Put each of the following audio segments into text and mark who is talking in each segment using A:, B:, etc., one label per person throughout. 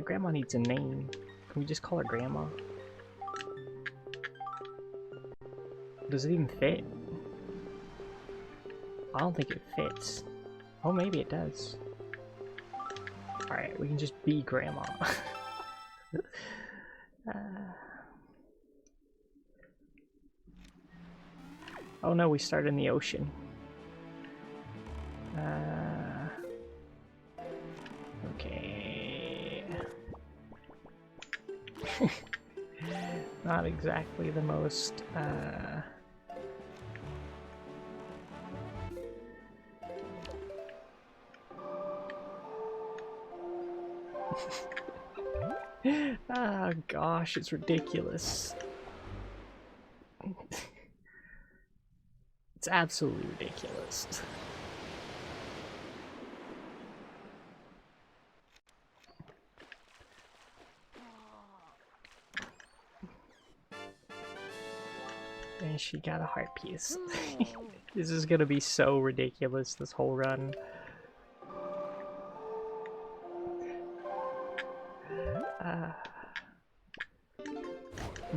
A: Grandma needs a name. Can we just call her Grandma? Does it even fit? I don't think it fits. Oh, maybe it does. Alright, we can just be Grandma. Oh no, we start in the ocean. Okay. Not exactly the most, oh gosh, it's ridiculous. It's absolutely ridiculous. And she got a heart piece. This is gonna be so ridiculous, this whole run.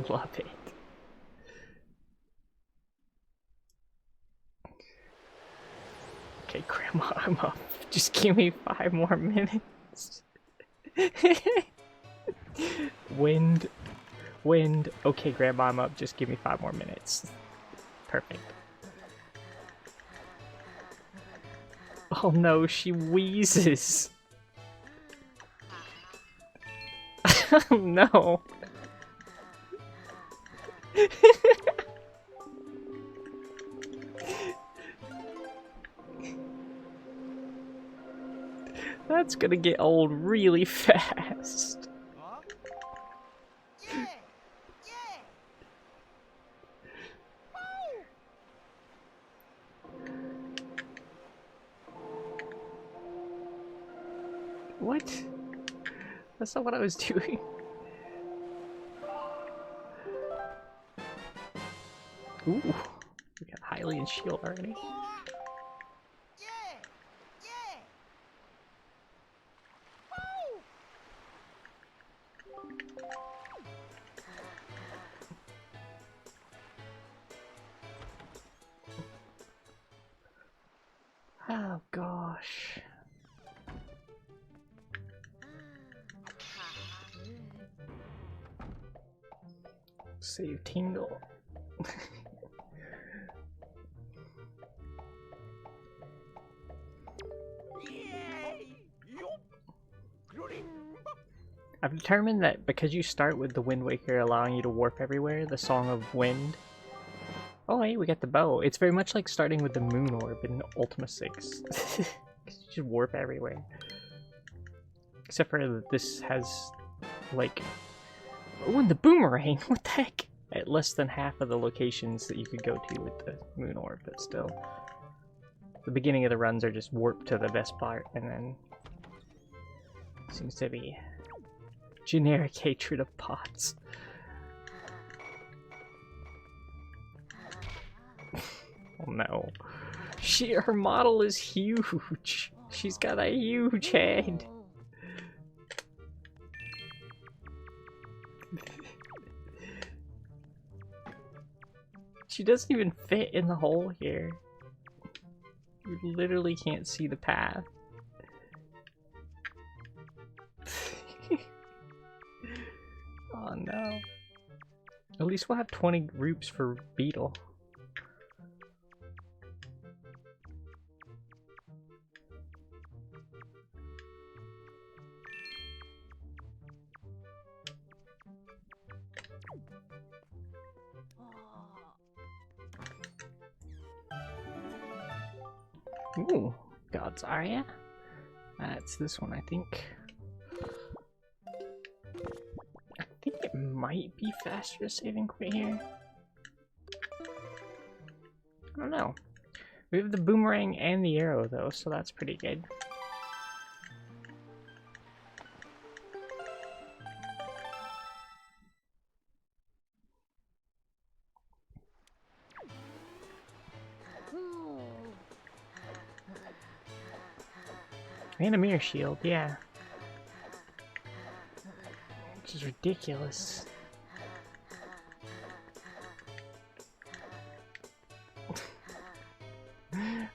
A: Love it. Okay, Grandma, I'm up. Just give me 5 more minutes. Wind. Wind. Okay, Grandma, I'm up. Just give me 5 more minutes. Perfect. Oh no, she wheezes. No. That's gonna get old really fast. What? That's not what I was doing. Ooh, we got Hylian shield already. Oh gosh. Save Tingle. I've determined that because you start with the Wind Waker allowing you to warp everywhere, the Song of Wind. Oh hey, we got the bow. It's very much like starting with the Moon Orb in Ultima 6. You just warp everywhere. Except for that this has, like... Oh, and the Boomerang! What the heck? At less than half of the locations that you could go to with the Moon Orb, but still. The beginning of the runs are just warped to the best part, and then... Seems to be... generic hatred of pots. Oh no. Her model is huge. She's got a huge head. She doesn't even fit in the hole here. You literally can't see the path. Oh no. At least we'll have 20 roops for Beetle. Ooh, God's Aria. That's this one, I think. I think it might be faster saving quit here. I don't know. We have the boomerang and the arrow though, so that's pretty good. And a mirror shield, yeah. is ridiculous.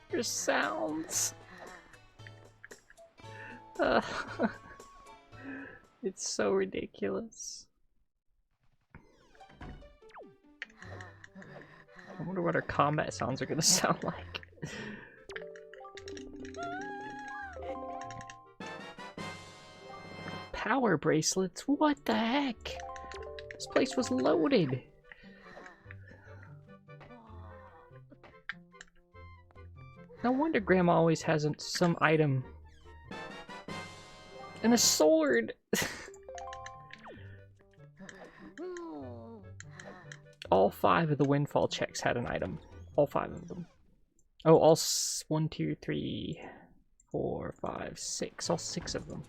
A: There's sounds. It's so ridiculous. I wonder what our combat sounds are gonna sound like. Power bracelets? What the heck? This place was loaded. No wonder Grandma always has some item. And a sword! All 5 of the windfall checks had an item. All 5 of them. Oh, all 1, 2, 3, 4, 5, 6. All 6 of them.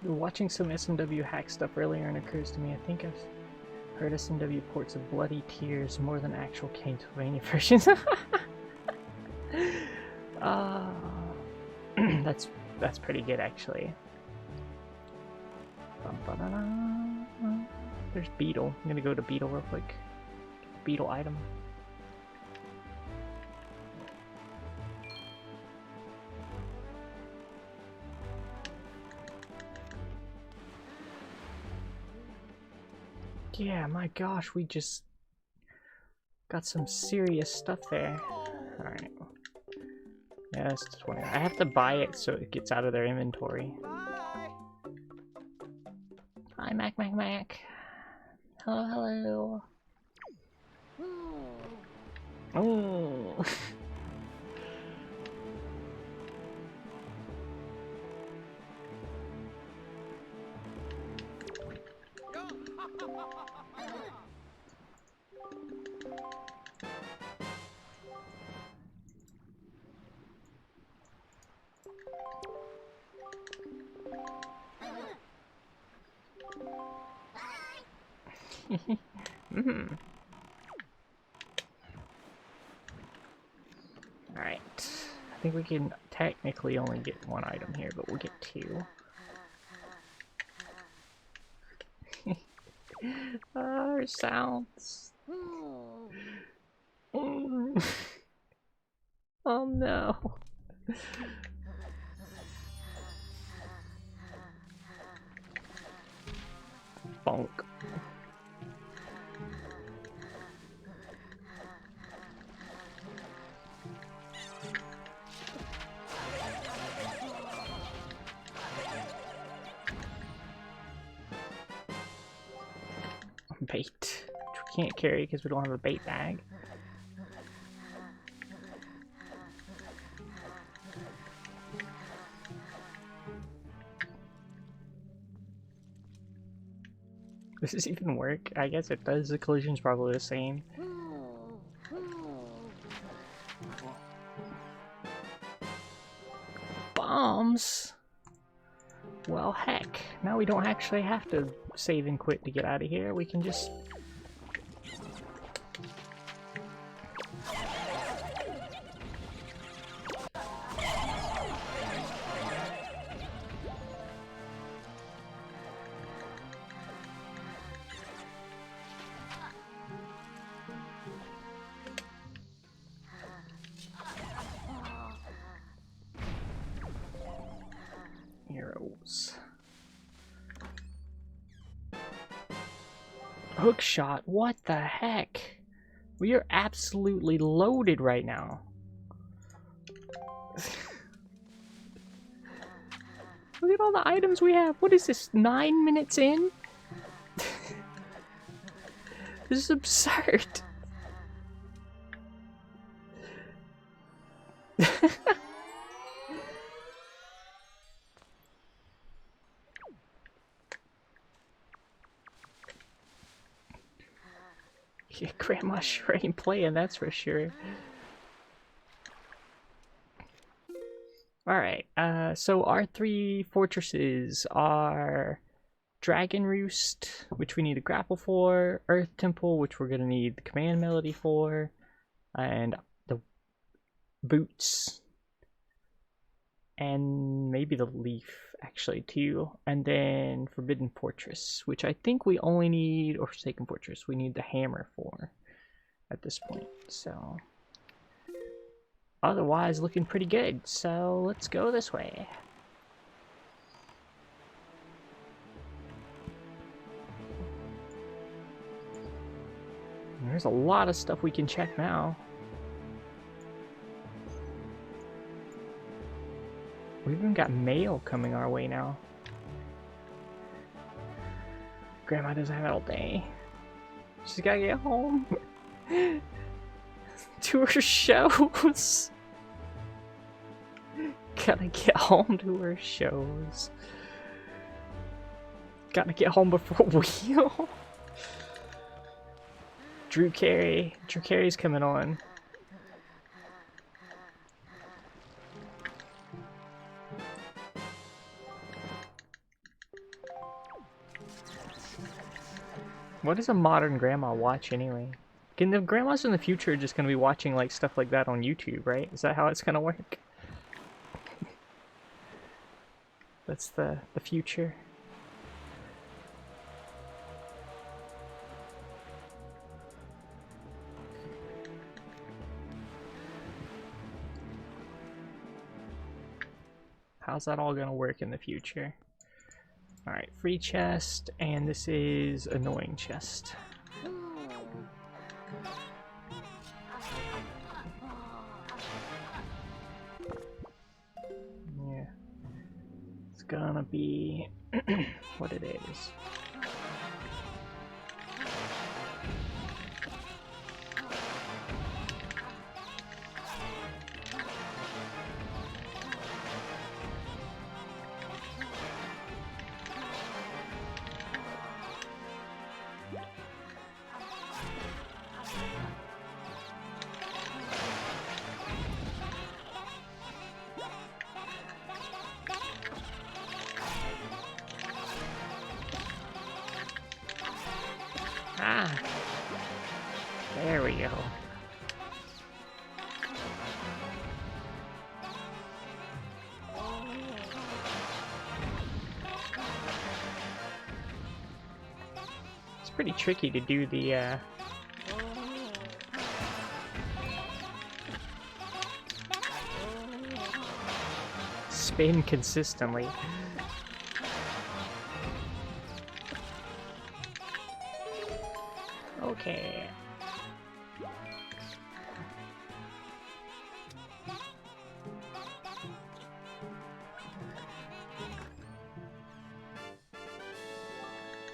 A: Watching some SMW hack stuff earlier, and it occurs to me, I think I've heard SMW ports of Bloody Tears more than actual Castlevania versions. That's pretty good, actually. There's Beetle. I'm gonna go to Beetle real quick. Beetle item. Yeah, my gosh, we just got some serious stuff there. Alright. Yeah, that's 20. I have to buy it so it gets out of their inventory. Hi, Mac. Hello, hello. Oh. Alright. I think we can technically only get 1 item here, but we'll get 2. Sounds. Oh no. Bonk. Bait, which we can't carry because we don't have a bait bag. Does this even work? I guess it does. The collision's probably the same. Bombs? Well, heck. Now we don't actually have to save and quit to get out of here. We can just... Arrows. Hook shot? What the heck? We are absolutely loaded right now. Look at all the items we have. What is this, 9 minutes in? This is absurd. Yeah, Grandma sure ain't playing, that's for sure. Alright, so our three fortresses are Dragon Roost, which we need a grapple for, Earth Temple, which we're going to need the command melody for, and the boots, and maybe the leaf, actually, too. And then Forbidden Fortress, which I think we only need, or Forsaken Fortress, we need the hammer for at this point, so... Otherwise, looking pretty good, so let's go this way. There's a lot of stuff we can check now. We've even got mail coming our way now. Grandma doesn't have it all day. She's gotta get home. To her shows. Gotta get home to her shows. Gotta get home before wheel. Drew Carey's coming on. What does a modern grandma watch anyway? Can the grandmas in the future just gonna be watching like stuff like that on YouTube, right? Is that how it's gonna work? That's the future. How's that all gonna work in the future? Alright, free chest, and this is annoying chest. Yeah. It's gonna be what it is. Ah, there we go. It's pretty tricky to do the spin consistently. Okay.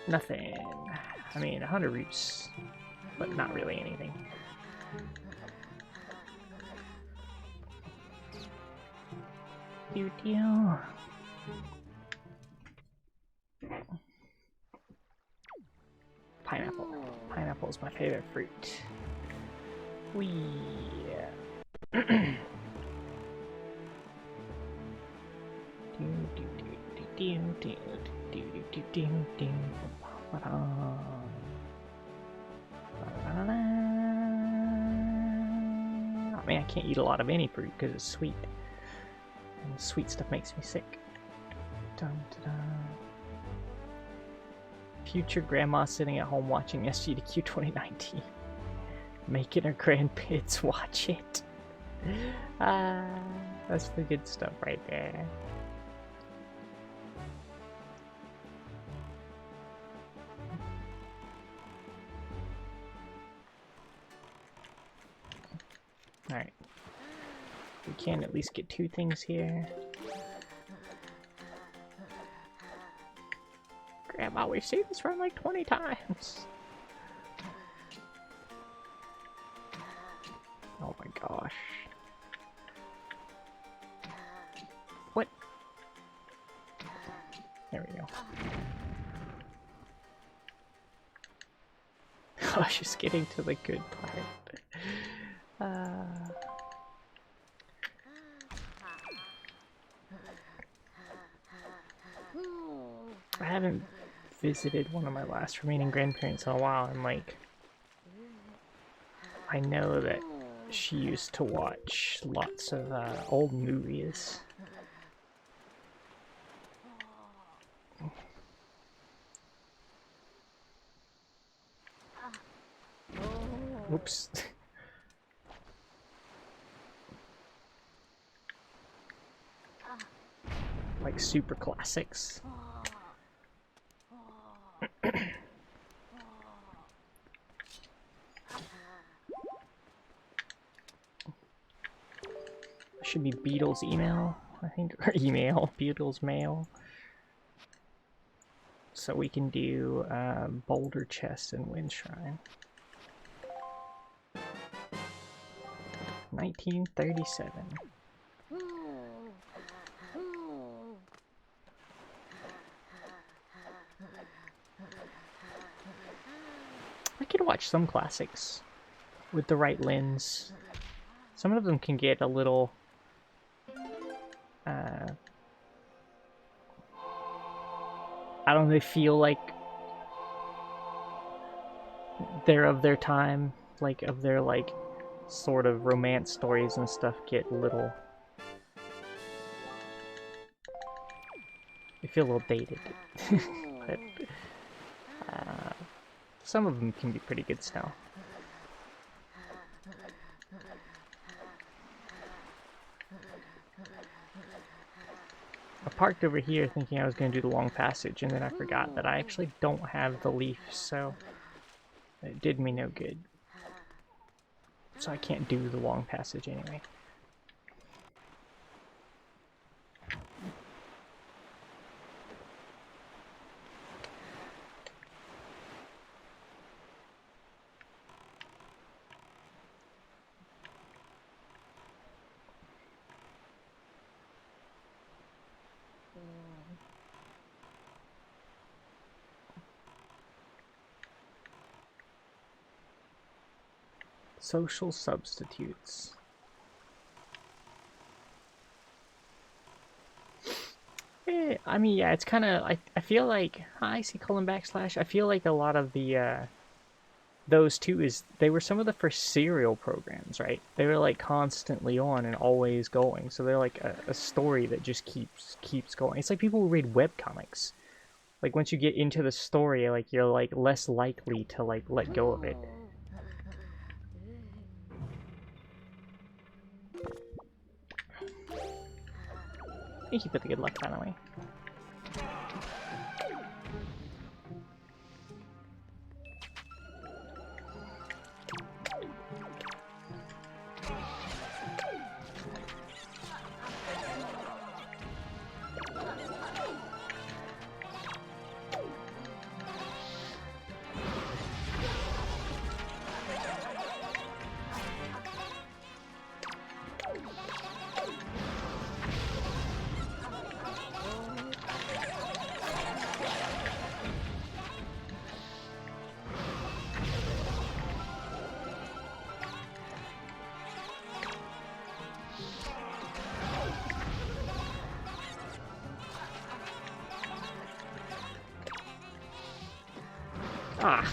A: Nothing. I mean, 100 roots, but not really anything. Doo-doo. Pineapple. Pineapple is my favorite fruit. Wee. I mean, I can't eat a lot of any fruit because it's sweet. And sweet stuff makes me sick. Dun, dun, dun. Future grandma sitting at home watching SGDQ 2019. Making her grandkids watch it. That's the good stuff right there. Alright. We can at least get 2 things here. Grandma, we've seen this run like 20 times. Oh my gosh. What? There we go. Oh, she's getting to the good part. haven't visited one of my last remaining grandparents in a while, and like, I know that she used to watch lots of old movies. Oops. Like super classics. Should be Beatles email, I think, or email, Beatles mail. So we can do Boulder Chest and Wind Shrine. 1937. I could watch some classics with the right lens. Some of them can get a little I don't know, they feel like they're of their time, like of their like sort of romance stories and stuff get a little, they feel a little dated. But some of them can be pretty good still. I parked over here thinking I was going to do the long passage, and then I forgot that I actually don't have the leaf, so it did me no good. So I can't do the long passage anyway. Social substitutes. I mean, yeah, it's kind of, I feel like, I see colon backslash, I feel like a lot of the, those two they were some of the first serial programs, right? They were like constantly on and always going, so they're like a story that just keeps going. It's like people who read webcomics. Like once you get into the story, like you're like less likely to like let go of it. Thank you for the good luck, finally. Ah.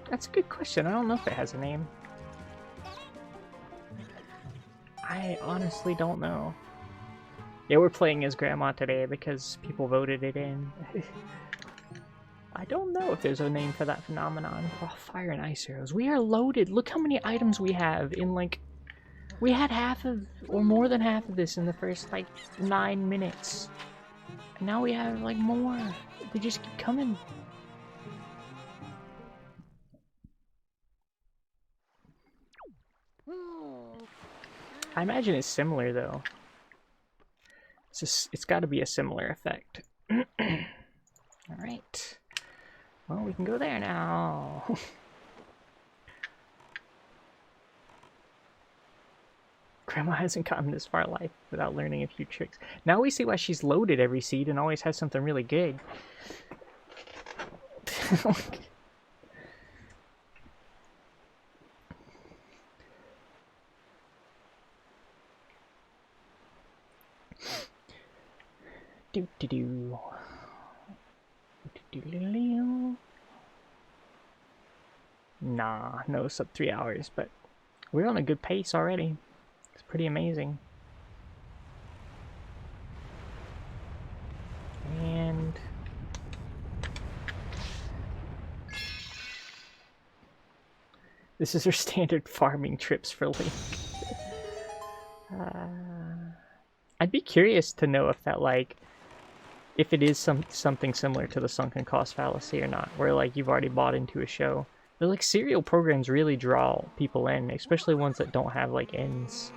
A: That's a good question. I don't know if it has a name. I honestly don't know. Yeah, we're playing as Grandma today because people voted it in. I don't know if there's a name for that phenomenon. Oh, fire and ice arrows. We are loaded. Look how many items we have in, like... We had half of, or more than half of this in the first, like, 9 minutes. And now we have, like, more. They just keep coming. I imagine it's similar, though. It's got to be a similar effect. Alright. Well, we can go there now. Grandma hasn't gotten this far in life without learning a few tricks. Now we see why she's loaded every seed and always has something really good. Do do do. Nah, no sub 3 hours, but we're on a good pace already. It's pretty amazing. And this is her standard farming trips for Link. I'd be curious to know if that, like, if it is something similar to the sunken cost fallacy or not, where like you've already bought into a show. But like serial programs really draw people in, especially ones that don't have like ends.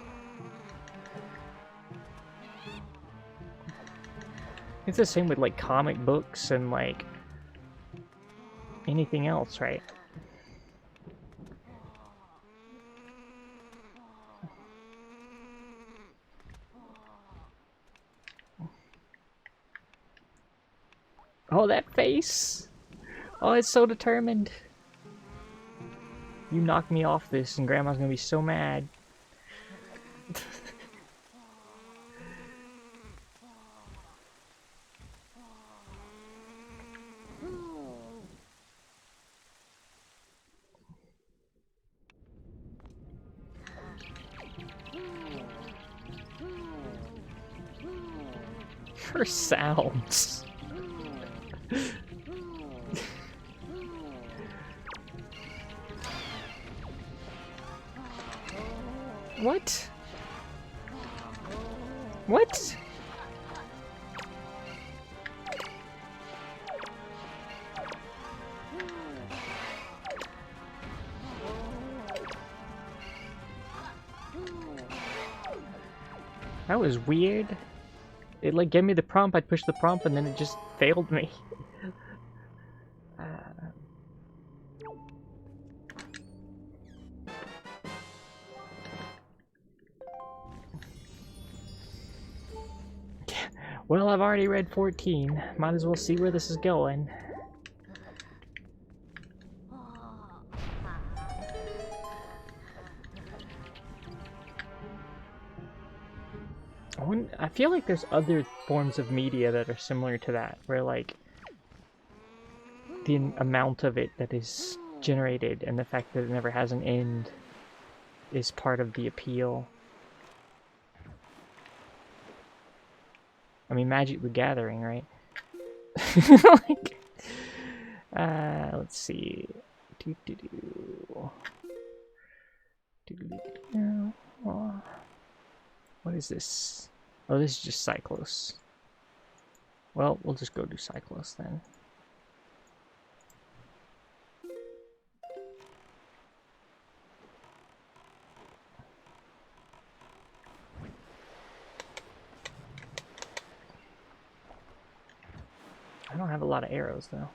A: It's the same with like comic books and like anything else, right? Oh, that face! Oh, it's so determined. You knocked me off this and Grandma's gonna be so mad. Her sounds. What? What? That was weird. It like gave me the prompt, I'd push the prompt, and then it just failed me. Well, I've already read 14. Might as well see where this is going. I feel like there's other forms of media that are similar to that, where like the amount of it that is generated and the fact that it never has an end is part of the appeal. I mean, Magic the Gathering, right? Like, let's see. What is this? Oh, this is just Cyclos. Well, we'll just go do Cyclos then. I don't have a lot of arrows though.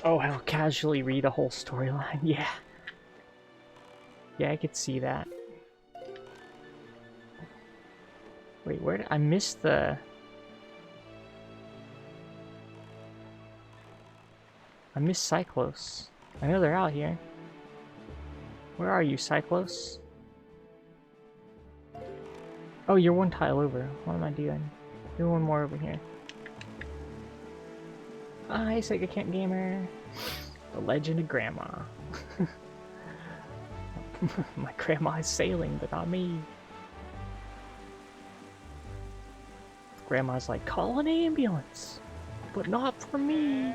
A: Oh, I'll casually read a whole storyline. Yeah. Yeah, I could see that. Wait, where did I miss the... I missed Cyclos. I know they're out here. Where are you, Cyclos? Oh, you're one tile over. What am I doing? You're one more over here. Hi, Sega Camp Gamer. The Legend of Grandma. My grandma is sailing, but not me. Grandma's like, call an ambulance, but not for me.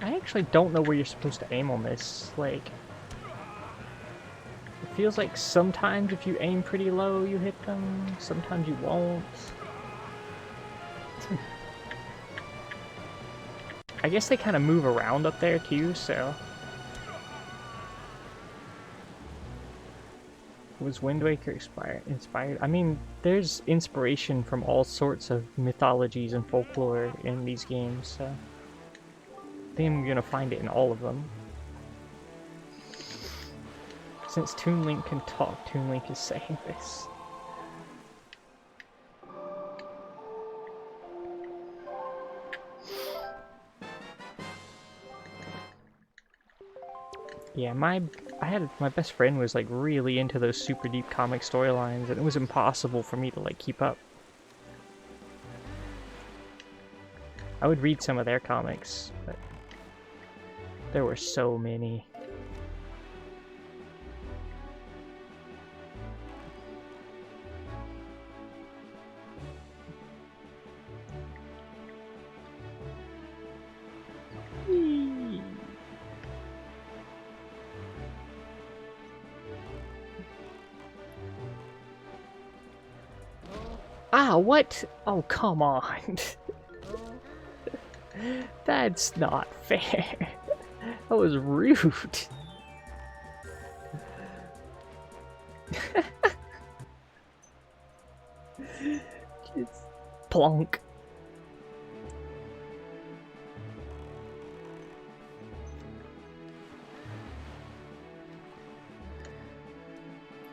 A: I actually don't know where you're supposed to aim on this. Like, it feels like sometimes if you aim pretty low, you hit them. Sometimes you won't. I guess they kind of move around up there too, so... Was Wind Waker inspired? I mean, there's inspiration from all sorts of mythologies and folklore in these games, so... I think I'm gonna find it in all of them. Since Toon Link can talk, Toon Link is saying this. Yeah, my best friend was like really into those super deep comic storylines, and it was impossible for me to like keep up. I would read some of their comics, but there were so many. Ah, what? Oh, come on. That's not fair. That was rude. Just plonk.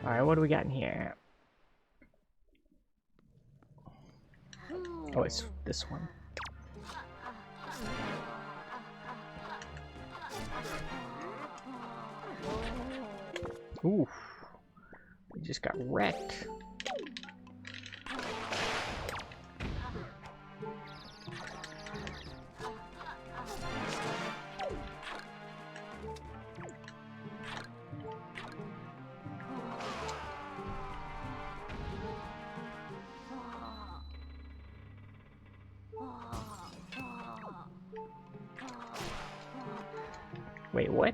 A: Alright, what do we got in here? Oh, it's this one. Oof. We just got wrecked. Wait, what?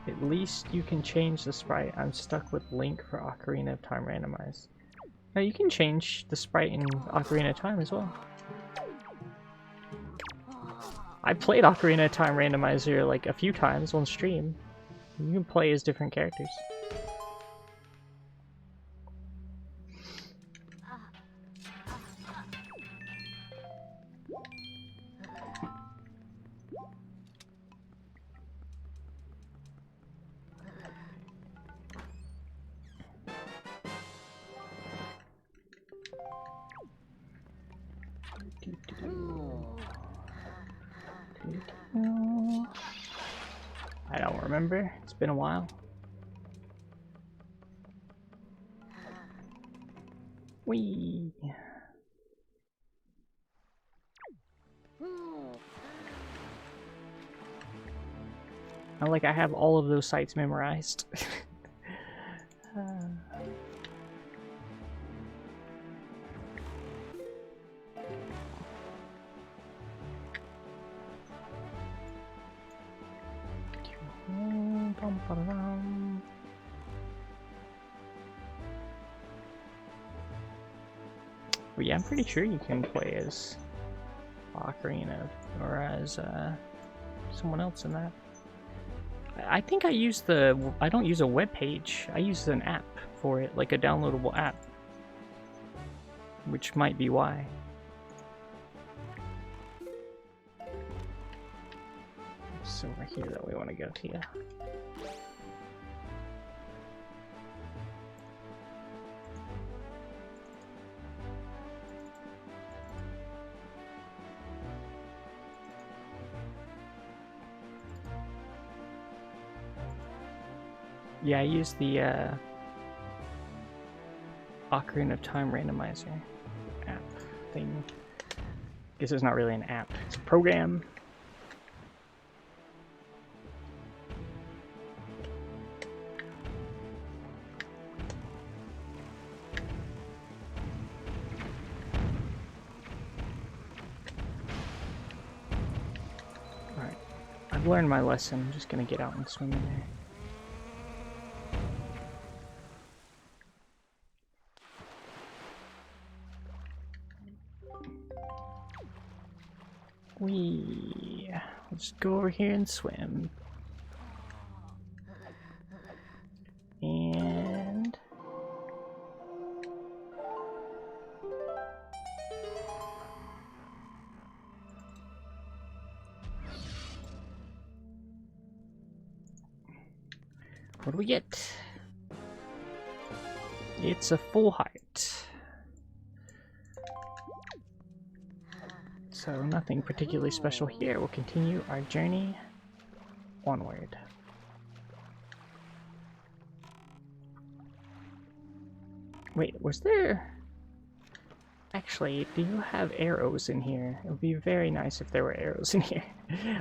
A: At least you can change the sprite. I'm stuck with Link for Ocarina of Time Randomize. No, you can change the sprite in Ocarina of Time as well. I played Ocarina of Time Randomizer like a few times on stream. You can play as different characters. I don't remember. It's been a while. Whee! Not like I have all of those sites memorized. But yeah, I'm pretty sure you can play as Ocarina or as someone else in that. I think I use I don't use a web page. I use an app for it, like a downloadable app, which might be why. So over here that we want to go to. Yeah. Yeah, I use the Ocarina of Time Randomizer app thing. Guess it's not really an app, it's a program. Alright, I've learned my lesson. I'm just gonna get out and swim in there. Let's go over here and swim. And what do we get? It's a full heart. So nothing particularly special here. We'll continue our journey onward. Wait, was there... Actually, do you have arrows in here? It would be very nice if there were arrows in here.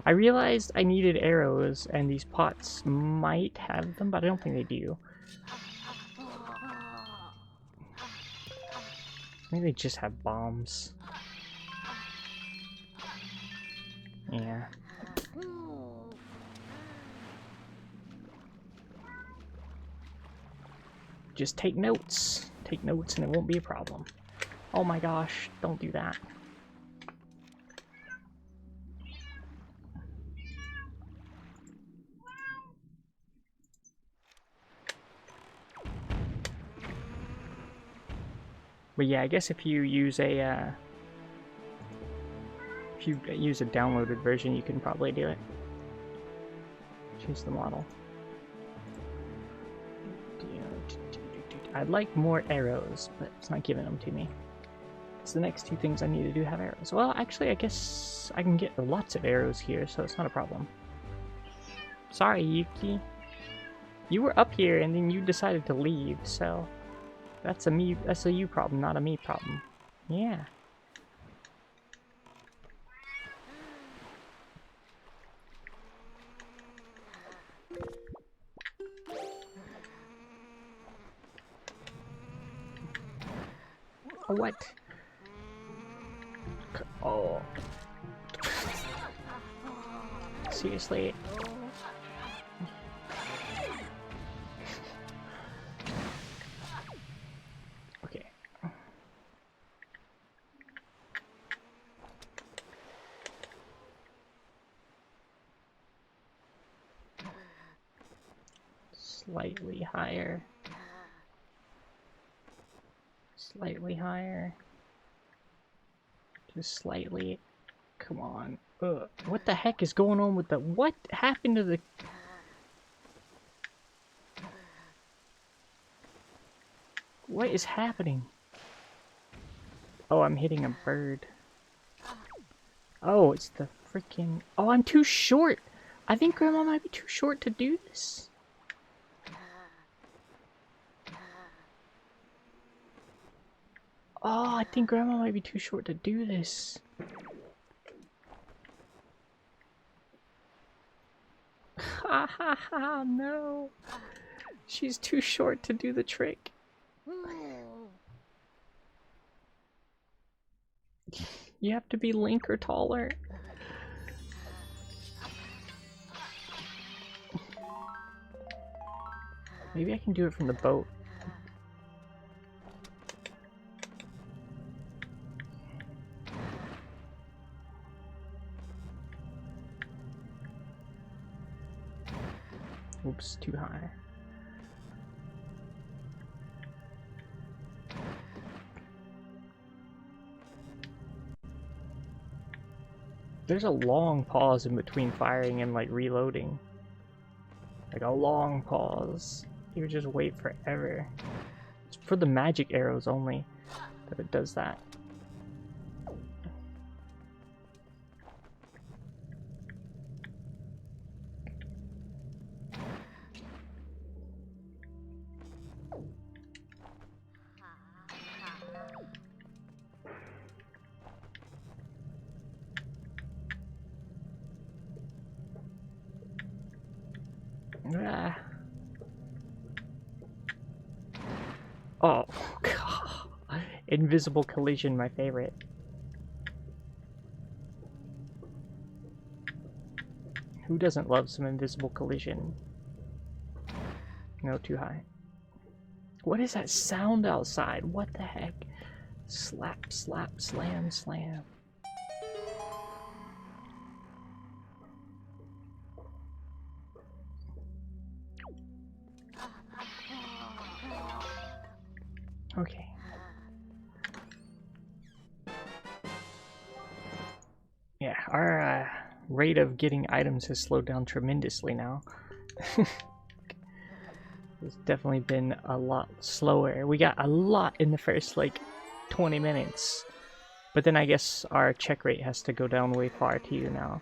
A: I realized I needed arrows, and these pots might have them, but I don't think they do. Maybe they just have bombs. Yeah. Just take notes. Take notes and it won't be a problem. Oh my gosh, don't do that. But yeah, I guess if you use a downloaded version, you can probably do it. Choose the model. I'd like more arrows, but it's not giving them to me. It's the next two things I need to do have arrows. Well, actually, I guess I can get lots of arrows here, so it's not a problem. Sorry, Yuki. You were up here and then you decided to leave, so that's a you problem, not a me problem. Yeah. What? Oh. Seriously? Okay. Slightly higher. Slightly higher. Just slightly. Come on. Ugh. What the heck is going on with the... What happened to the... What is happening? Oh, I'm hitting a bird. Oh, it's the freaking... Oh, I'm too short! I think Grandma might be too short to do this. Oh, I think Grandma might be too short to do this. Ha ha ha, no. She's too short to do the trick. You have to be Link or taller. Maybe I can do it from the boat. Oops, too high. There's a long pause in between firing and like reloading. Like a long pause. You would just wait forever. It's for the magic arrows only that it does that. Ah. Oh, God. Invisible collision, my favorite. Who doesn't love some invisible collision? No, too high. What is that sound outside? What the heck? Slap, slap, slam, slam. Okay. Yeah, our rate of getting items has slowed down tremendously now. It's definitely been a lot slower. We got a lot in the first, like, 20 minutes. But then I guess our check rate has to go down way far too now.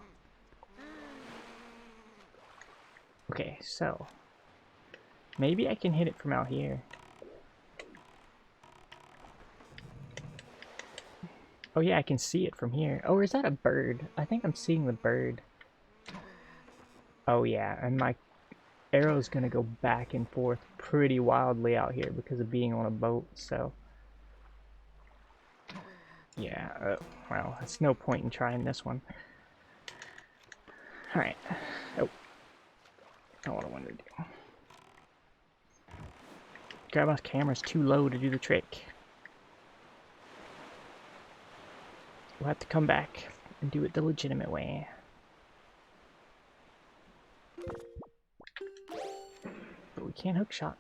A: Okay, so... maybe I can hit it from out here. Oh yeah, I can see it from here. Oh, or is that a bird? I think I'm seeing the bird. Oh yeah, and my arrow's gonna go back and forth pretty wildly out here because of being on a boat, so... yeah, well, it's no point in trying this one. Alright. Oh. Not what I wanted to do. Grandma's camera's too low to do the trick. We'll have to come back and do it the legitimate way. But we can't hookshot.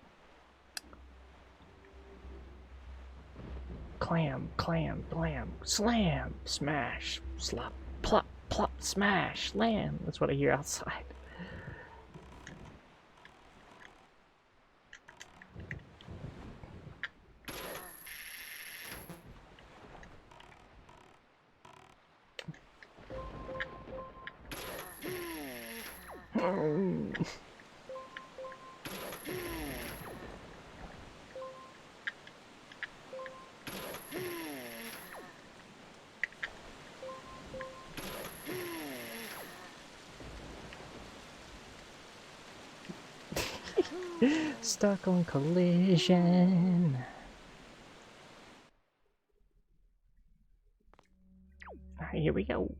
A: Clam, clam, blam, slam, smash, slop, plop, plop, smash, slam. That's what I hear outside. Stuck on collision. Alright, here we go.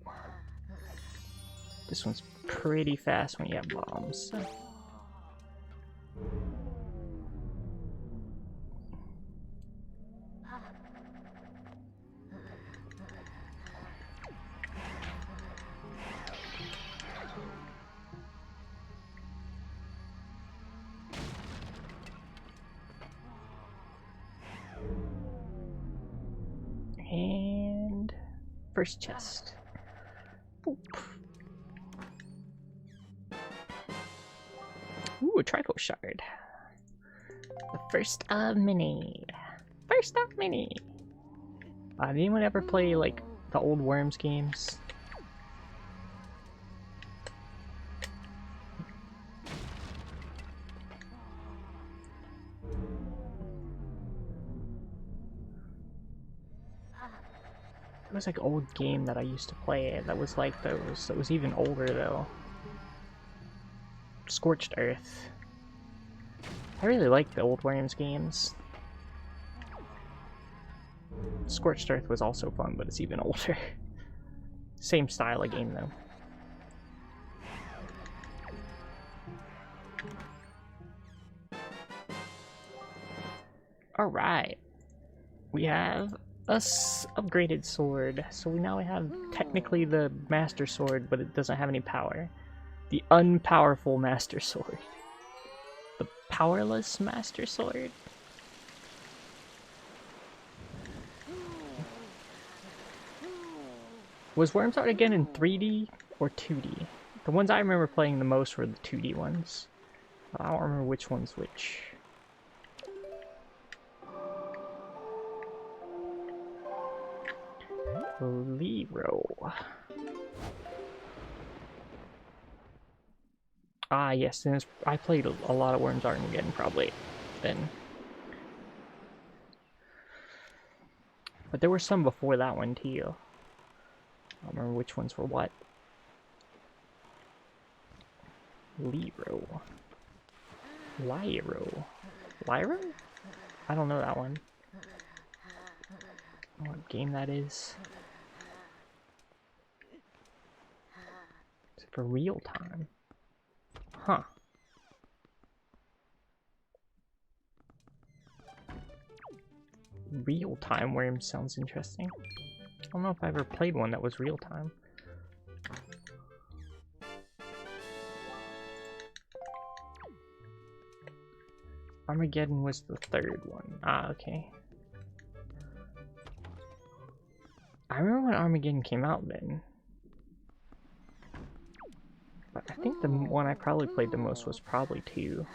A: This one's pretty fast when you have bombs. So. And first chest. Boop. Ooh, a trico shard. The first of many. First of many. Did anyone ever play like the old Worms games? It was like an old game that I used to play that was like those. It was even older though. Scorched Earth. I really like the old Worms games. Scorched Earth was also fun, but it's even older. Same style of game though. Alright. We have a upgraded sword. So we now have technically the Master Sword, but it doesn't have any power. The unpowerful Master Sword. The powerless Master Sword. Was Worms Art again in 3D or 2D? The ones I remember playing the most were the 2D ones. I don't remember which one's which. Lero. Ah, yes, since I played a lot of Worms Armageddon probably then. But there were some before that one too. I don't remember which ones were what. Lero. Lyro. Lyro? I don't know that one. I don't know what game that is. Is it for real time? Huh. real-time worms sounds interesting. I don't know if I ever played one that was real-time. Armageddon was the third one. Ah, okay. I remember when Armageddon came out then. But I think the one I probably played the most was probably 2.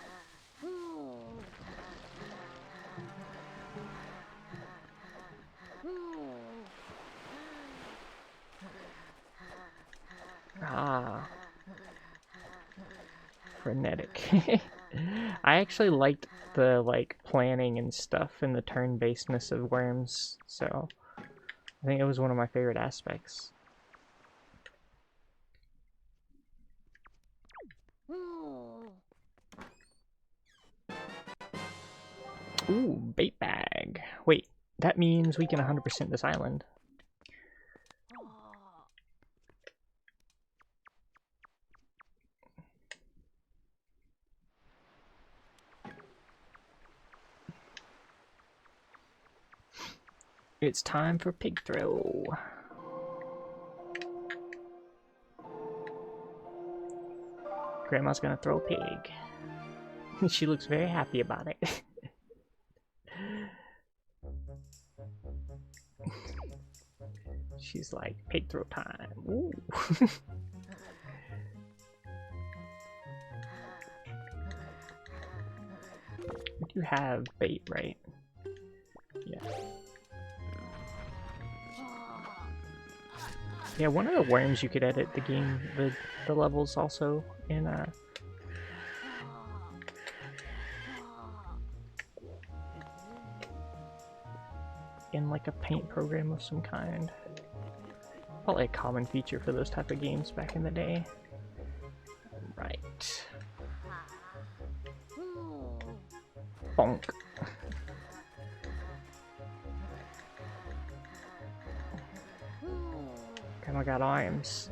A: Ah. Frenetic. I actually liked the planning and stuff and the turn-basedness of worms, so I think it was one of my favorite aspects. Ooh, bait bag. Wait, that means we can 100% this island. It's time for pig throw. Grandma's gonna throw a pig. She looks very happy about it. She's like, pig throw time. Ooh. We do have bait, right? Yeah. Yeah, one of the worms you could edit the game, the levels also in like a paint program of some kind. Probably a common feature for those type of games back in the day. Right. Bonk. Grandma got arms.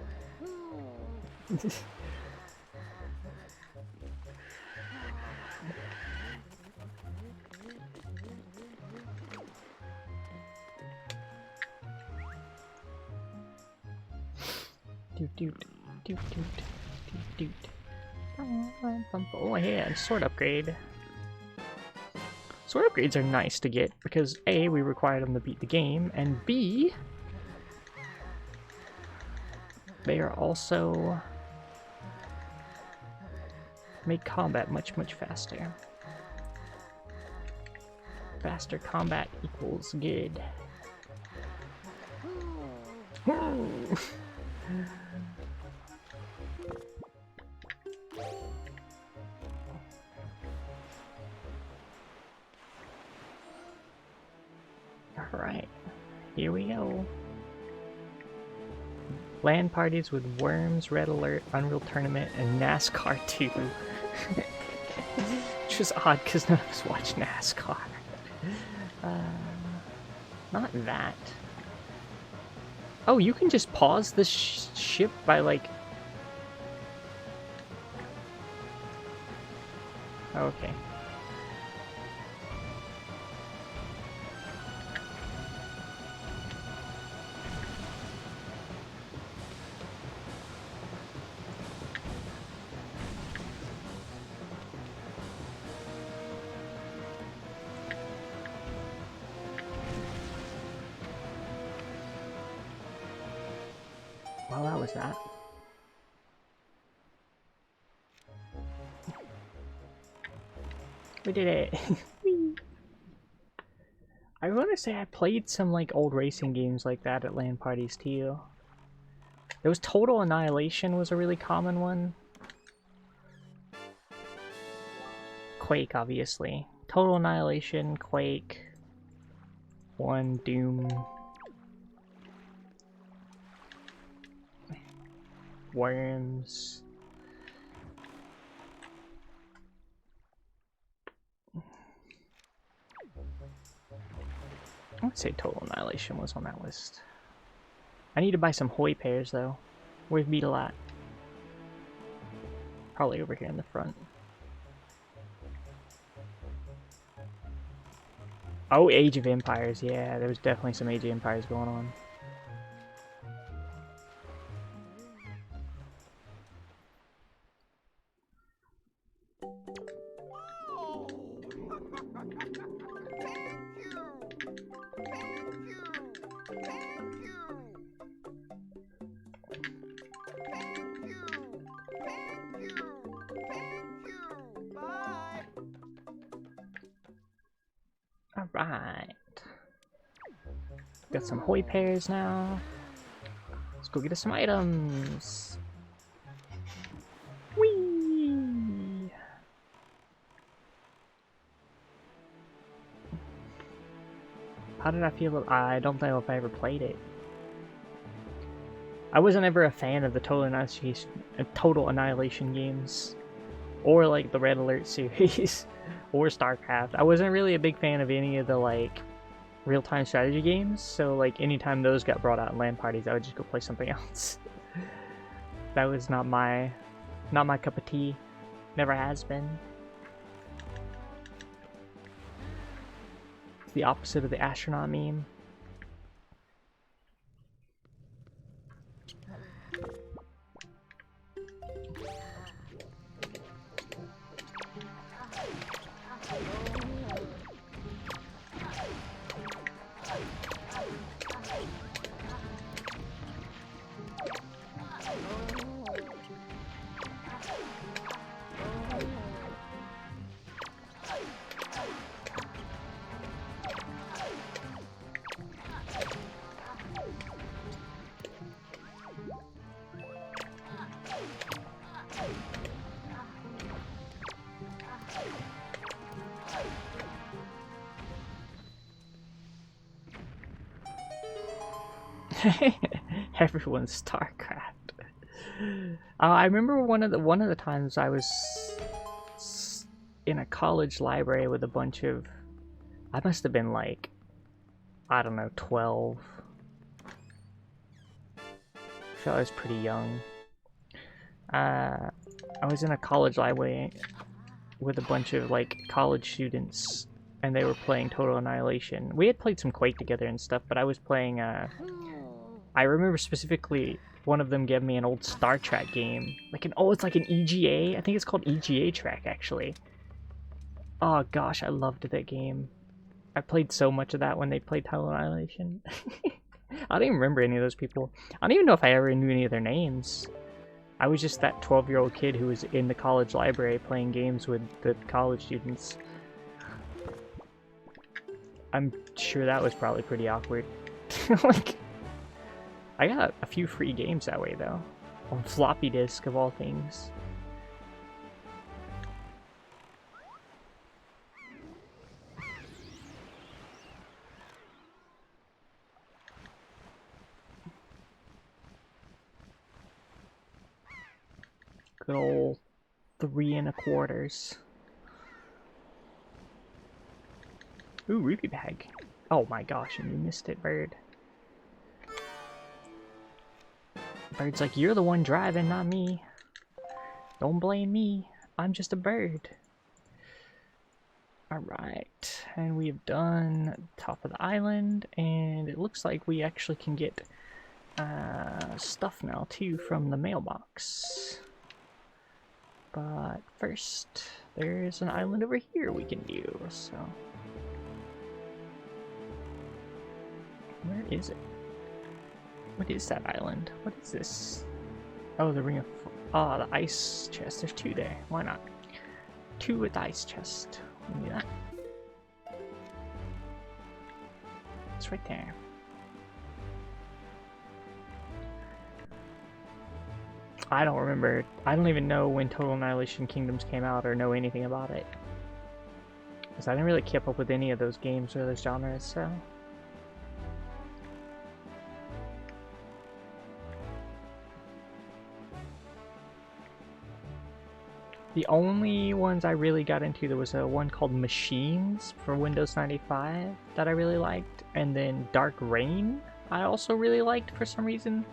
A: Oh yeah, sword upgrade. Sword upgrades are nice to get because A, we require them to beat the game, and B, they are also make combat much faster. Faster combat equals good. Alright, here we go. LAN parties with Worms, Red Alert, Unreal Tournament, and NASCAR 2. Which is odd because none of us watch NASCAR. Not that. Oh, you can just pause the ship by like... Okay. Well, that was that. We did it. I want to say I played some like old racing games like that at LAN parties too. There was Total Annihilation was a really common one. Quake, obviously. Total Annihilation, Quake, 1, Doom, Worms. I would say Total Annihilation was on that list. I need to buy some Hoi pairs though. Where's Beetle at? Probably over here in the front. Oh, Age of Empires. Yeah, there was definitely some Age of Empires going on. Alright. Got some Hoi pears now. Let's go get us some items. Whee! How did I feel? I don't know if I ever played it. I wasn't ever a fan of the Total Annihilation games. Or like the Red Alert series. Or StarCraft. I wasn't really a big fan of any of the like real-time strategy games, so like anytime those got brought out in LAN parties, I would just go play something else. That was not my cup of tea. Never has been. It's the opposite of the astronaut meme. Everyone's StarCraft. I remember one of the times I was in a college library with a bunch of. I must have been like, I don't know, 12. I feel I was pretty young. I was in a college library with a bunch of like college students, and they were playing Total Annihilation. We had played some Quake together and stuff, but I was playing. I remember specifically one of them gave me an old Star Trek game, like it's like an EGA. I think it's called EGA Trek actually. Oh gosh, I loved that game. I played so much of that when they played Total Annihilation. I don't even remember any of those people. I don't even know if I ever knew any of their names. I was just that 12-year-old kid who was in the college library playing games with the college students. I'm sure that was probably pretty awkward. Like, I got a few free games that way though. On floppy disk of all things. Good old 3 1/4. Ooh, rupee bag. Oh my gosh, and you missed it, bird. Bird's like, you're the one driving, not me. Don't blame me. I'm just a bird. Alright, and we have done top of the island, and it looks like we actually can get stuff now too from the mailbox. But first, there's an island over here we can do, so. Where is it? What is that island? What is this? Oh, the ring of... Oh, the ice chest. There's 2 there. Why not? 2 with ice chest. Let me do that. It's right there. I don't remember. I don't even know when Total Annihilation Kingdoms came out or know anything about it. Because I didn't really keep up with any of those games or those genres, so... The only ones I really got into, there was one called Machines for Windows 95 that I really liked, and then Dark Rain I also really liked for some reason.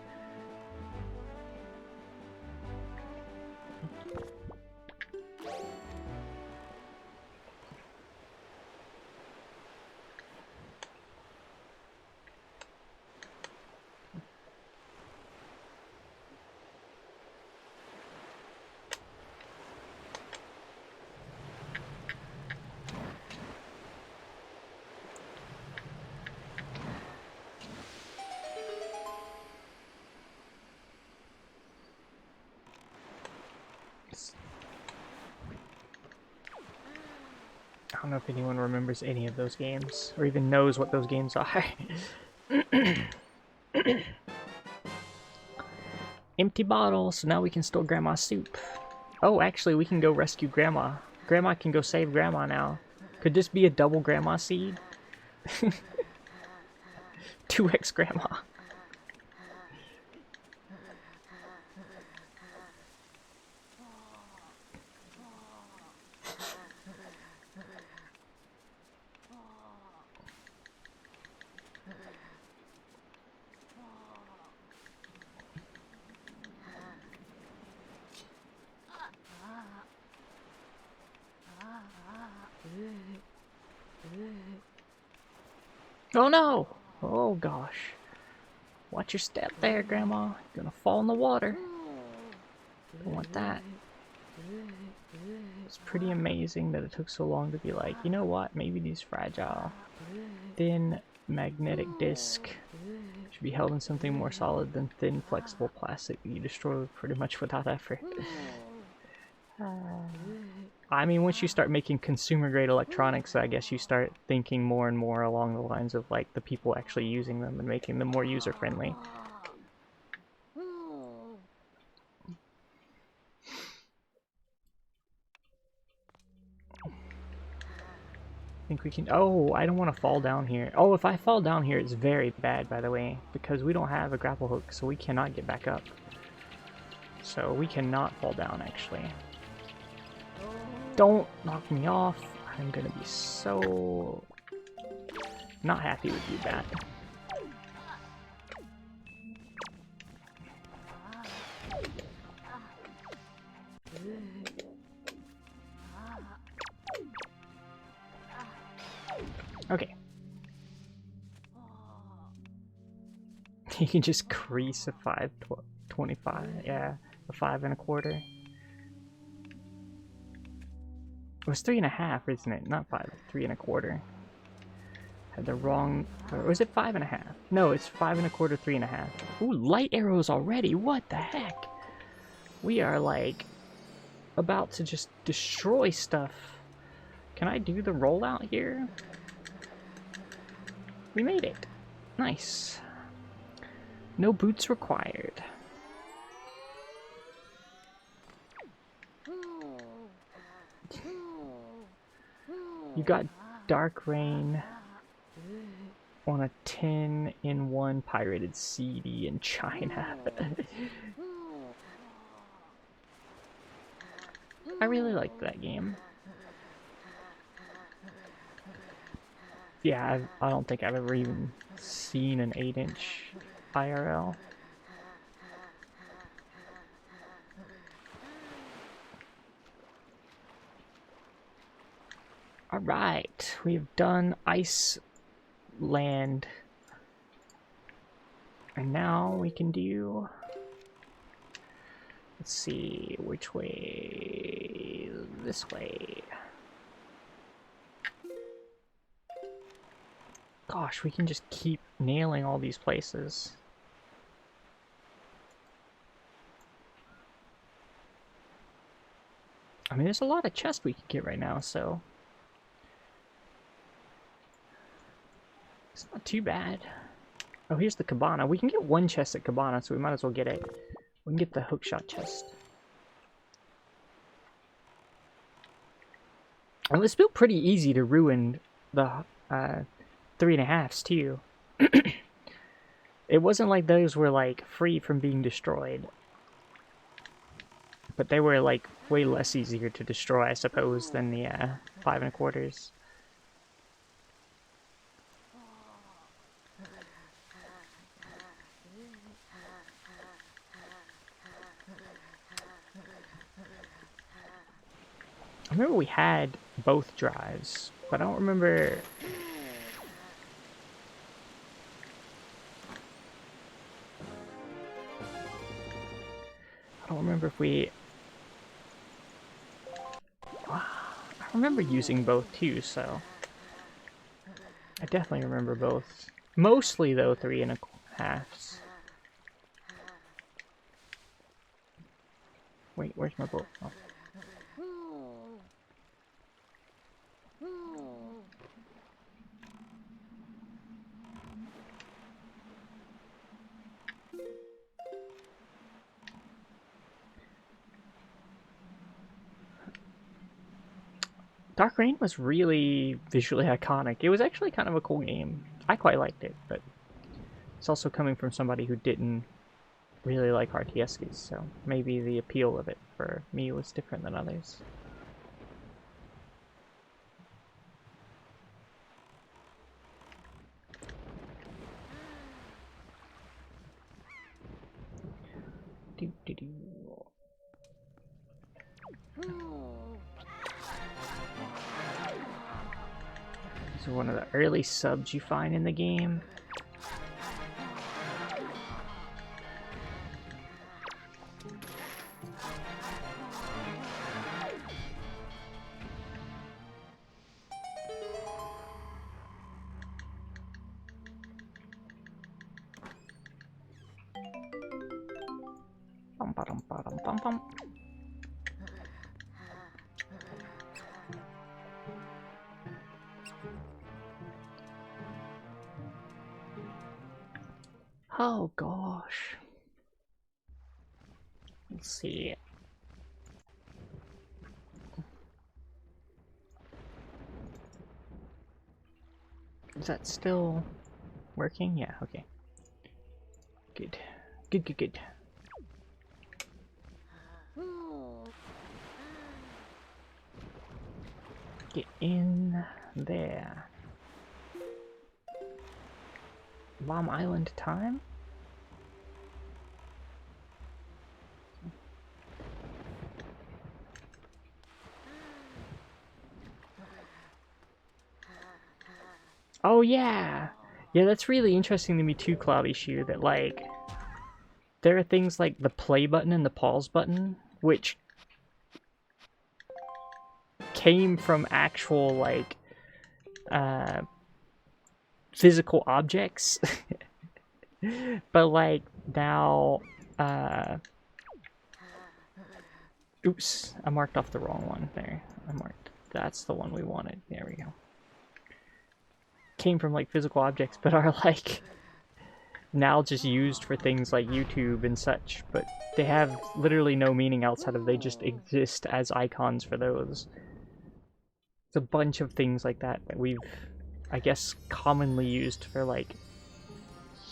A: I don't know if anyone remembers any of those games, or even knows what those games are. Empty bottle, so now we can store Grandma's soup. Oh, actually, we can go rescue Grandma. Grandma can go save Grandma now. Could this be a double Grandma seed? 2x Grandma. Oh no! Oh gosh. Watch your step there, Grandma. You're gonna fall in the water. Don't want that. It's pretty amazing that it took so long to be like, you know what, maybe these fragile, thin magnetic disc should be held in something more solid than thin, flexible plastic that you destroy pretty much without effort. I mean, once you start making consumer-grade electronics, I guess you start thinking more and more along the lines of, like, the people actually using them and making them more user-friendly. I think we can... Oh, I don't want to fall down here. Oh, if I fall down here, it's very bad, by the way, because we don't have a grapple hook, so we cannot get back up. So we cannot fall down, actually. Don't knock me off. I'm gonna be so not happy with you, Bat. Okay. You can just crease a 5.25. Yeah, a 5 1/4. It was 3 1/2, isn't it? Not 5, 3 1/4. Had the wrong, or was it 5 1/2? No, it's 5 1/4, 3 1/2. Ooh, light arrows already. What the heck? We are like about to just destroy stuff. Can I do the rollout here? We made it. Nice. No boots required. You got Dark Rain on a 10-in-1 pirated CD in China. I really liked that game. Yeah, I don't think I've ever even seen an 8-inch IRL. Alright, we've done Ice Land. And now we can do... Let's see, which way? This way. Gosh, we can just keep nailing all these places. I mean, there's a lot of chests we can get right now, so... It's not too bad. Oh, here's the cabana. We can get one chest at cabana, so we might as well get it. We can get the hookshot chest. And it's still pretty easy to ruin the 3 1/2s too. It wasn't like those were like free from being destroyed. But they were like way less easier to destroy, I suppose, than the 5 1/4s. I remember we had both drives, but I don't remember... I don't remember if we... I remember using both too, so... I definitely remember both. Mostly, though, 3 1/2s. Wait, where's my boat? Oh. Dark Rain was really visually iconic. It was actually kind of a cool game. I quite liked it, but it's also coming from somebody who didn't really like RTSs, so maybe the appeal of it for me was different than others. These are one of the early subs you find in the game. Bum, ba-dum, ba-dum, bum, bum. Oh gosh. Let's see. Is that still working? Yeah, okay. Good. Good, good, good. Get in there. Bomb Island time? Oh yeah! Yeah, that's really interesting to me too, Cloudy Shoe, that like there are things like the play button and the pause button, which came from actual like physical objects. But like now oops, I marked off the wrong one there. That's the one we wanted. There we go. Came from like physical objects, but are like now just used for things like YouTube and such, but they have literally no meaning outside of they just exist as icons for those. It's a bunch of things like that that we've, I guess, commonly used for like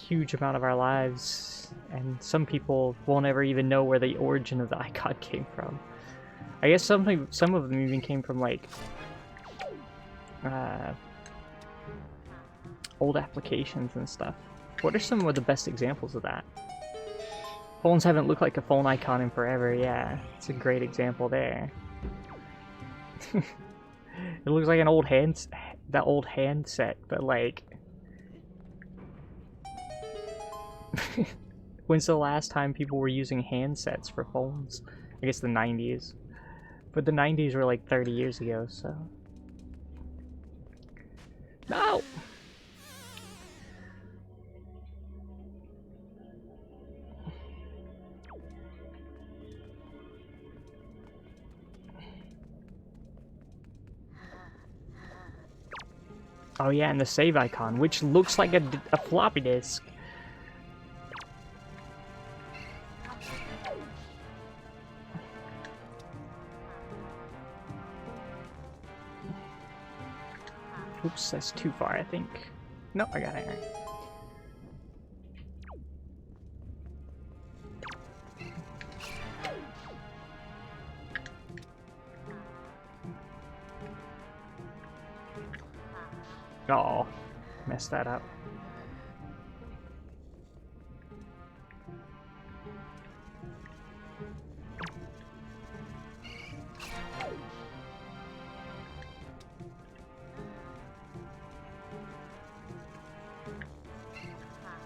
A: huge amount of our lives, and some people won't ever even know where the origin of the icon came from. I guess some of them even came from like old applications and stuff. What are some of the best examples of that? Phones haven't looked like a phone icon in forever, yeah. It's a great example there. It looks like an old handset, but like... When's the last time people were using handsets for phones? I guess the 90s. But the 90s were like 30 years ago, so... No! Oh yeah, and the save icon, which looks like a floppy disk. Oops, that's too far, I think. No, I got it right. Oh, messed that up.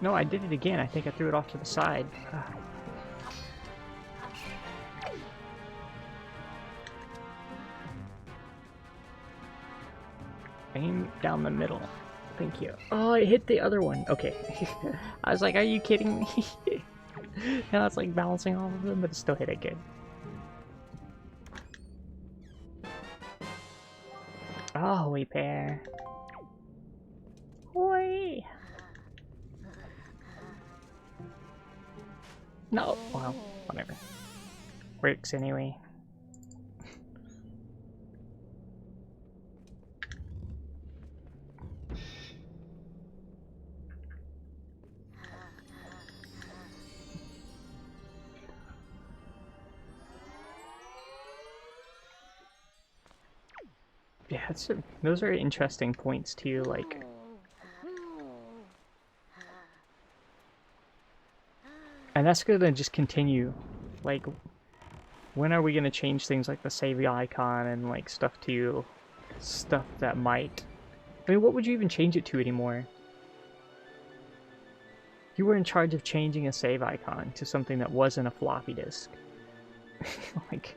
A: No, I did it again. I think I threw it off to the side. Aim down the middle. Thank you. Oh, it hit the other one. Okay. I was like, are you kidding me? Now it's like balancing all of them, but it still hit it good. Oh, holy pair. Hoi! No! Well, whatever. Works anyway. those are interesting points too, like... And that's gonna just continue. Like, when are we gonna change things like the save icon and like stuff that might... I mean, what would you even change it to anymore? You were in charge of changing a save icon to something that wasn't a floppy disk. Like...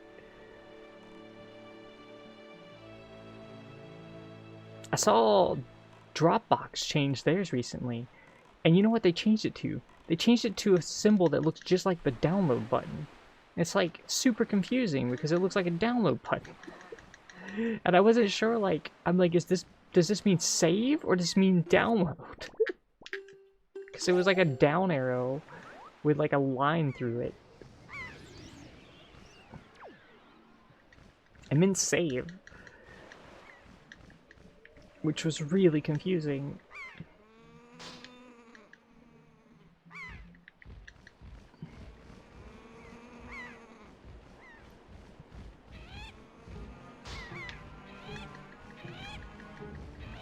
A: I saw Dropbox change theirs recently, and you know what they changed it to? They changed it to a symbol that looks just like the download button. It's like super confusing because it looks like a download button. And I wasn't sure, like, I'm like, does this mean save or does this mean download? Because it was like a down arrow with like a line through it. I meant save. Which was really confusing.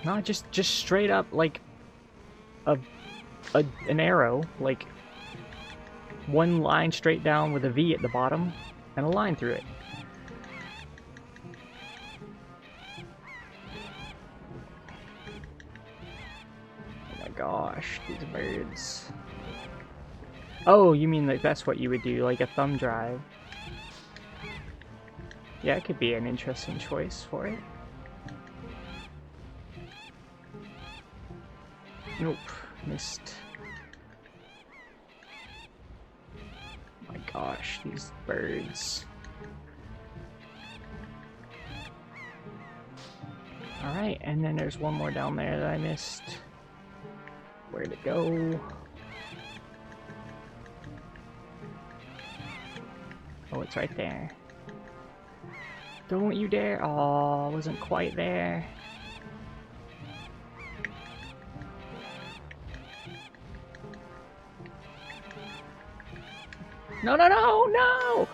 A: No, just straight up like an arrow, like one line straight down with a V at the bottom and a line through it. Oh my gosh, these birds. Oh, you mean like that's what you would do, like a thumb drive. Yeah, it could be an interesting choice for it. Nope, missed. Oh my gosh, these birds. Alright, and then there's one more down there that I missed. Where'd it go? Oh, it's right there. Don't you dare! Oh, wasn't quite there. No, no, no, no!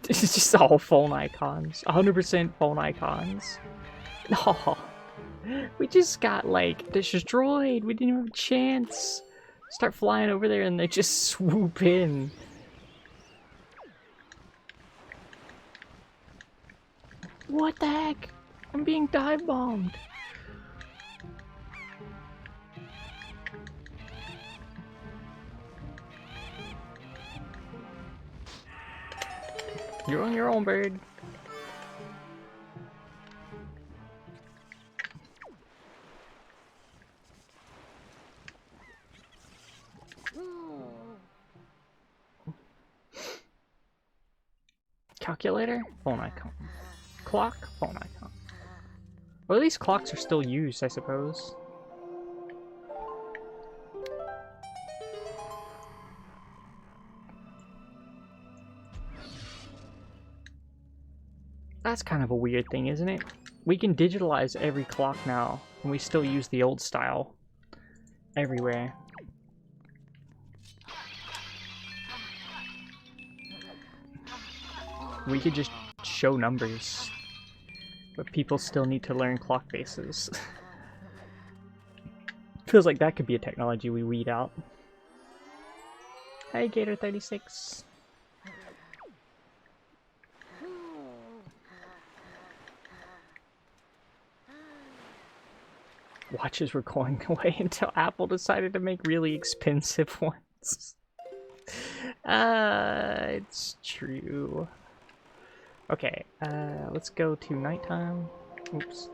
A: This is just all phone icons. 100% phone icons. No. We just got, like, destroyed. We didn't even have a chance. Start flying over there and they just swoop in. What the heck? I'm being dive bombed. You're on your own, bird. Calculator? Phone icon. Clock? Phone icon. Well, at least clocks are still used, I suppose. That's kind of a weird thing, isn't it? We can digitalize every clock now, and we still use the old style everywhere. We could just show numbers, but people still need to learn clock faces. Feels like that could be a technology we weed out. Hey, Gator36. Watches were going away until Apple decided to make really expensive ones. It's true. Okay, let's go to nighttime. Oops.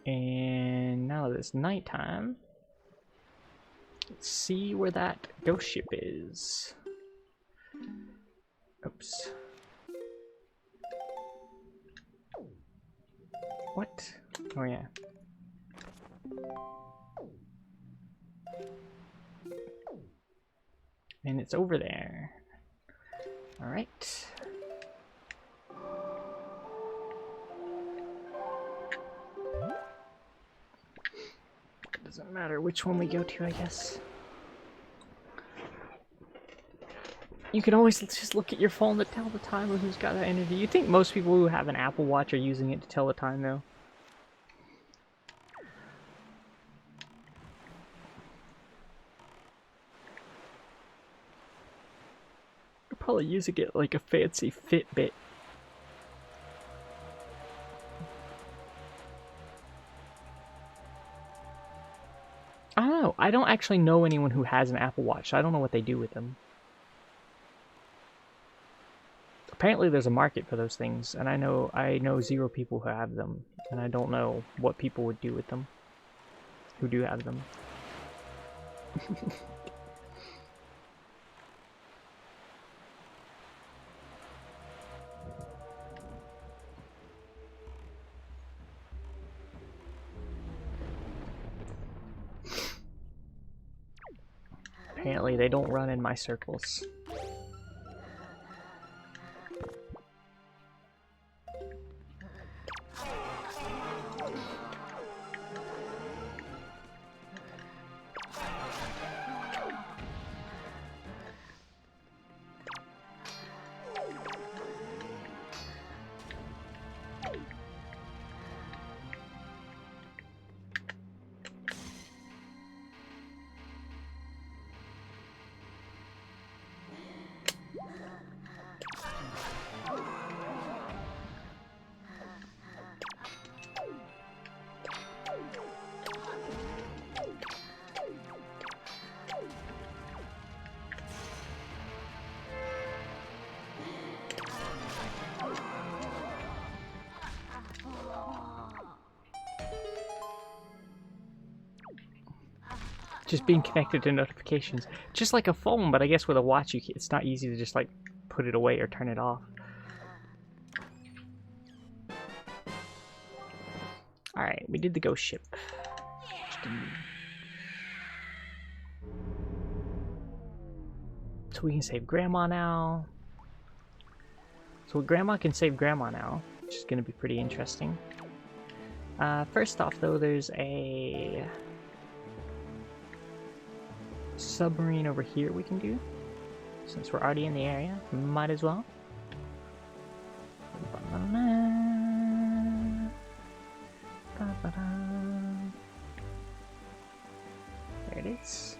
A: And now that it's nighttime, let's see where that ghost ship is. Oops. What? Oh yeah. And it's over there. Alright. Doesn't matter which one we go to, I guess. You can always just look at your phone to tell the time of who's got that energy. You think most people who have an Apple Watch are using it to tell the time, though? You're probably using it like a fancy Fitbit. I don't know. I don't actually know anyone who has an Apple Watch, so I don't know what they do with them. Apparently there's a market for those things, and I know 0 people who have them, and I don't know what people would do with them who do have them. Apparently they don't run in my circles. Just being connected to notifications. Just like a phone, but I guess with a watch, it's not easy to just like put it away or turn it off. Alright, we did the ghost ship. So we can save Grandma now. So Grandma can save Grandma now, which is going to be pretty interesting. First off, though, there's a submarine over here we can do. Since we're already in the area, might as well. There it is.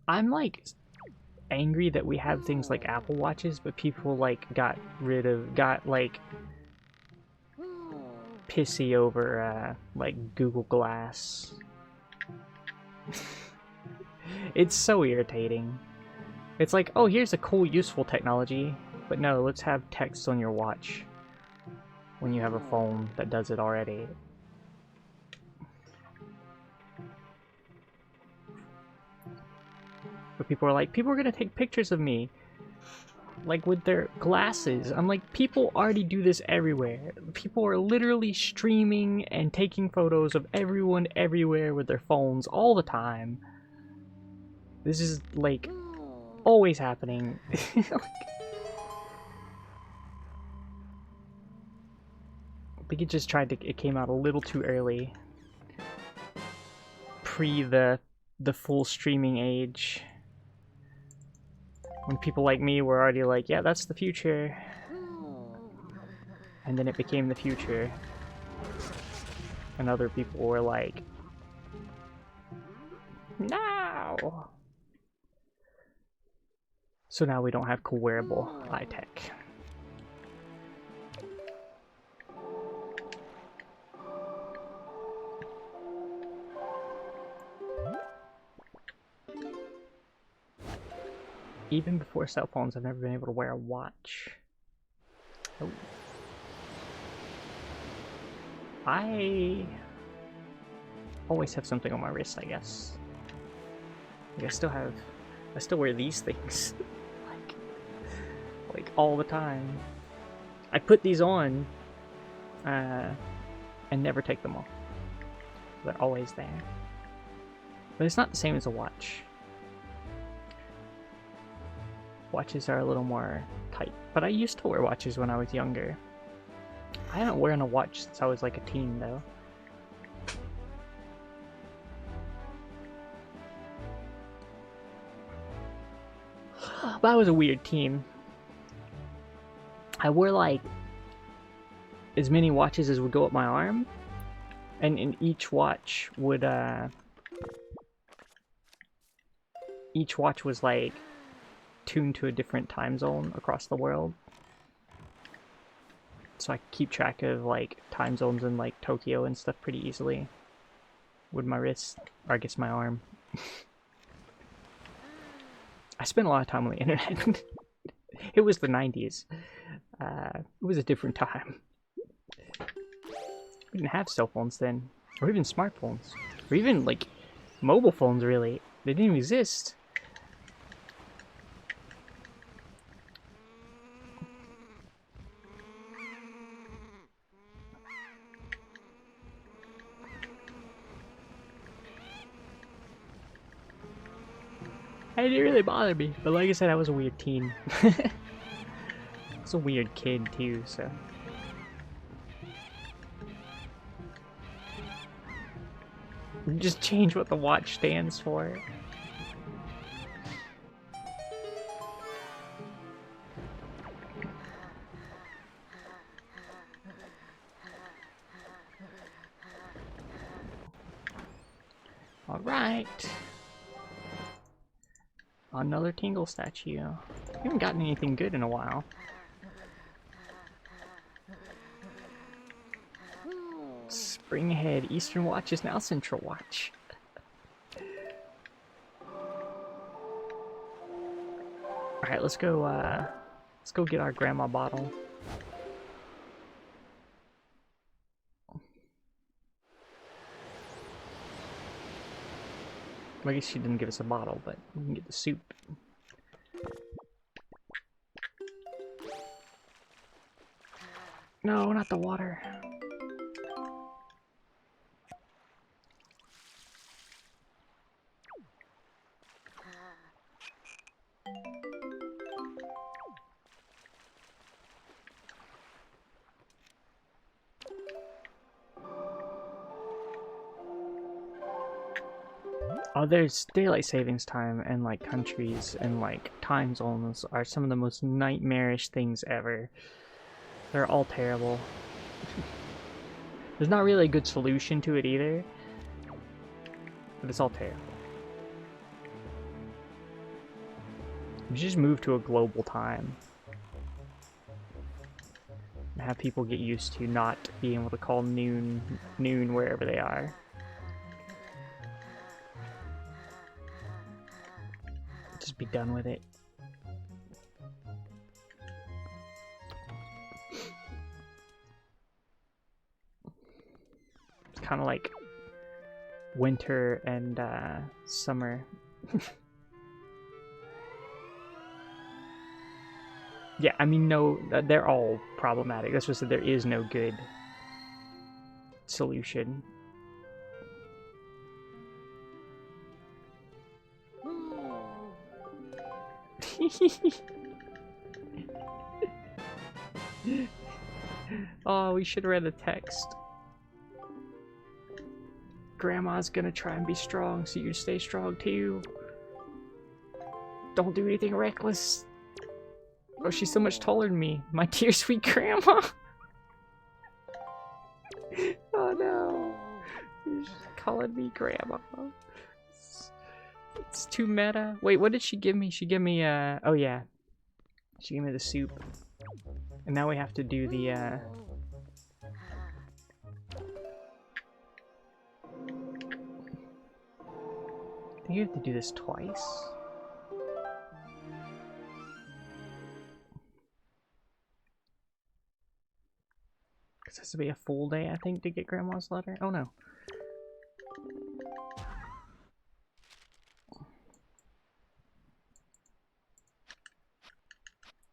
A: I'm like angry that we have things like Apple Watches, but people like got like pissy over like Google Glass. It's so irritating. It's like, oh, here's a cool, useful technology, but no, let's have text on your watch when you have a phone that does it already. But people are like, people are gonna take pictures of me, like with their glasses. I'm like, people already do this everywhere. People are literally streaming and taking photos of everyone everywhere with their phones all the time. This is like always happening. I think it came out a little too early. Pre the full streaming age. When people like me were already like, yeah, that's the future. And then it became the future. And other people were like, no! So now we don't have cool wearable high tech. Even before cell phones, I've never been able to wear a watch. Oh. I always have something on my wrist, I guess. Like I still wear these things. like all the time. I put these on and never take them off. They're always there. But it's not the same as a watch. Watches are a little more tight. But I used to wear watches when I was younger. I haven't worn a watch since I was like a teen though. But I was a weird teen. I wore like as many watches as would go up my arm, and in each watch would each watch was like tuned to a different time zone across the world, so I keep track of like time zones in like Tokyo and stuff pretty easily with my wrist, or I guess my arm. I spent a lot of time on the internet. It was the 90s. It was a different time. We didn't have cell phones then, or even smartphones, or even like mobile phones really. They didn't even exist. It didn't really bother me, but like I said, I was a weird teen. I was a weird kid too, so. Just change what the watch stands for. Alright. Another Tingle statue. We haven't gotten anything good in a while. Spring ahead. Eastern Watch is now Central Watch. Alright, let's go get our grandma bottle. I guess she didn't give us a bottle, but we can get the soup. No, not the water. Oh, there's daylight savings time, and like countries and like time zones are some of the most nightmarish things ever. They're all terrible. There's not really a good solution to it either, but it's all terrible. You just move to a global time and have people get used to not being able to call noon wherever they are. Just be done with it. It's kind of like winter and summer. Yeah, I mean, no, they're all problematic. That's just that there is no good solution. Oh, we should have read the text. Grandma's gonna try and be strong, so you stay strong too. Don't do anything reckless. Oh, she's so much taller than me. My dear sweet grandma. Oh no. She's calling me grandma. It's too meta. Wait, what did she give me? She gave me, oh yeah. She gave me the soup. And now we have to do the, I think you have to do this twice. Because it has to be a full day, I think, to get Grandma's letter. Oh no.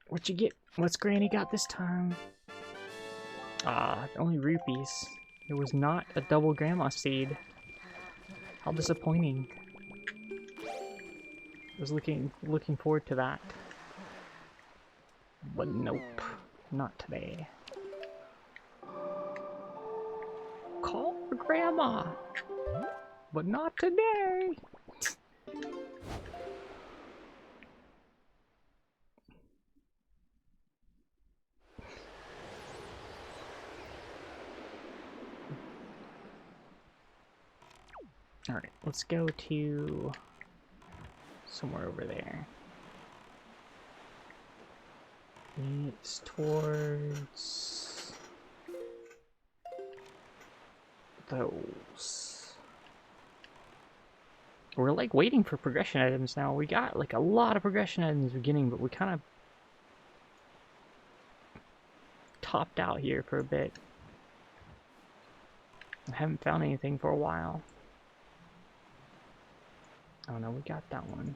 A: What'd you get? What's Granny got this time? Ah, only rupees. It was not a double grandma seed. How disappointing. I was looking forward to that. But nope. Not today. Call for Grandma! But not today! Alright, let's go to somewhere over there. It's towards those. We're like waiting for progression items now. We got like a lot of progression items in the beginning, but we kind of topped out here for a bit. I haven't found anything for a while. Oh no, we got that one.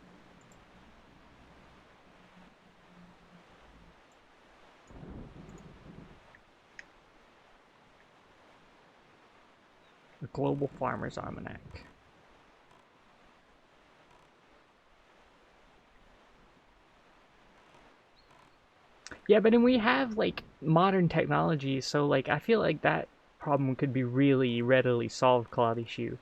A: The Global Farmer's Almanac. Yeah, but then we have like modern technology, so like I feel like that problem could be really readily solved, Cloudy Shoe.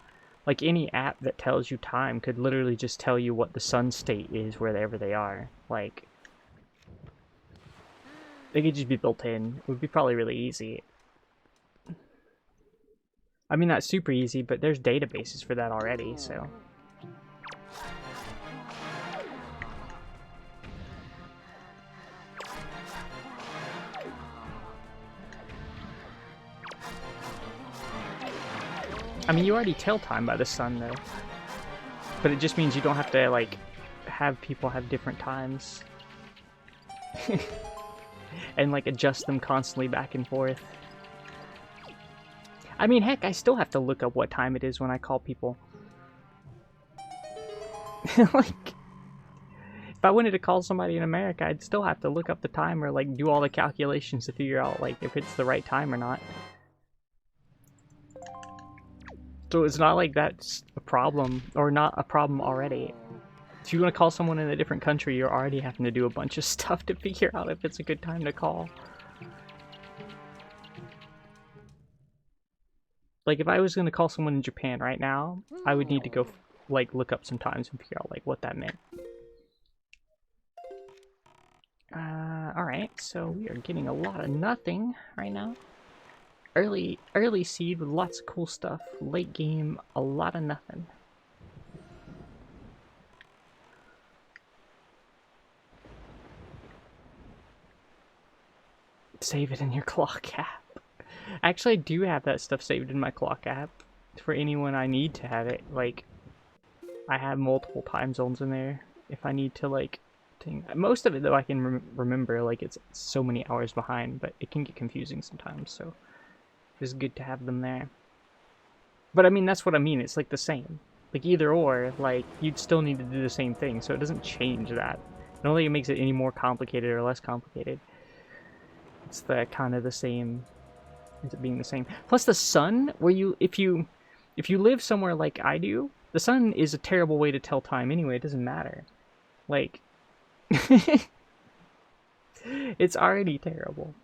A: Like any app that tells you time could literally just tell you what the sun state is wherever they are. Like, they could just be built in. It would be probably really easy. I mean, not super easy, but there's databases for that already, so. I mean, you already tell time by the sun, though. But it just means you don't have to, like, have people have different times. And, like, adjust them constantly back and forth. I mean, heck, I still have to look up what time it is when I call people. Like, if I wanted to call somebody in America, I'd still have to look up the time or, like, do all the calculations to figure out, like, if it's the right time or not. So it's not like that's a problem, or not a problem already. If you want to call someone in a different country, you're already having to do a bunch of stuff to figure out if it's a good time to call. Like, if I was going to call someone in Japan right now, I would need to go, like, look up some times and figure out, like, what that meant. Alright, so we are getting a lot of nothing right now. Early seed with lots of cool stuff. Late game, a lot of nothing. Save it in your clock app. Actually, I do have that stuff saved in my clock app. For anyone I need to have it. Like, I have multiple time zones in there. If I need to, like, most of it, though, I can remember. Like, it's so many hours behind, but it can get confusing sometimes, so it's good to have them there. But, I mean, that's what I mean. It's, like, the same. Like, either or, like, you'd still need to do the same thing, so it doesn't change that. I don't think it makes it any more complicated or less complicated. It's the kind of the same. Ends up being the same. Plus the sun, where if you live somewhere like I do, the sun is a terrible way to tell time anyway. It doesn't matter. Like, it's already terrible.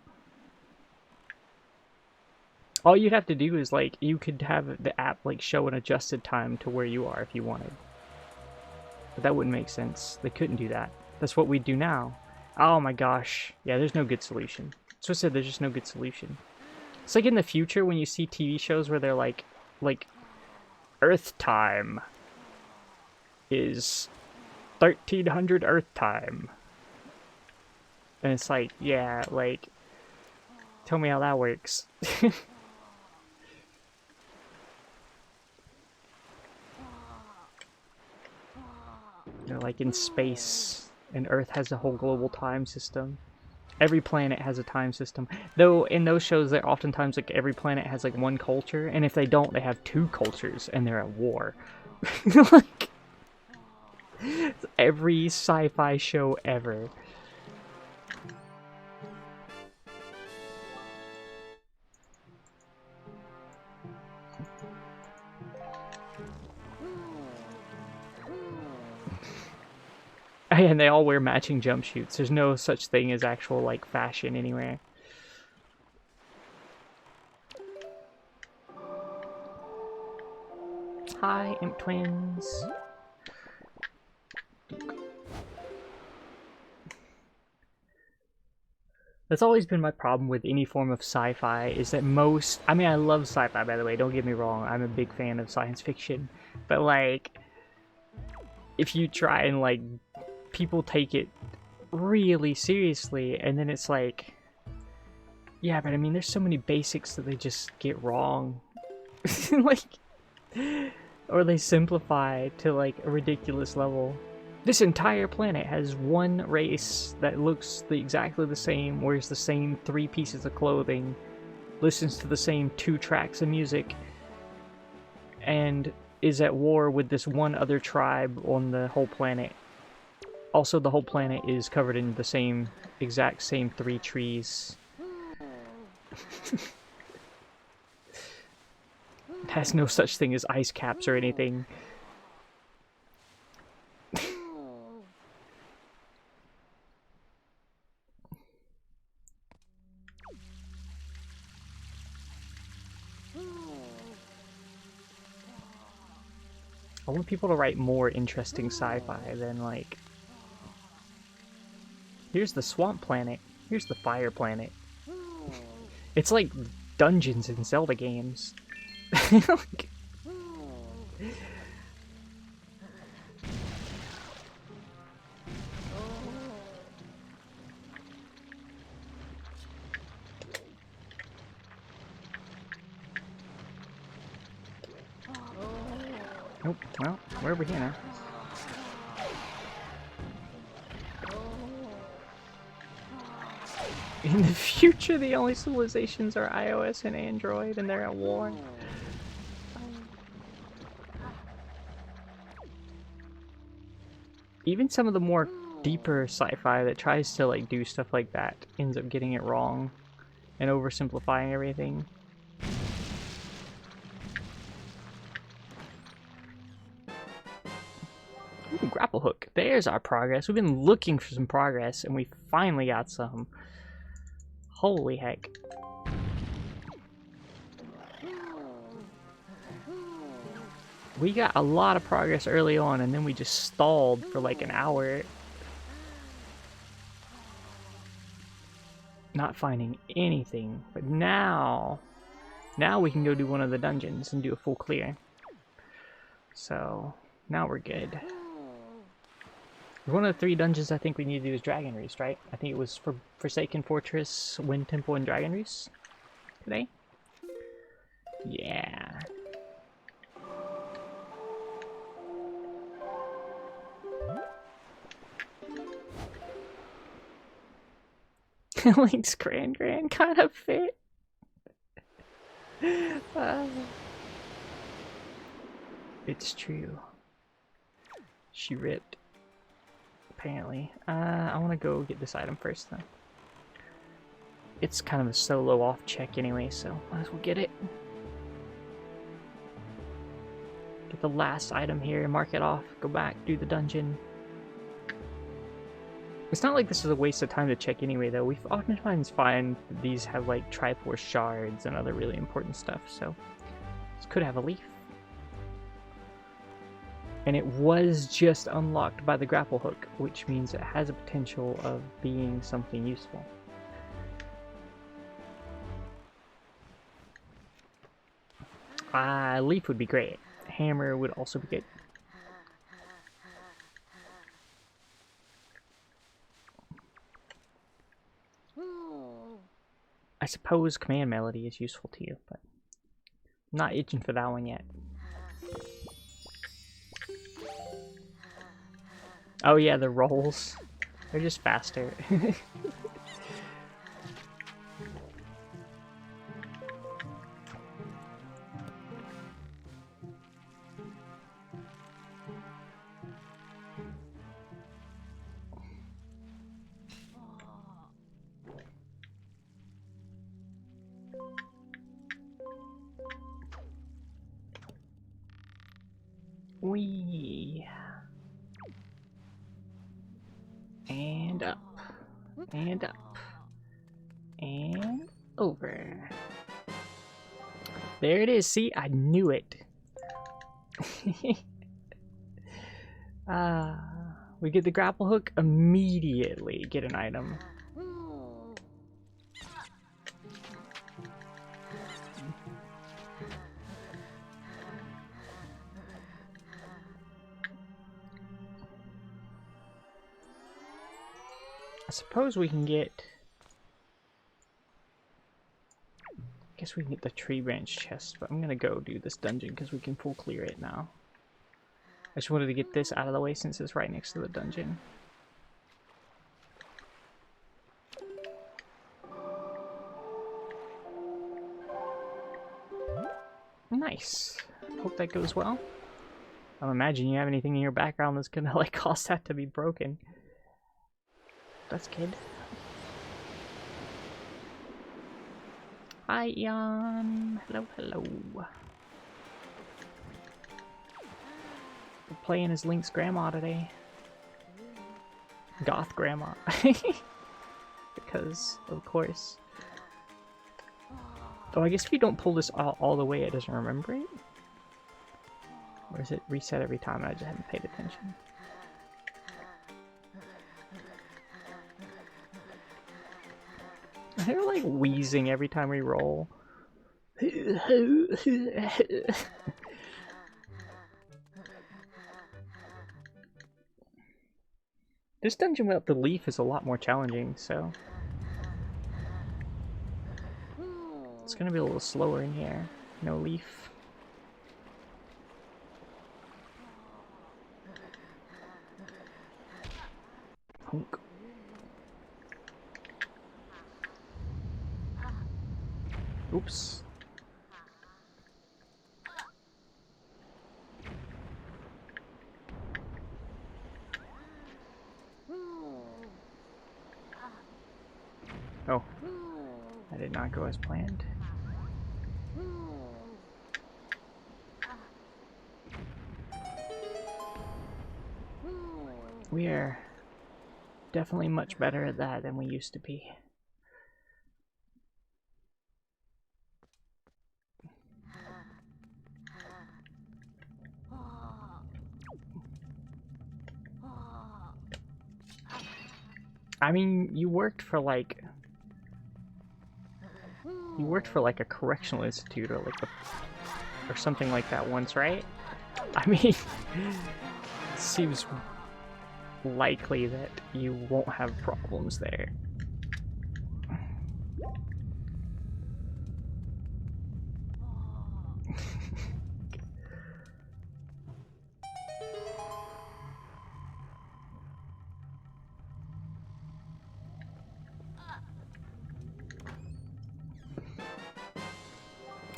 A: All you'd have to do is, like, you could have the app, like, show an adjusted time to where you are if you wanted. But that wouldn't make sense. They couldn't do that. That's what we do now. Oh my gosh. Yeah, there's no good solution. So I said there's just no good solution. It's like in the future when you see TV shows where they're like Earth time is 1300 Earth time. And it's like, yeah, like, tell me how that works. They're like in space, and Earth has a whole global time system. Every planet has a time system. Though in those shows, they're oftentimes like every planet has like one culture, and if they don't, they have two cultures, and they're at war. Like, every sci-fi show ever. Oh yeah, and they all wear matching jumpsuits. There's no such thing as actual, like, fashion anywhere. Hi, Imp Twins. That's always been my problem with any form of sci-fi, is that most... I mean, I love sci-fi, by the way, don't get me wrong. I'm a big fan of science fiction. But, like, if you try and, like, people take it really seriously, and then it's like... Yeah, but I mean, there's so many basics that they just get wrong. Like... Or they simplify to, like, a ridiculous level. This entire planet has one race that looks exactly the same, wears the same 3 pieces of clothing, listens to the same 2 tracks of music, and is at war with this one other tribe on the whole planet. Also, the whole planet is covered in the exact same 3 trees. It has no such thing as ice caps or anything. I want people to write more interesting sci-fi than, like... Here's the swamp planet. Here's the fire planet. It's like dungeons in Zelda games. Like... Nope, well, we're over here now. In the future, the only civilizations are iOS and Android, and they're at war. Even some of the more deeper sci-fi that tries to, like, do stuff like that ends up getting it wrong and oversimplifying everything. Ooh, grapple hook. There's our progress. We've been looking for some progress, and we finally got some. Holy heck. We got a lot of progress early on, and then we just stalled for like an hour. Not finding anything. But now we can go do one of the dungeons and do a full clear. So, now we're good. One of the 3 dungeons I think we need to do is Dragon Roost, right? I think it was for Forsaken Fortress, Wind Temple, and Dragon Roost today. Yeah. Link's Grand kind of fit. It's true. She ripped. Apparently. I want to go get this item first, though. It's kind of a solo off check anyway, so might as well get it. Get the last item here, mark it off, go back, do the dungeon. It's not like this is a waste of time to check anyway, though. We oftentimes find that these have, like, Triforce shards and other really important stuff, so this could have a leaf. And it was just unlocked by the grapple hook, which means it has a potential of being something useful. Leaf would be great. Hammer would also be good. I suppose command melody is useful to you, but I'm not itching for that one yet. Oh yeah, the rolls. They're just faster. Wee. And up. And up. And over. There it is. See, I knew it. We get the grapple hook, immediately get an item. I suppose we can get... I guess we can get the tree branch chest, but I'm gonna go do this dungeon because we can full clear it now. I just wanted to get this out of the way since it's right next to the dungeon. Nice. Hope that goes well. I don't imagine you have anything in your background that's gonna like cause that to be broken. That's good. Hi, Ian. Hello, hello. We're playing as Link's grandma today. Goth grandma. Because, of course. Oh, I guess if you don't pull this all the way, it doesn't remember it? Or is it reset every time and I just haven't paid attention? They're like wheezing every time we roll. This dungeon without the leaf is a lot more challenging, so... It's gonna be a little slower in here. No leaf. Honk. Oops. Oh. That did not go as planned. We are definitely much better at that than we used to be. I mean, you worked for like a correctional institute or like or something like that once, right? I mean, it seems likely that you won't have problems there.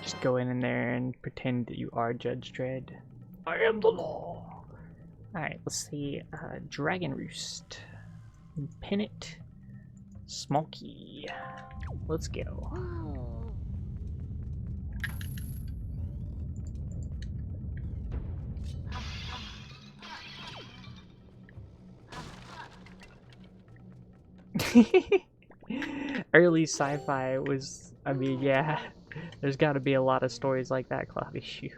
A: Just go in there and pretend that you are Judge Dredd. I am the law. Alright, let's see. Dragon Roost. Pin it. Small key. Let's go. Early sci-fi was, I mean, yeah. There's got to be a lot of stories like that, Cloudy Shoe.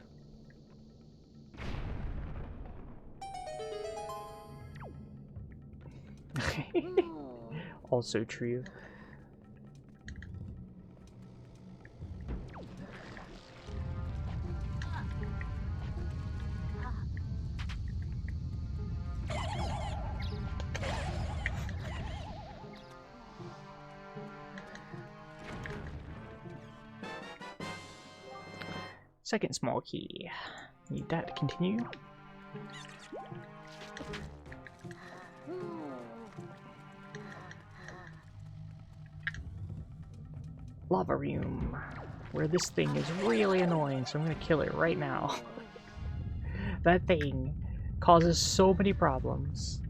A: Also true. Second small key. Need that to continue. Lava room, where this thing is really annoying, so I'm gonna kill it right now. That thing causes so many problems.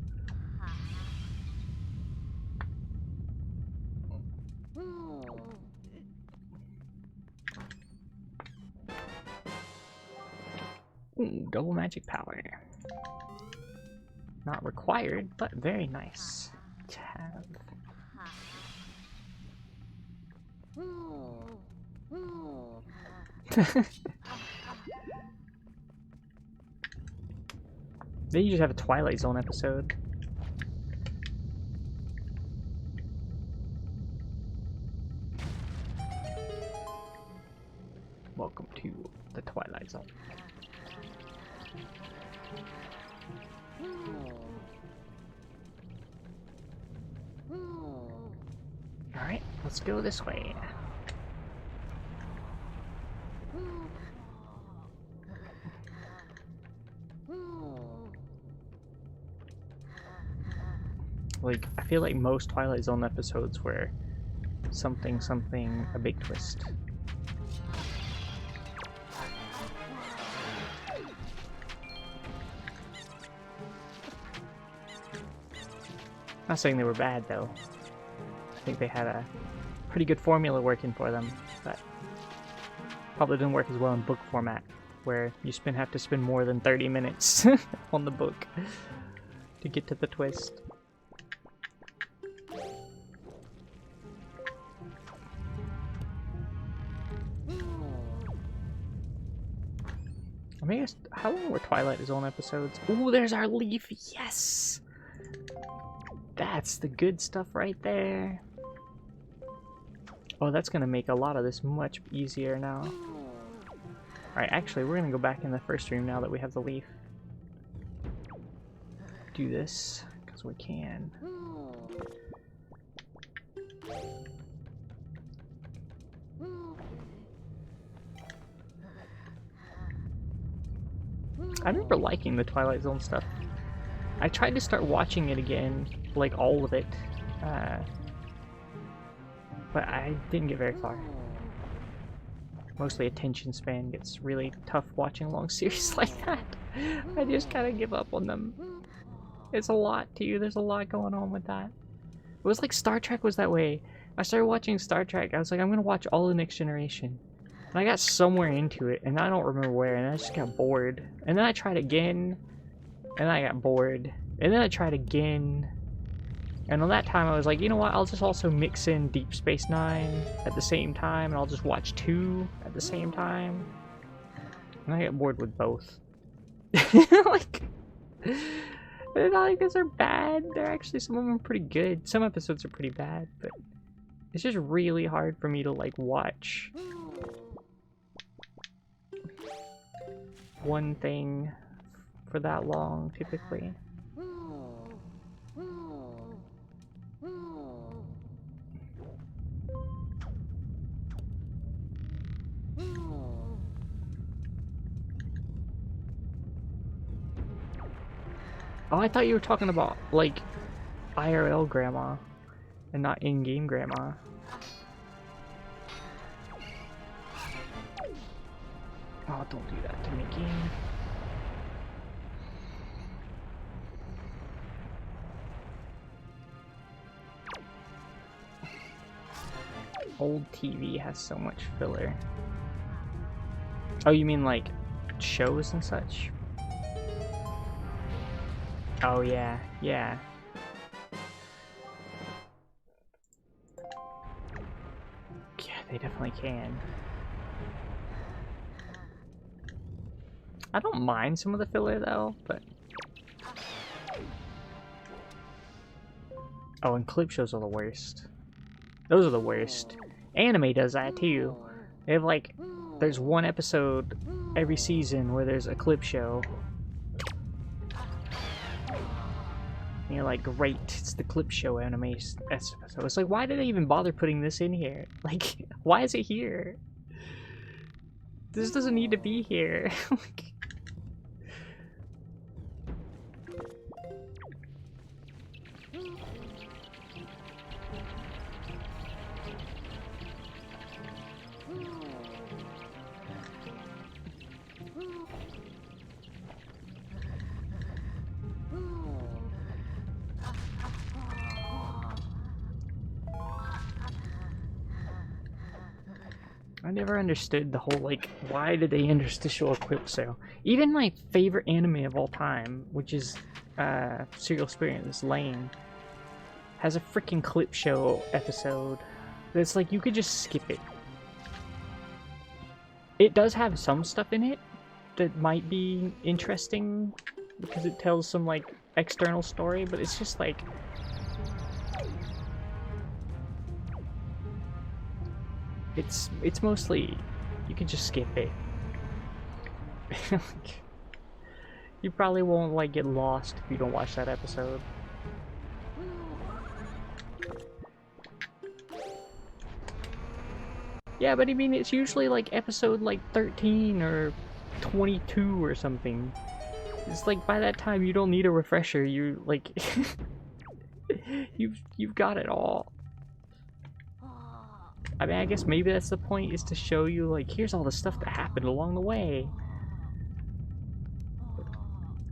A: Ooh, double magic power. Not required, but very nice. have? Then you just have a Twilight Zone episode. Welcome to the Twilight Zone. Alright, let's go this way. Like, I feel like most Twilight Zone episodes were something, a big twist. Not saying they were bad, though. I think they had a pretty good formula working for them, but probably didn't work as well in book format, where you have to spend more than 30 minutes on the book to get to the twist. I mean, how long were Twilight Zone episodes? Ooh, there's our leaf! Yes! That's the good stuff right there. Oh, that's gonna make a lot of this much easier now. Alright, actually, we're gonna go back in the first room now that we have the leaf. Do this, because we can. I remember liking the Twilight Zone stuff. I tried to start watching it again, like all of it, but I didn't get very far. Mostly attention span gets really tough watching long series like that. I just kind of give up on them. It's a lot too, there's a lot going on with that. It was like Star Trek was that way. I started watching Star Trek, I was like, I'm gonna watch all the Next Generation. And I got somewhere into it, and I don't remember where, and I just got bored. And then I tried again, and I got bored. And then I tried again. And on that time I was like, you know what, I'll just also mix in Deep Space Nine at the same time, and I'll just watch 2 at the same time. And I got bored with both. Like, they're not like these are bad. They're actually, some of them are pretty good. Some episodes are pretty bad, but it's just really hard for me to like watch one thing for that long, typically. Oh, I thought you were talking about, like, IRL grandma, and not in-game grandma. Oh, don't do that to me, game. Old TV has so much filler. Oh, you mean, like, shows and such? Oh, yeah, yeah. Yeah, they definitely can. I don't mind some of the filler, though, but... Oh, and clip shows are the worst. Those are the worst. Anime does that, too. They have, like... There's one episode every season where there's a clip show. And you're like, great, it's the clip show anime episode. It's like, why did they even bother putting this in here? Like, why is it here? This doesn't need to be here. Like, I never understood the whole, like, why did they interstitial equip so? Even my favorite anime of all time, which is Serial Experience Lane, has a freaking clip show episode. It's like you could just skip it. It does have some stuff in it that might be interesting because it tells some like external story, but it's just like it's mostly you can just skip it. You probably won't like get lost if you don't watch that episode. Yeah, but I mean, it's usually like episode like 13 or 22 or something. It's like by that time you don't need a refresher. You like you've got it all. I mean, I guess maybe that's the point, is to show you like here's all the stuff that happened along the way.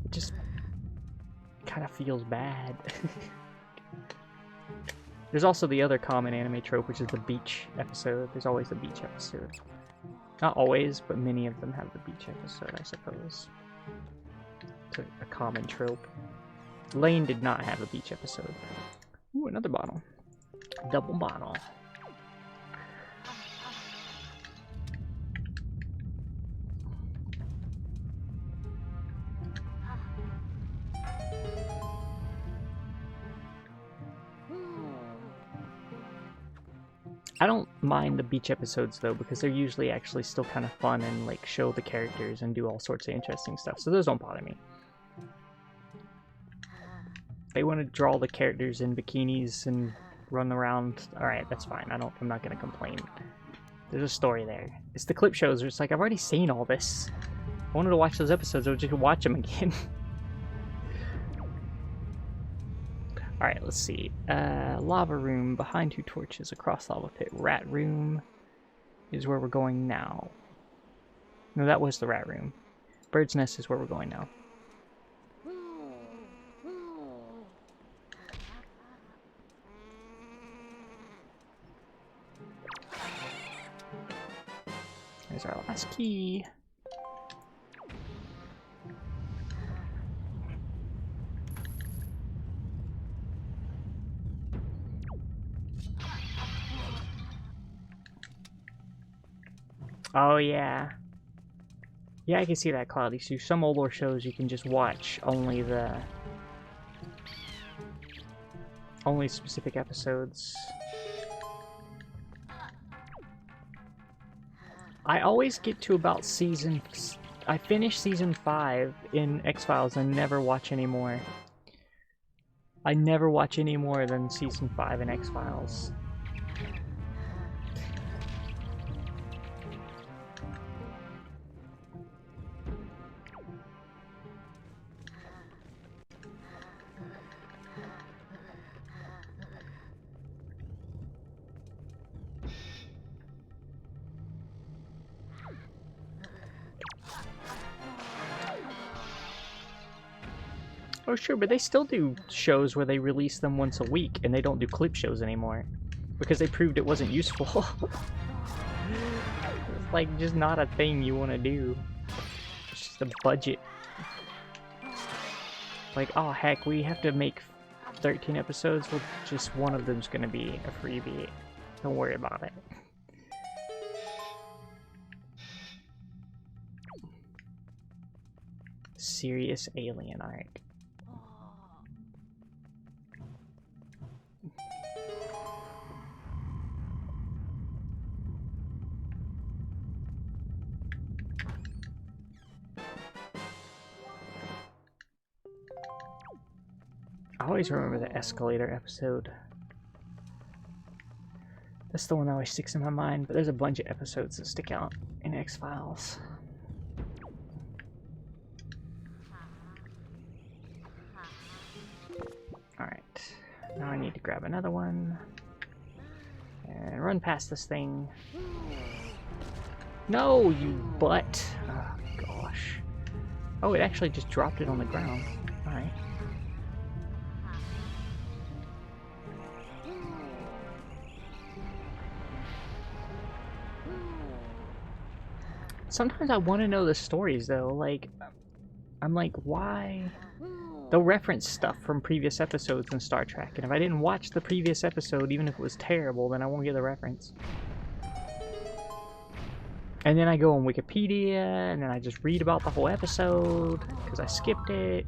A: It just kind of feels bad. There's also the other common anime trope, which is the beach episode. There's always a beach episode. Not always, but many of them have the beach episode, I suppose. It's a common trope. Lane did not have a beach episode. Ooh, another bottle. Double bottle. I don't mind the beach episodes though, because they're usually actually still kind of fun and like show the characters and do all sorts of interesting stuff, so those don't bother me. They want to draw the characters in bikinis and run around. Alright, that's fine. I'm not gonna complain. There's a story there. It's the clip shows where it's like, I've already seen all this. I wanted to watch those episodes, I would just watch them again. Alright, let's see. Lava room, behind 2 torches, across lava pit. Rat room is where we're going now. No, that was the rat room. Bird's nest is where we're going now. There's our last key. Oh yeah. Yeah, I can see that, Cloudy. So some older shows you can just watch only specific episodes. I always get to about I finish season 5 in X-Files and never watch any more. I never watch any more than season 5 in X-Files. Oh sure, but they still do shows where they release them once a week, and they don't do clip shows anymore. Because they proved it wasn't useful. It's like just not a thing you want to do. It's just a budget. Like, oh heck, we have to make 13 episodes, well just one of them's gonna be a freebie. Don't worry about it. Serious alien, alright. I always remember the escalator episode. That's the one that always sticks in my mind, but there's a bunch of episodes that stick out in X-Files. Alright, now I need to grab another one and run past this thing. No, you butt! Oh gosh. Oh, it actually just dropped it on the ground. Alright. Sometimes I want to know the stories though, like, I'm like, why They'll reference stuff from previous episodes in Star Trek, and if I didn't watch the previous episode, even if it was terrible, then I won't get the reference. And then I go on Wikipedia, and then I just read about the whole episode, because I skipped it.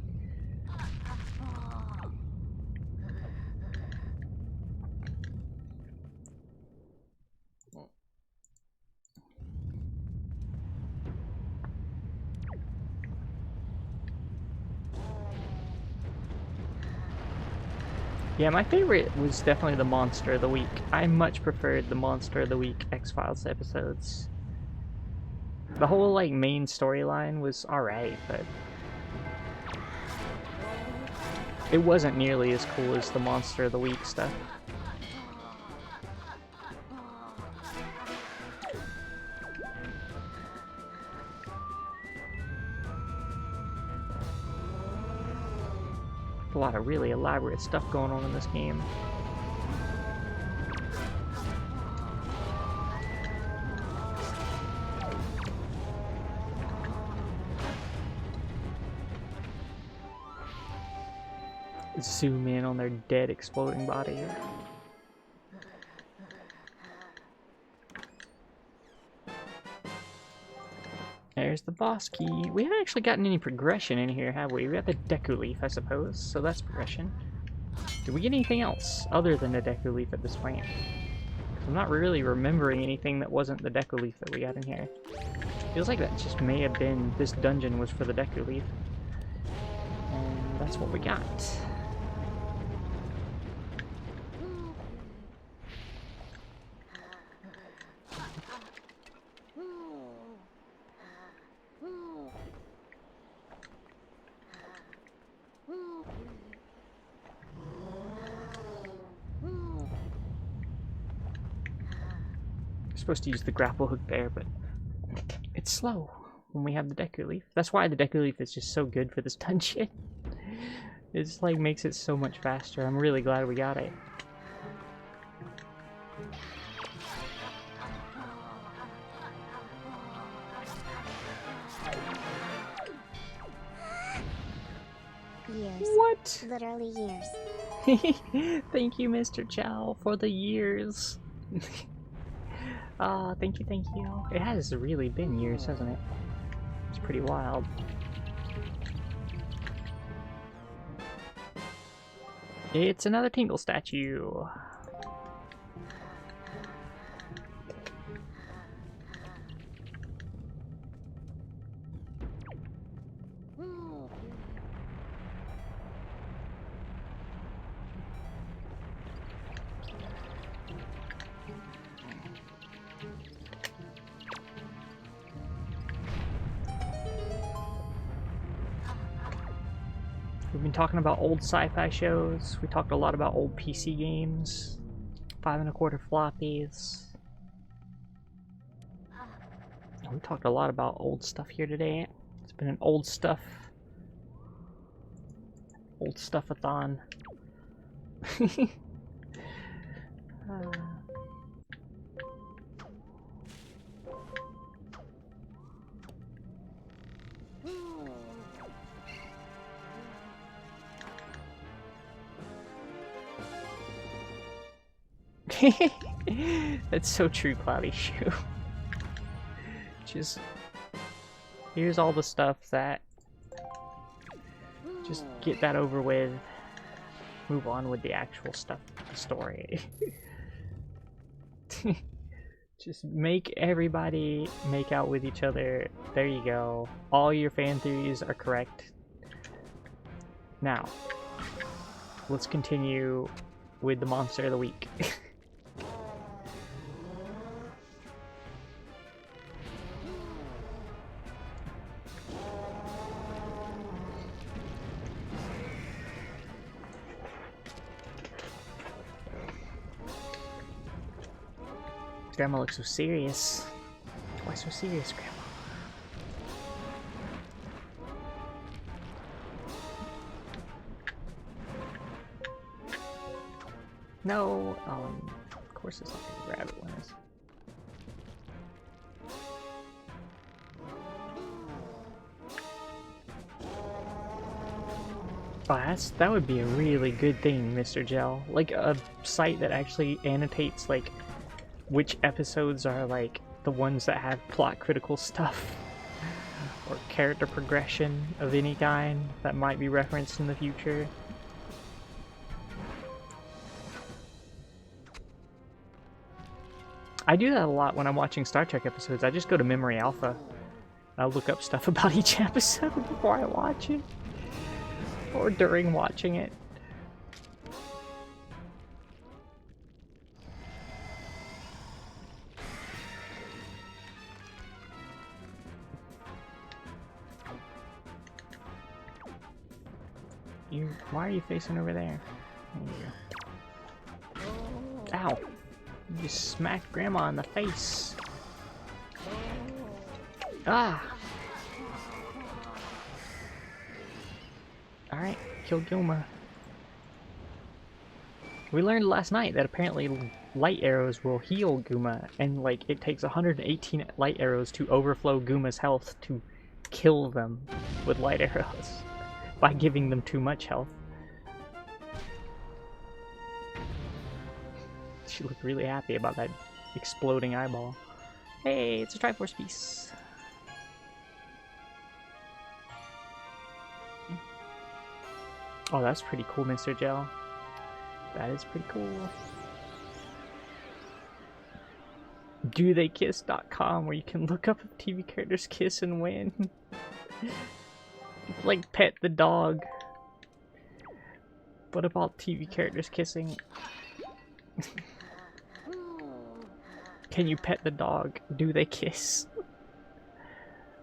A: Yeah, my favorite was definitely the Monster of the Week. I much preferred the Monster of the Week X-Files episodes. The whole, like, main storyline was alright, but it wasn't nearly as cool as the Monster of the Week stuff. A lot of really elaborate stuff going on in this game. Zoom in on their dead exploding body. There's the boss key. We haven't actually gotten any progression in here, have we? We got the Deku Leaf, I suppose, so that's progression. Did we get anything else other than the Deku Leaf at this point? I'm not really remembering anything that wasn't the Deku Leaf that we got in here. Feels like that just may have been, this dungeon was for the Deku Leaf. And that's what we got. Supposed to use the grapple hook there, but it's slow when we have the Deku Leaf. That's why the Deku Leaf is just so good for this dungeon. It just like makes it so much faster. I'm really glad we got it.
B: Years.
A: What?
B: Literally years.
A: Thank you, Mr. Chow, for the years. Thank you, thank you. It has really been years, hasn't it? It's pretty wild. It's another Tingle statue. We've been talking about old sci-fi shows. We talked a lot about old PC games. 5 1/4 floppies. We talked a lot about old stuff here today. It's been an old stuff-a-thon. That's so true, Cloudy Shoe. Just here's all the stuff that just get that over with. Move on with the actual stuff, the story. Just make everybody make out with each other. There you go. All your fan theories are correct. Now, let's continue with the monster of the week. Grandma looks so serious. Why so serious, Grandma? No! Of course it's not gonna grab it when it's... Oh, that would be a really good thing, Mr. Gel. Like a site that actually annotates like which episodes are like the ones that have plot critical stuff or character progression of any kind that might be referenced in the future. I do that a lot when I'm watching Star Trek episodes. I just go to Memory Alpha. I'll look up stuff about each episode before I watch it. Or during watching it. Why are you facing over there? There you go. Ow! You just smacked Grandma in the face. Ah! Alright, kill Gilma. We learned last night that apparently light arrows will heal Guma, and like it takes 118 light arrows to overflow Guma's health to kill them with light arrows by giving them too much health. She looked really happy about that exploding eyeball. Hey, it's a Triforce piece. Oh, that's pretty cool, Mr. Gel. That is pretty cool. DoTheyKiss.com, where you can look up if TV characters kiss and win. Like pet the dog. What about TV characters kissing? Can you pet the dog? Do they kiss?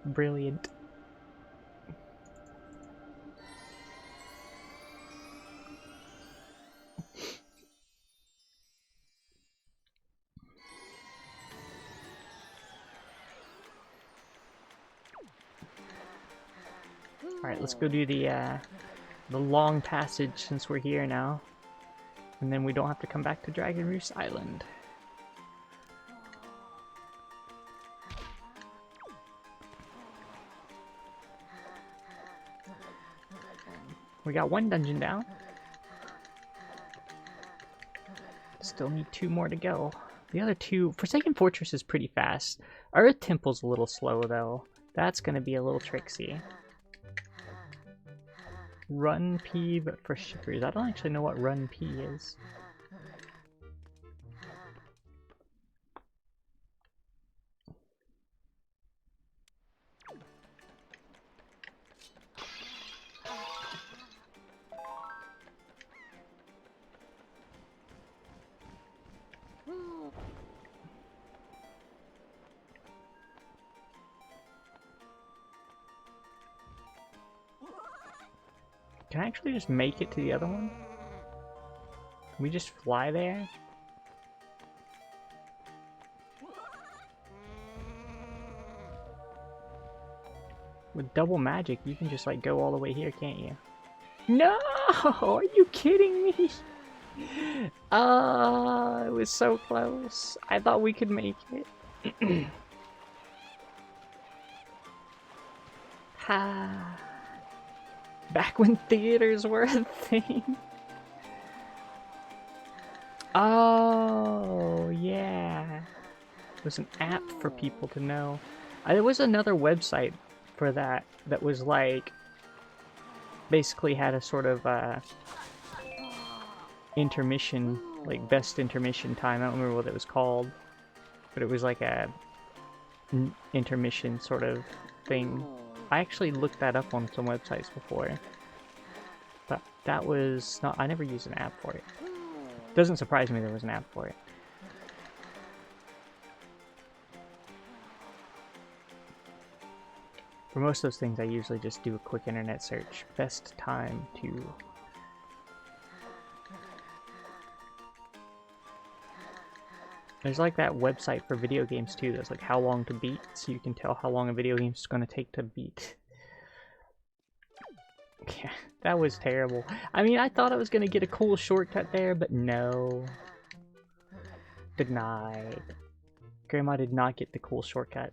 A: Brilliant. Alright, let's go do the long passage since we're here now. And then we don't have to come back to Dragon Roost Island. We got one dungeon down. Still need 2 more to go. The other 2... Forsaken Fortress is pretty fast. Earth Temple's a little slow, though. That's gonna be a little tricksy. Run P, but for shippers. I don't actually know what Run P is. Can I actually just make it to the other one? Can we just fly there? With double magic, you can just like go all the way here, can't you? No! Are you kidding me? It was so close. I thought we could make it. Ha! Back when theaters were a thing. Oh, yeah. It was an app for people to know. There was another website for that that was like... basically had a sort of intermission, like best intermission time. I don't remember what it was called. But it was like a intermission sort of thing. I actually looked that up on some websites before, but that was not, I never used an app for it. Doesn't surprise me there was an app for it. For most of those things I usually just do a quick internet search. Best time to... There's like that website for video games too, that's like how long to beat, so you can tell how long a video game is going to take to beat. Yeah, that was terrible. I mean, I thought I was going to get a cool shortcut there, but no. Denied. Grandma did not get the cool shortcut.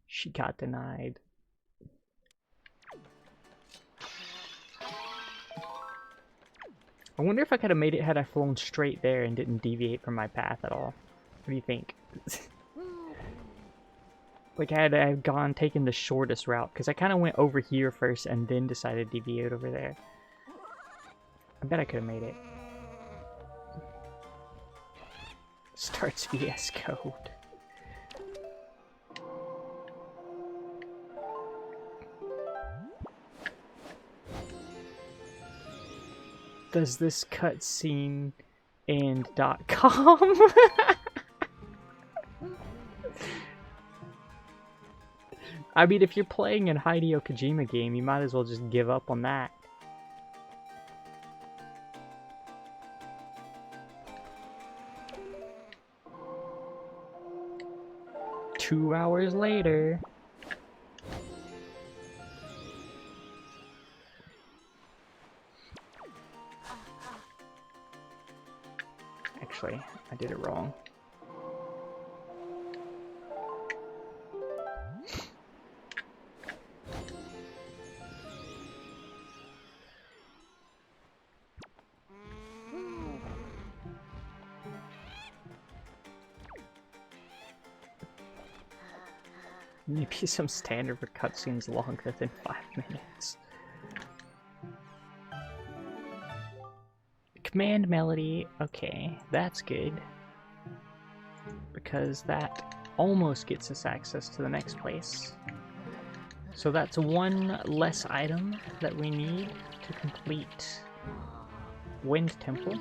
A: She got denied. I wonder if I could have made it had I flown straight there and didn't deviate from my path at all. What do you think? Like, had I taken the shortest route, because I kind of went over here first and then decided to deviate over there. I bet I could have made it. Starts VS Code. Does this cutscene and .com? I mean, if you're playing an Hideo Kojima game, you might as well just give up on that. Two hours later. Actually, I did it wrong. Maybe some standard for cutscenes longer than 5 minutes. Command melody, okay, that's good. Because that almost gets us access to the next place. So that's one less item that we need to complete Wind Temple.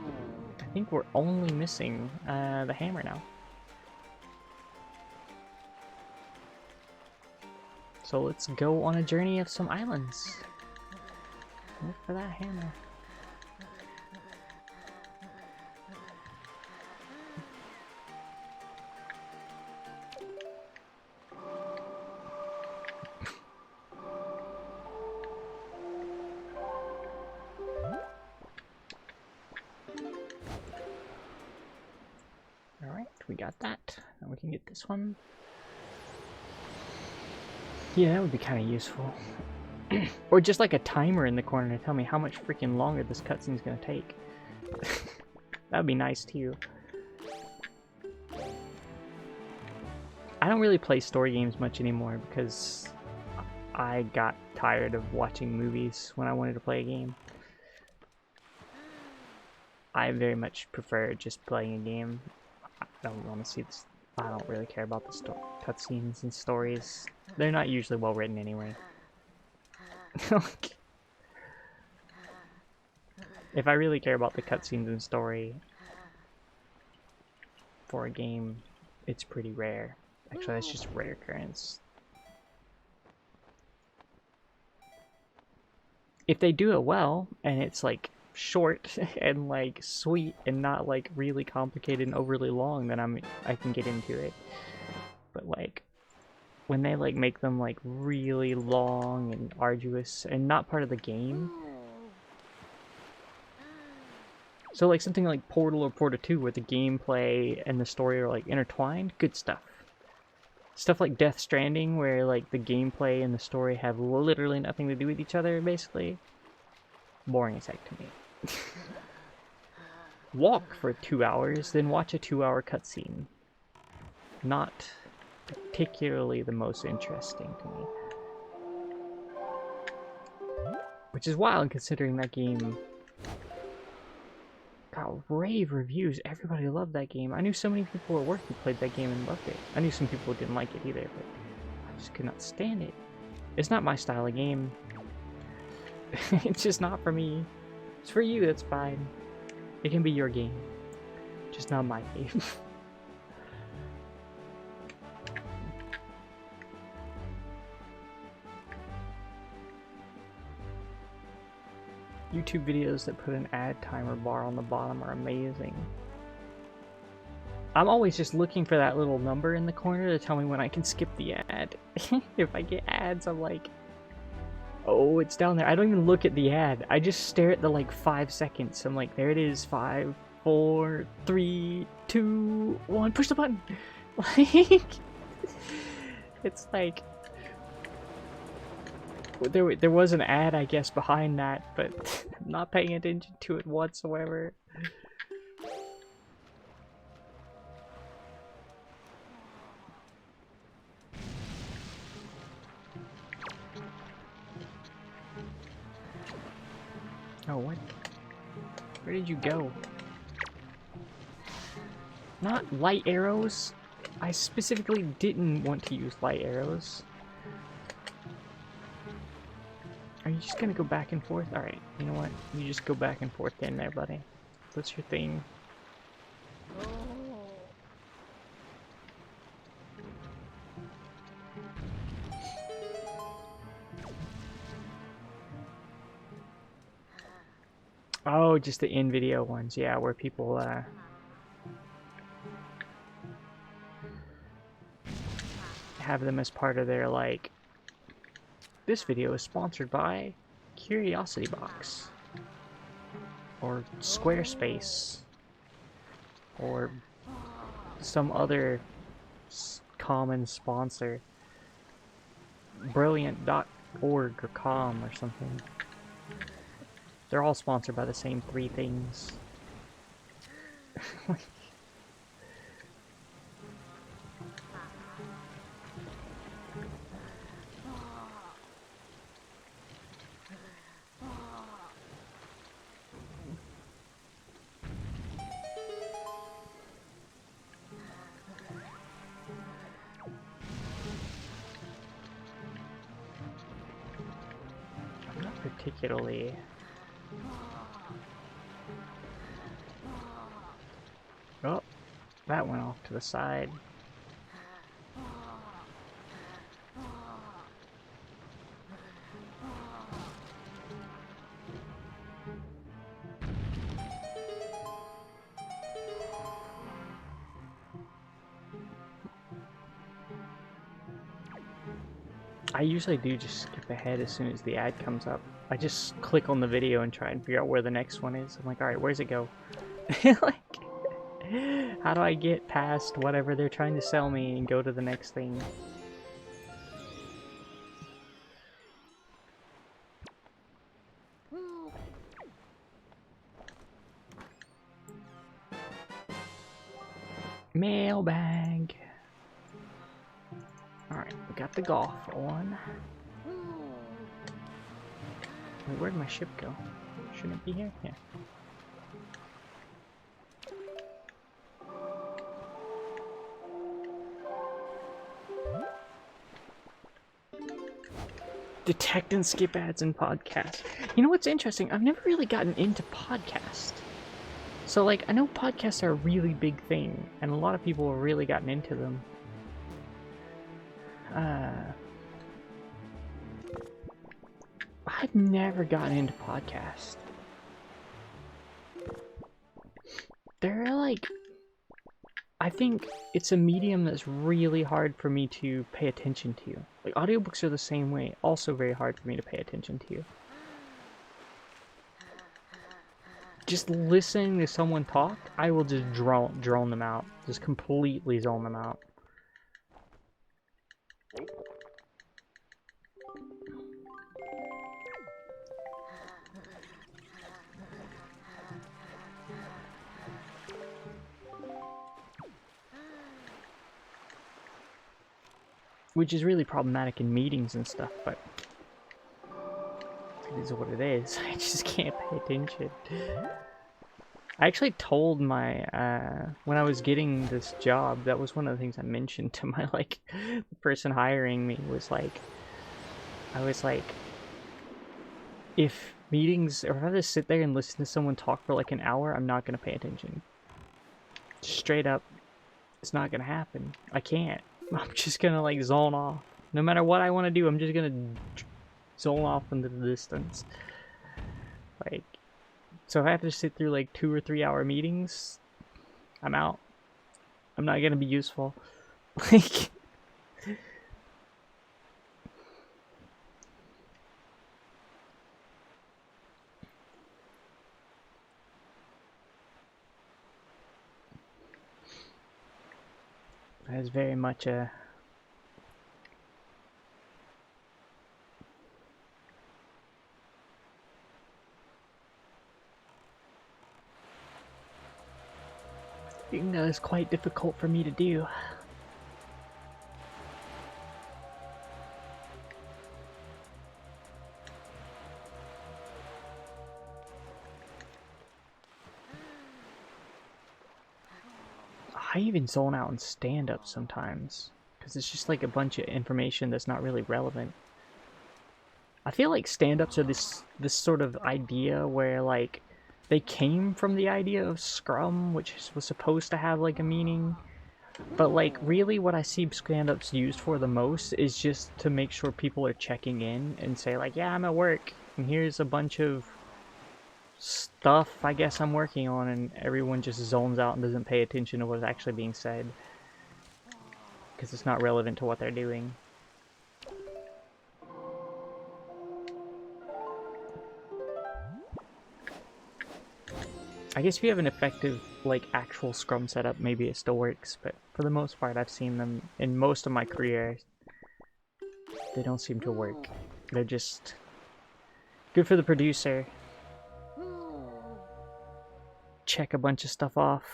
A: I think we're only missing the hammer now. So let's go on a journey of some islands. Look for that hammer. Alright, we got that. Now we can get this one. Yeah, that would be kind of useful. Or just like a timer in the corner to tell me how much freaking longer this cutscene's gonna take. That'd be nice too. I don't really play story games much anymore because I got tired of watching movies when I wanted to play a game. I very much prefer just playing a game. I don't want to see this. I don't really care about the cutscenes and stories. They're not usually well written anyway. If I really care about the cutscenes and story for a game, it's pretty rare. Actually, that's just rare occurrence. If they do it well, and it's like short and like sweet and not like really complicated and overly long, then I can get into it. But like when they like make them like really long and arduous and not part of the game. So like something like Portal or Portal 2 where the gameplay and the story are like intertwined, good stuff. Stuff like Death Stranding where like the gameplay and the story have literally nothing to do with each other basically. Boring as heck to me. Walk for 2 hours, then watch a 2-hour cutscene. Not particularly the most interesting to me. Which is wild considering that game got rave reviews. Everybody loved that game. I knew so many people at work who played that game and loved it. I knew some people didn't like it either, but I just could not stand it. It's not my style of game. It's just not for me. It's for you, that's fine. It can be your game. Just not my game. YouTube videos that put an ad timer bar on the bottom are amazing. I'm always just looking for that little number in the corner to tell me when I can skip the ad. If I get ads, I'm like, oh, it's down there. I don't even look at the ad. I just stare at the like 5 seconds. I'm like, there it is. 5, 4, 3, 2, 1. Push the button. Like, it's like, There was an ad, I guess, behind that, but I'm not paying attention to it whatsoever. Oh, what? Where did you go? Not light arrows. I specifically didn't want to use light arrows. Are you just gonna go back and forth? Alright, you know what? You just go back and forth in there, buddy. That's your thing. Oh, just the in-video ones, yeah, where people, have them as part of their, like, this video is sponsored by Curiosity Box, or Squarespace, or some other common sponsor, brilliant.org or com or something. They're all sponsored by the same 3 things. I'm not particularly... Oh, that went off to the side. I usually do just skip ahead as soon as the ad comes up. I just click on the video and try and figure out where the next one is. I'm like, alright, where's it go? Like, how do I get past whatever they're trying to sell me and go to the next thing? Mailbag. Alright, we got the golf on. Wait, where'd my ship go? Shouldn't it be here? Yeah. Detect and skip ads in podcasts. You know what's interesting? I've never really gotten into podcasts. So, like, I know podcasts are a really big thing, and a lot of people have really gotten into them. I've never gotten into podcasts. They're like... I think it's a medium that's really hard for me to pay attention to. Like, audiobooks are the same way. Also very hard for me to pay attention to. Just listening to someone talk, I will just drone them out. Just completely zone them out. Which is really problematic in meetings and stuff, but it is what it is. I just can't pay attention. I actually told my, when I was getting this job, that was one of the things I mentioned to my, like, the person hiring me was like, I was like, if meetings, or if I just sit there and listen to someone talk for like an hour, I'm not going to pay attention. Straight up, it's not going to happen. I can't. I'm just gonna like zone off. No matter what I want to do, I'm just gonna zone off into the distance. Like, so if I have to sit through like 2 or 3 hour meetings, I'm out. I'm not gonna be useful. Like, that is very much a Thing that is quite difficult for me to do. I even zone out and stand up sometimes because it's just like a bunch of information that's not really relevant. I feel like stand-ups are this sort of idea where like they came from the idea of Scrum, which was supposed to have like a meaning, but like really what I see stand-ups used for the most is just to make sure people are checking in and say like, yeah, I'm at work and here's a bunch of stuff I guess I'm working on, and everyone just zones out and doesn't pay attention to what's actually being said because it's not relevant to what they're doing. I guess if you have an effective, like, actual Scrum setup, maybe it still works, but for the most part, I've seen them in most of my career. They don't seem to work. They're just good for the producer. Check a bunch of stuff off.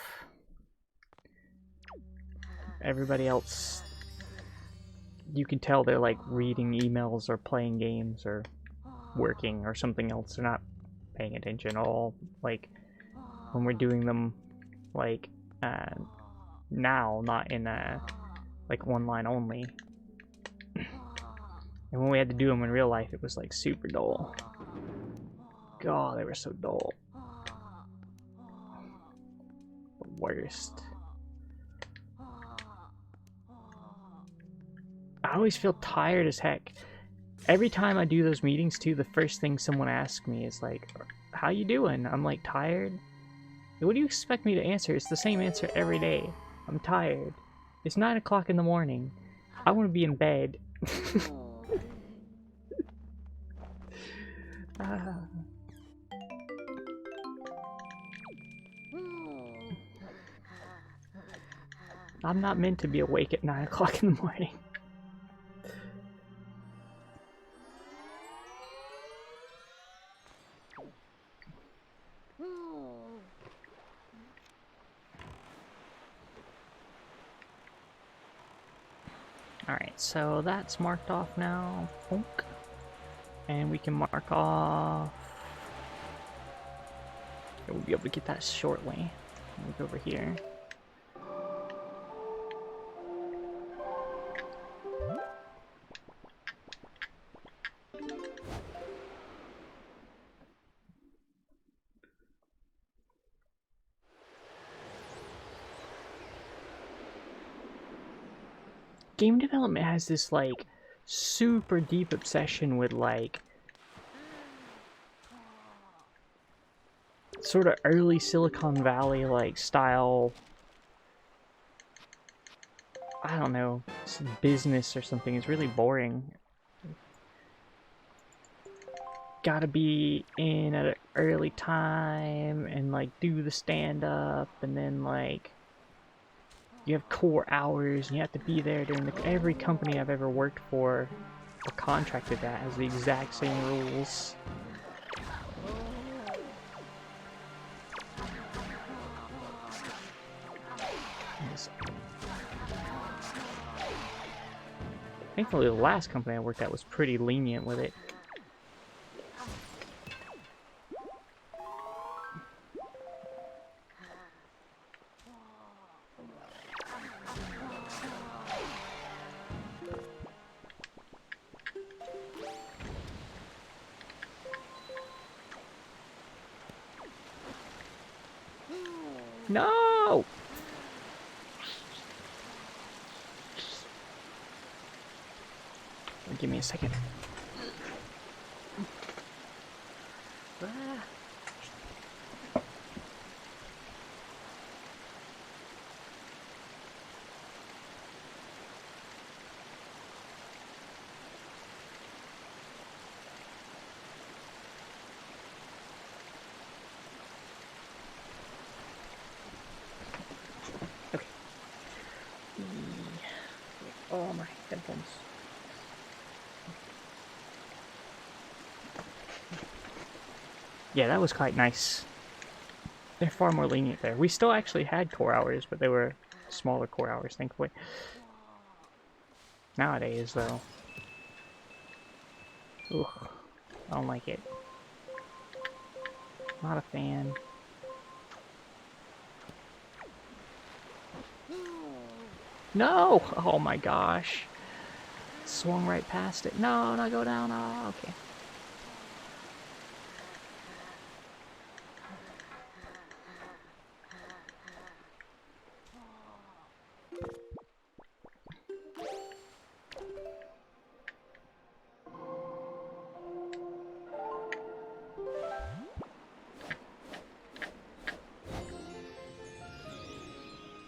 A: Everybody else, you can tell they're, like, reading emails or playing games or working or something else. They're not paying attention at all. Like, when we're doing them, like, now, not in like one line only. And when we had to do them in real life, it was like super dull. God, they were so dull. The worst. I always feel tired as heck. Every time I do those meetings too, the first thing someone asks me is like, how you doing? I'm like, tired? What do you expect me to answer? It's the same answer every day. I'm tired. It's 9 o'clock in the morning. I want to be in bed. I'm not meant to be awake at 9 o'clock in the morning. Alright, so that's marked off now. Bonk. And we can mark off... We'll be able to get that shortly. Move over here. Game development has this, like, super deep obsession with, like, sort of early Silicon Valley, like, style, I don't know, business or something. It's really boring. Gotta be in at an early time and, like, do the stand-up, and then, like, you have core hours, and you have to be there during every company I've ever worked for or contracted at has the exact same rules. Thankfully, the last company I worked at was pretty lenient with it. No! Give me a second. Okay. Oh, my headphones. Yeah, that was quite nice. They're far more lenient there. We still actually had core hours, but they were smaller core hours, thankfully. Nowadays, though. Ugh. I don't like it. Not a fan. No! Oh my gosh. Swung right past it. No, not go down. Oh, okay.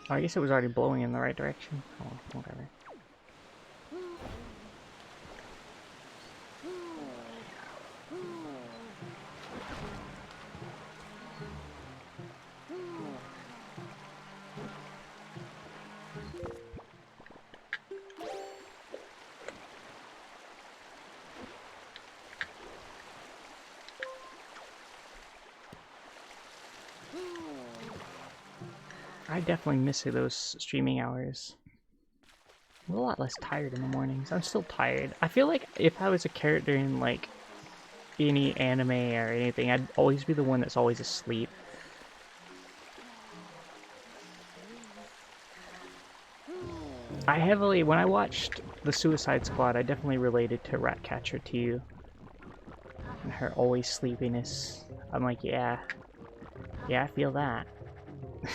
A: Oh, I guess it was already blowing in the right direction. Oh, whatever. I definitely miss those streaming hours. I'm a lot less tired in the mornings. I'm still tired. I feel like if I was a character in like any anime or anything, I'd always be the one that's always asleep. When I watched the Suicide Squad, I definitely related to Ratcatcher 2. And her always sleepiness. I'm like, yeah, I feel that.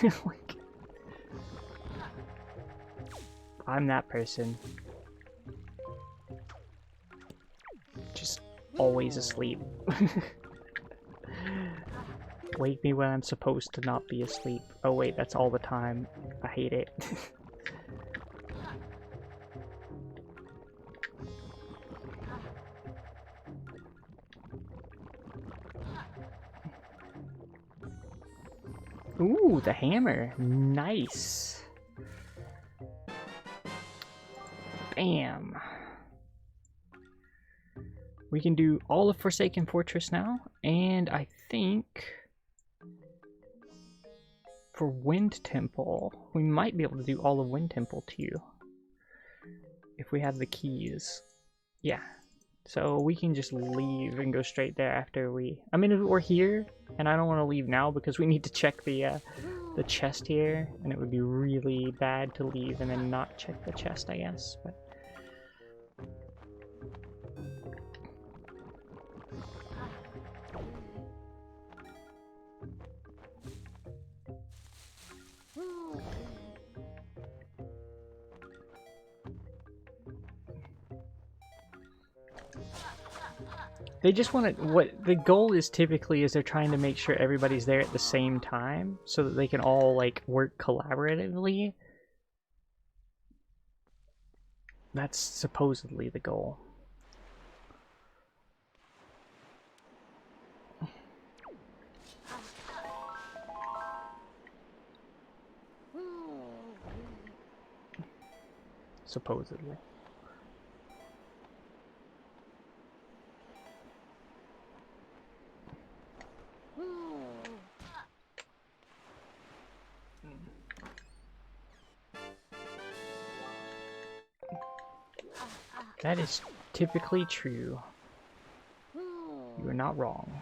A: Like, I'm that person. Just always asleep. Wake me when I'm supposed to not be asleep. Oh wait, that's all the time. I hate it. Ooh, the hammer. Nice. Bam. We can do all of Forsaken Fortress now, and I think for Wind Temple, we might be able to do all of Wind Temple too, if we have the keys. Yeah, so we can just leave and go straight there after we... I mean, if we're here, and I don't want to leave now because we need to check the chest here, and it would be really bad to leave and then not check the chest, I guess, but... They just want to, what the goal is typically is they're trying to make sure everybody's there at the same time so that they can all like work collaboratively. That's supposedly the goal. Supposedly. That is typically true. You are not wrong.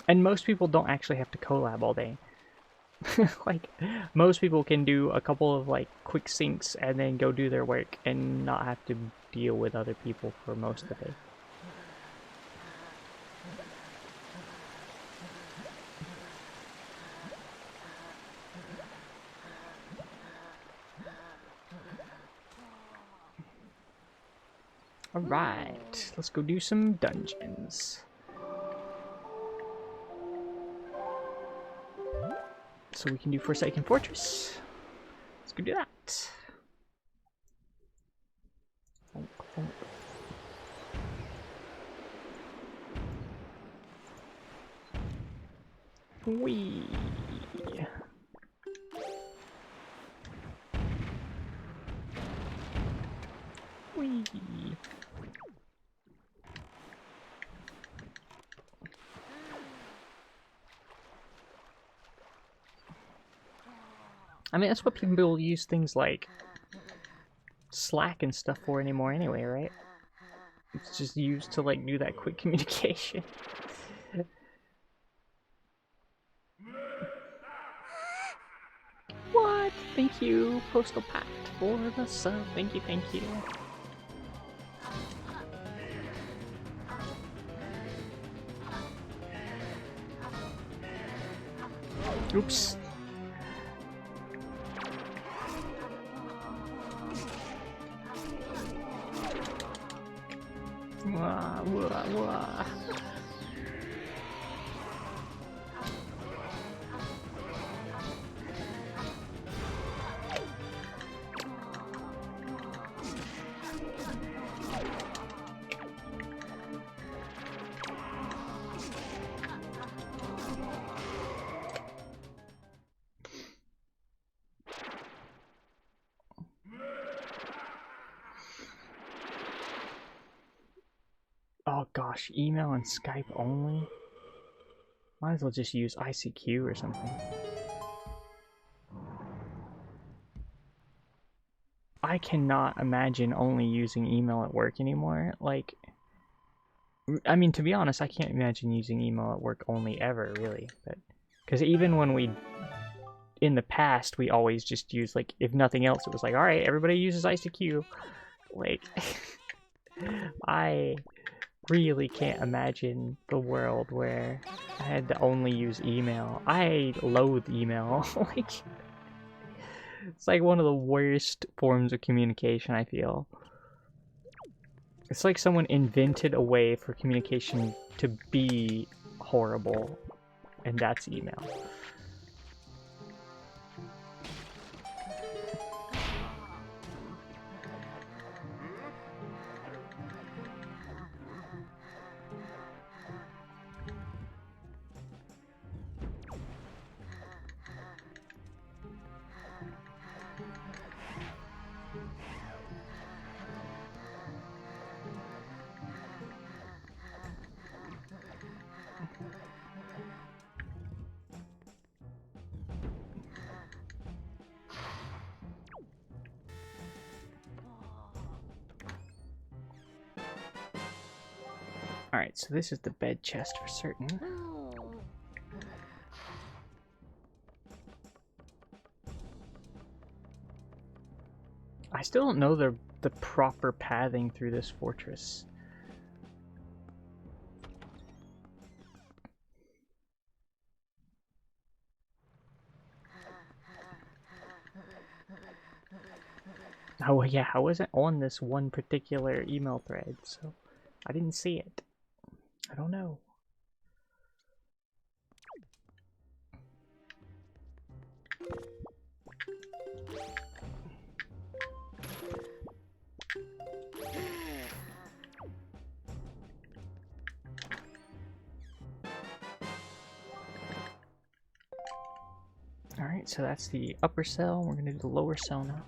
A: And most people don't actually have to collab all day. Like, most people can do a couple of like quick syncs and then go do their work and not have to deal with other people for most of it. Alright, let's go do some dungeons. So we can do Forsaken Fortress. Let's go do that. Whee! Whee! I mean, that's what people use things like Slack and stuff for anymore anyway, right? It's just used to, like, do that quick communication. What? Thank you, Postal Pact, for the sub. Thank you, thank you. Oops. Wah, wah, wah. Oh gosh, email and Skype only? Might as well just use ICQ or something. I cannot imagine only using email at work anymore. Like, I mean, to be honest, I can't imagine using email at work only ever, really. But because even when we, in the past, we always just used, like, if nothing else, it was like, all right, everybody uses ICQ. Like, I really can't imagine the world where I had to only use email. I loathe email. Like, it's like one of the worst forms of communication, I feel. It's like someone invented a way for communication to be horrible, and that's email. Alright, so this is the bed chest for certain. I still don't know the proper pathing through this fortress. Oh yeah, I wasn't on this one particular email thread, so I didn't see it. I don't know. Alright, so that's the upper cell. We're gonna do the lower cell now.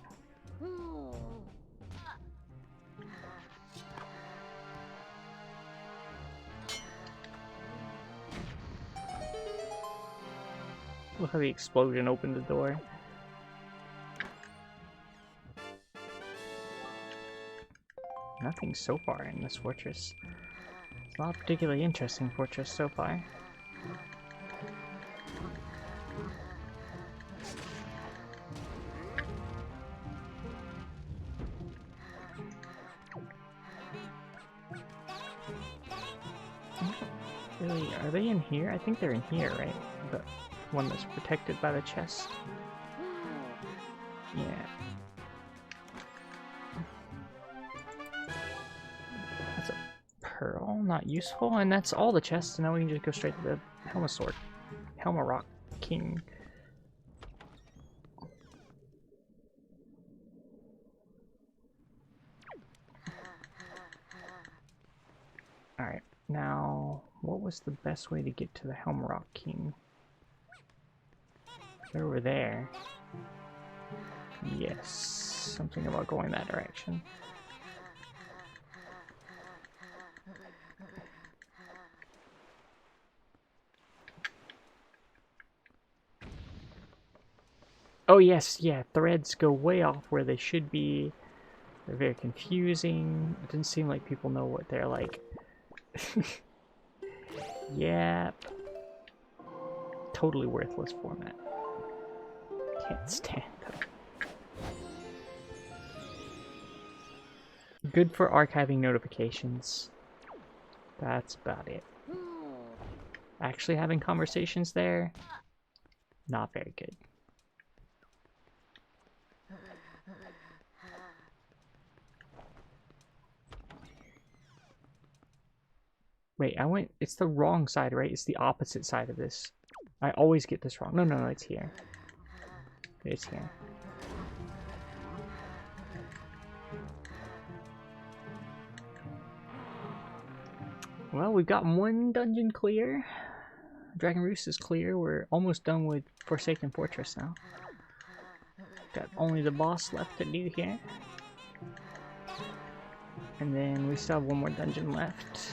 A: Look how the explosion opened the door. Nothing so far in this fortress. It's not a particularly interesting fortress so far. Really, are they in here? I think they're in here, right? The one that's protected by the chest. Yeah. That's a pearl, not useful, and that's all the chests, and now we can just go straight to the Helmarock King. Alright, now, what was the best way to get to the Helmarock King? They're over there. Yes, something about going that direction. Oh yes, yeah, threads go way off where they should be. They're very confusing. It doesn't seem like people know what they're like. Yep. Totally worthless format. Can't stand them. Good for archiving notifications. That's about it. Actually having conversations there, not very good. Wait, it's the wrong side, right? It's the opposite side of this. I always get this wrong. No, it's here. It's here. Well, we've got one dungeon clear. Dragon Roost is clear. We're almost done with Forsaken Fortress now. Got only the boss left to do here. And then we still have one more dungeon left.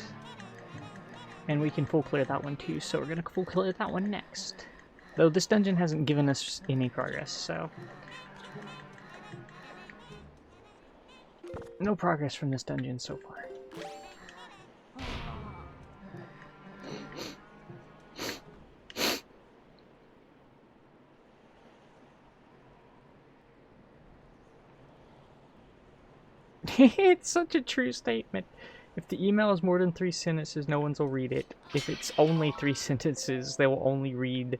A: And we can full clear that one too, so we're gonna full clear that one next. Though this dungeon hasn't given us any progress, so... no progress from this dungeon so far. It's such a true statement. If the email is more than 3 sentences, no one will read it. If it's only 3 sentences, they will only read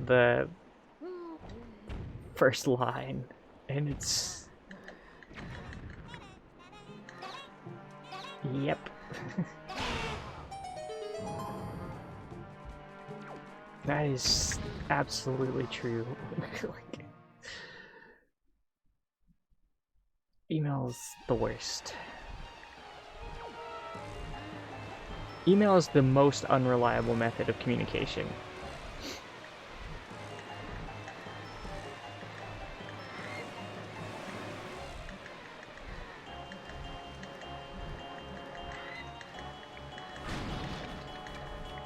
A: the first line. And it's... yep. That is absolutely true. Like, email's the worst. Email is the most unreliable method of communication.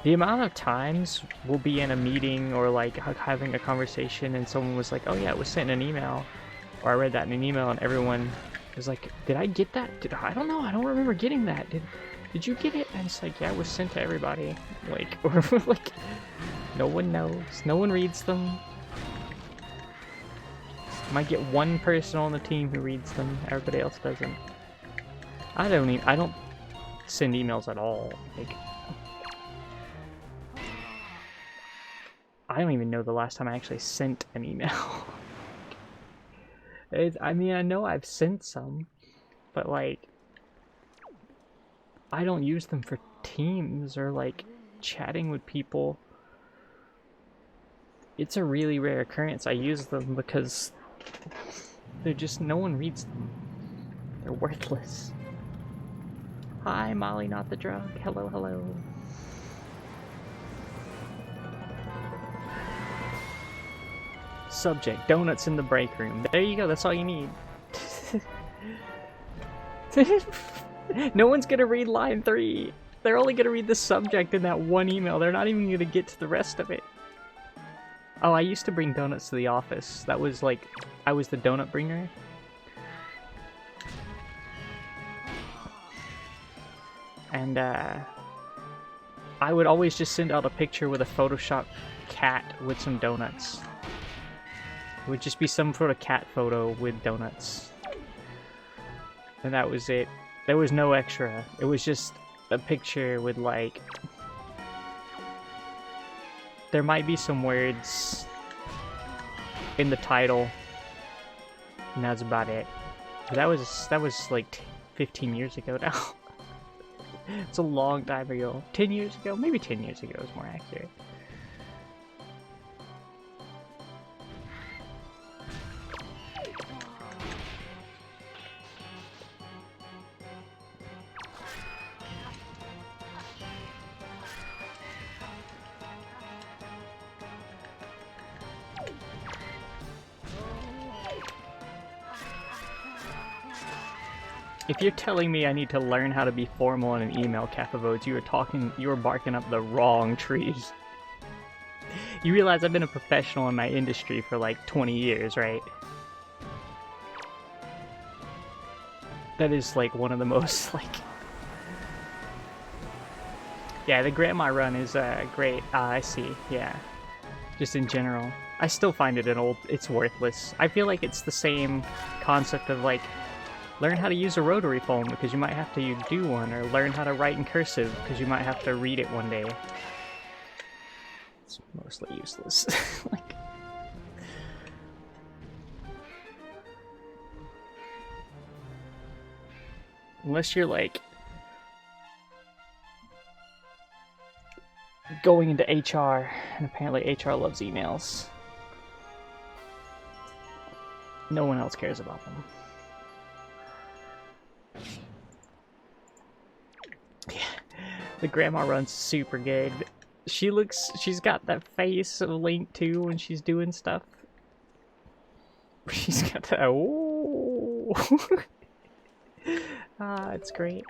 A: The amount of times we'll be in a meeting or like having a conversation and someone was like, oh yeah, it was sent in an email, or I read that in an email, and everyone was like, did I get that? I don't know, I don't remember getting that. Did you get it? And it's like, yeah, it was sent to everybody. Like, or like, no one knows. No one reads them. Might get one person on the team who reads them. Everybody else doesn't. I don't send emails at all. Like, I don't even know the last time I actually sent an email. I mean, I know I've sent some, but like, I don't use them for Teams or like chatting with people. It's a really rare occurrence I use them because they're just, no one reads them. They're worthless. Hi, Molly, not the drug. Hello, hello. Subject, donuts in the break room. There you go, that's all you need. No one's gonna read line 3. They're only gonna read the subject in that one email. They're not even gonna get to the rest of it. Oh, I used to bring donuts to the office. That was like, I was the donut bringer. And I would always just send out a picture with a Photoshop cat with some donuts. It would just be some sort of cat photo with donuts. And that was it. There was no extra. It was just a picture with like... there might be some words in the title. And that's about it. But that was like 15 years ago now. It's a long time ago. 10 years ago? Maybe 10 years ago is more accurate. If you're telling me I need to learn how to be formal in an email, Cathavodes, you were barking up the wrong trees. You realize I've been a professional in my industry for like 20 years, right? That is like one of the most like... Yeah, the grandma run is great. I see, yeah. Just in general. I still find it it's worthless. I feel like it's the same concept of like, learn how to use a rotary phone because you might have to do one, or learn how to write in cursive because you might have to read it one day. It's mostly useless. Like, unless you're like going into HR, and apparently HR loves emails. No one else cares about them. Yeah, the grandma run's super good. She's got that face of Link too when she's doing stuff. She's got that, oh. Ah, it's great.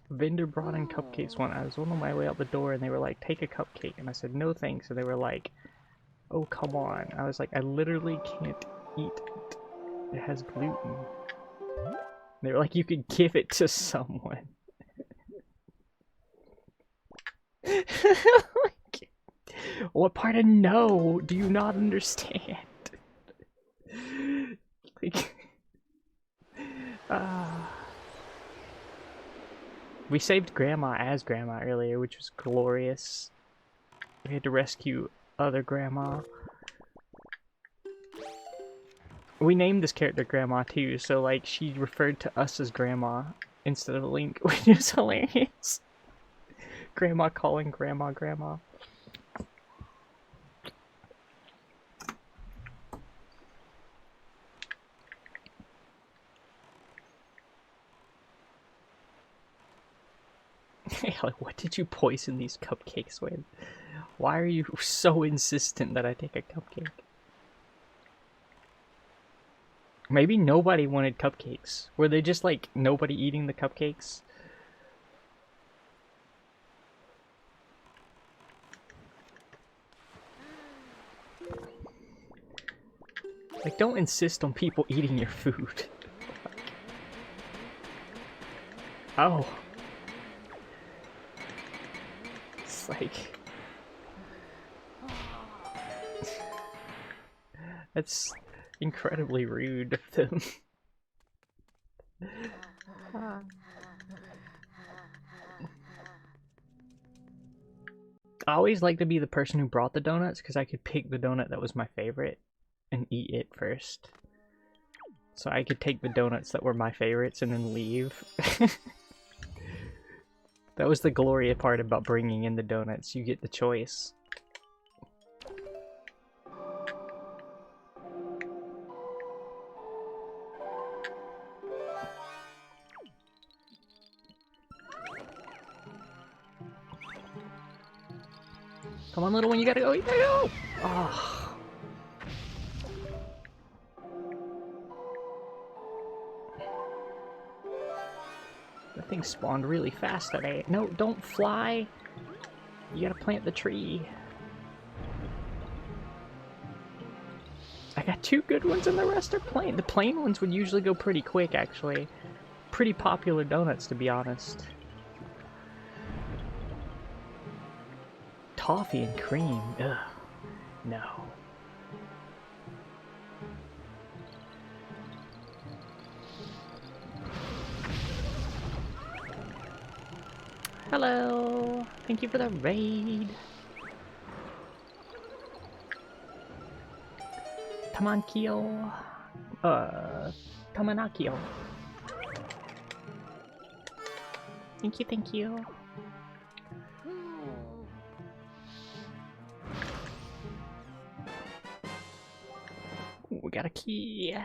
A: Vendor brought in cupcakes one. I was on my way out the door and they were like, take a cupcake. And I said, no thanks. And they were like, oh, come on. I was like, I literally can't eat it. It has gluten. They were like, you could give it to someone. Like, what part of no do you not understand? Like, we saved Grandma as Grandma earlier, which was glorious. We had to rescue other Grandma. We named this character Grandma too, so like she referred to us as Grandma instead of Link, which is hilarious. Grandma calling Grandma Grandma. Like, what did you poison these cupcakes with? Why are you so insistent that I take a cupcake? Maybe nobody wanted cupcakes. Were they just like nobody eating the cupcakes? Like, don't insist on people eating your food. Oh. It's like... That's incredibly rude of them. I always like to be the person who brought the donuts because I could pick the donut that was my favorite and eat it first. So I could take the donuts that were my favorites and then leave. That was the glorious part about bringing in the donuts. You get the choice. Come on, little one, you gotta go, you gotta go! Oh. That thing spawned really fast today. No, don't fly! You gotta plant the tree. I got 2 good ones and the rest are plain. The plain ones would usually go pretty quick, actually. Pretty popular donuts, to be honest. Toffee and cream. Ugh. No. Hello. Thank you for the raid. Tamankyo. Tamanakyo. Thank you, thank you. Ooh, we got a key.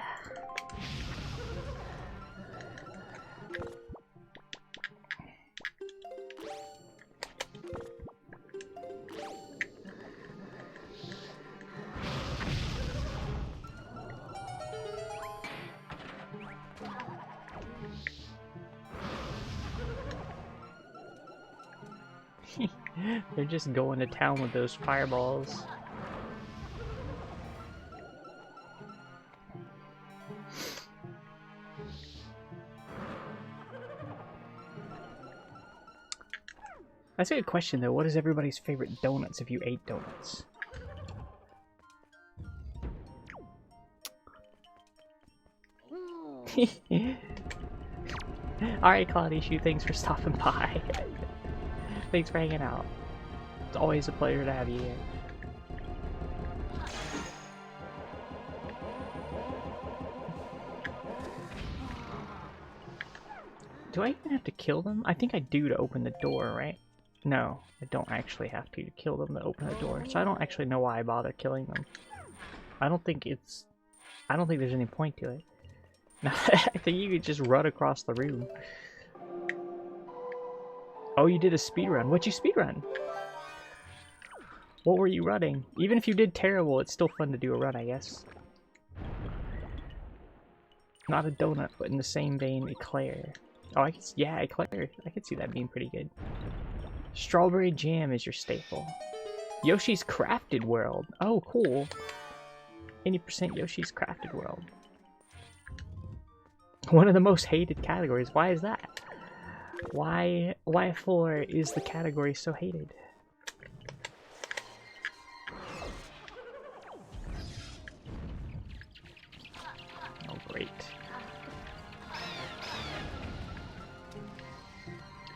A: They're just going to town with those fireballs. That's a good question though. What is everybody's favorite donuts if you ate donuts? Alright, Claudishu, thanks for stopping by. Thanks for hanging out. It's always a pleasure to have you here. Do I even have to kill them? I think I do to open the door, right? No, I don't actually have to kill them to open the door, so I don't actually know why I bother killing them. I don't think there's any point to it. I think you could just run across the room. Oh, you did a speedrun. What'd you speedrun? What were you running? Even if you did terrible, it's still fun to do a run, I guess. Not a donut, but in the same vein, eclair. Oh, yeah, eclair. I could see that being pretty good. Strawberry jam is your staple. Yoshi's Crafted World. Oh, cool. 80% Yoshi's Crafted World. One of the most hated categories. Why is that? Why for is the category so hated? Oh, great.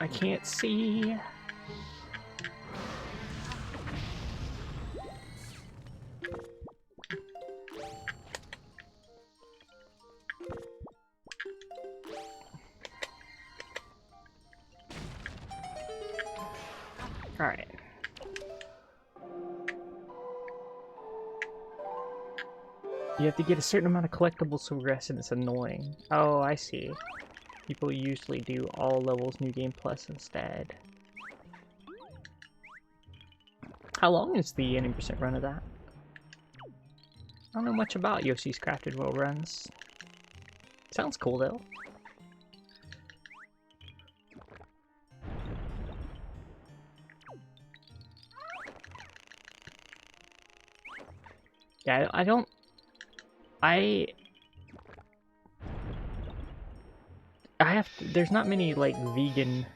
A: I can't see. Alright. You have to get a certain amount of collectibles to progress and it's annoying. Oh, I see. People usually do all levels New Game Plus instead. How long is the 80% run of that? I don't know much about Yoshi's Crafted World runs. Sounds cool though. Yeah, I have to, there's not many like vegan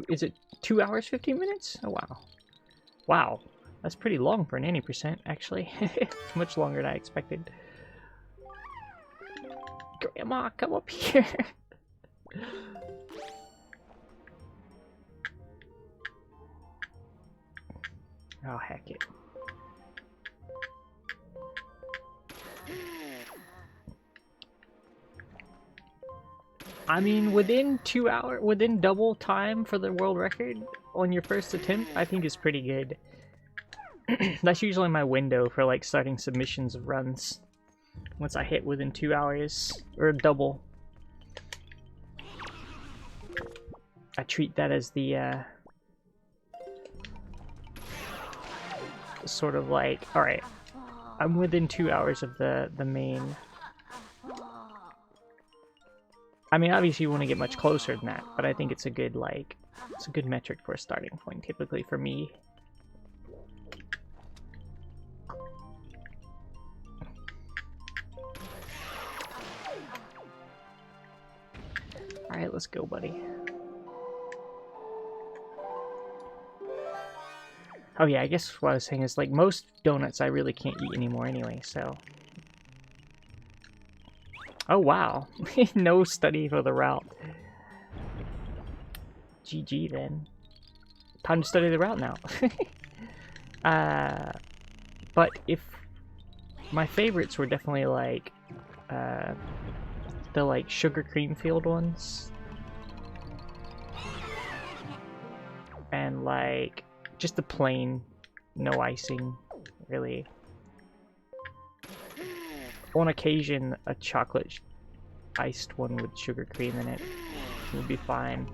A: is it 2 hours 15 minutes? Oh wow. Wow. That's pretty long for an 80% actually. It's much longer than I expected. Grandma, come up here. Oh heck it. I mean, within double time for the world record on your first attempt, I think is pretty good. That's usually my window for like starting submissions of runs. Once I hit within 2 hours, or double. I treat that as the, sort of like, alright, I'm within 2 hours of the main. I mean, obviously you want to get much closer than that, but I think it's a good, like, it's a good metric for a starting point, typically for me. Alright, let's go, buddy. Oh yeah, I guess what I was saying is, like, most donuts I really can't eat anymore anyway, so... Oh wow, no study for the route. GG then. Time to study the route now. But if... My favorites were definitely like... the like sugar cream filled ones. And like... just the plain, no icing, really. On occasion, a chocolate iced one with sugar cream in it would be fine.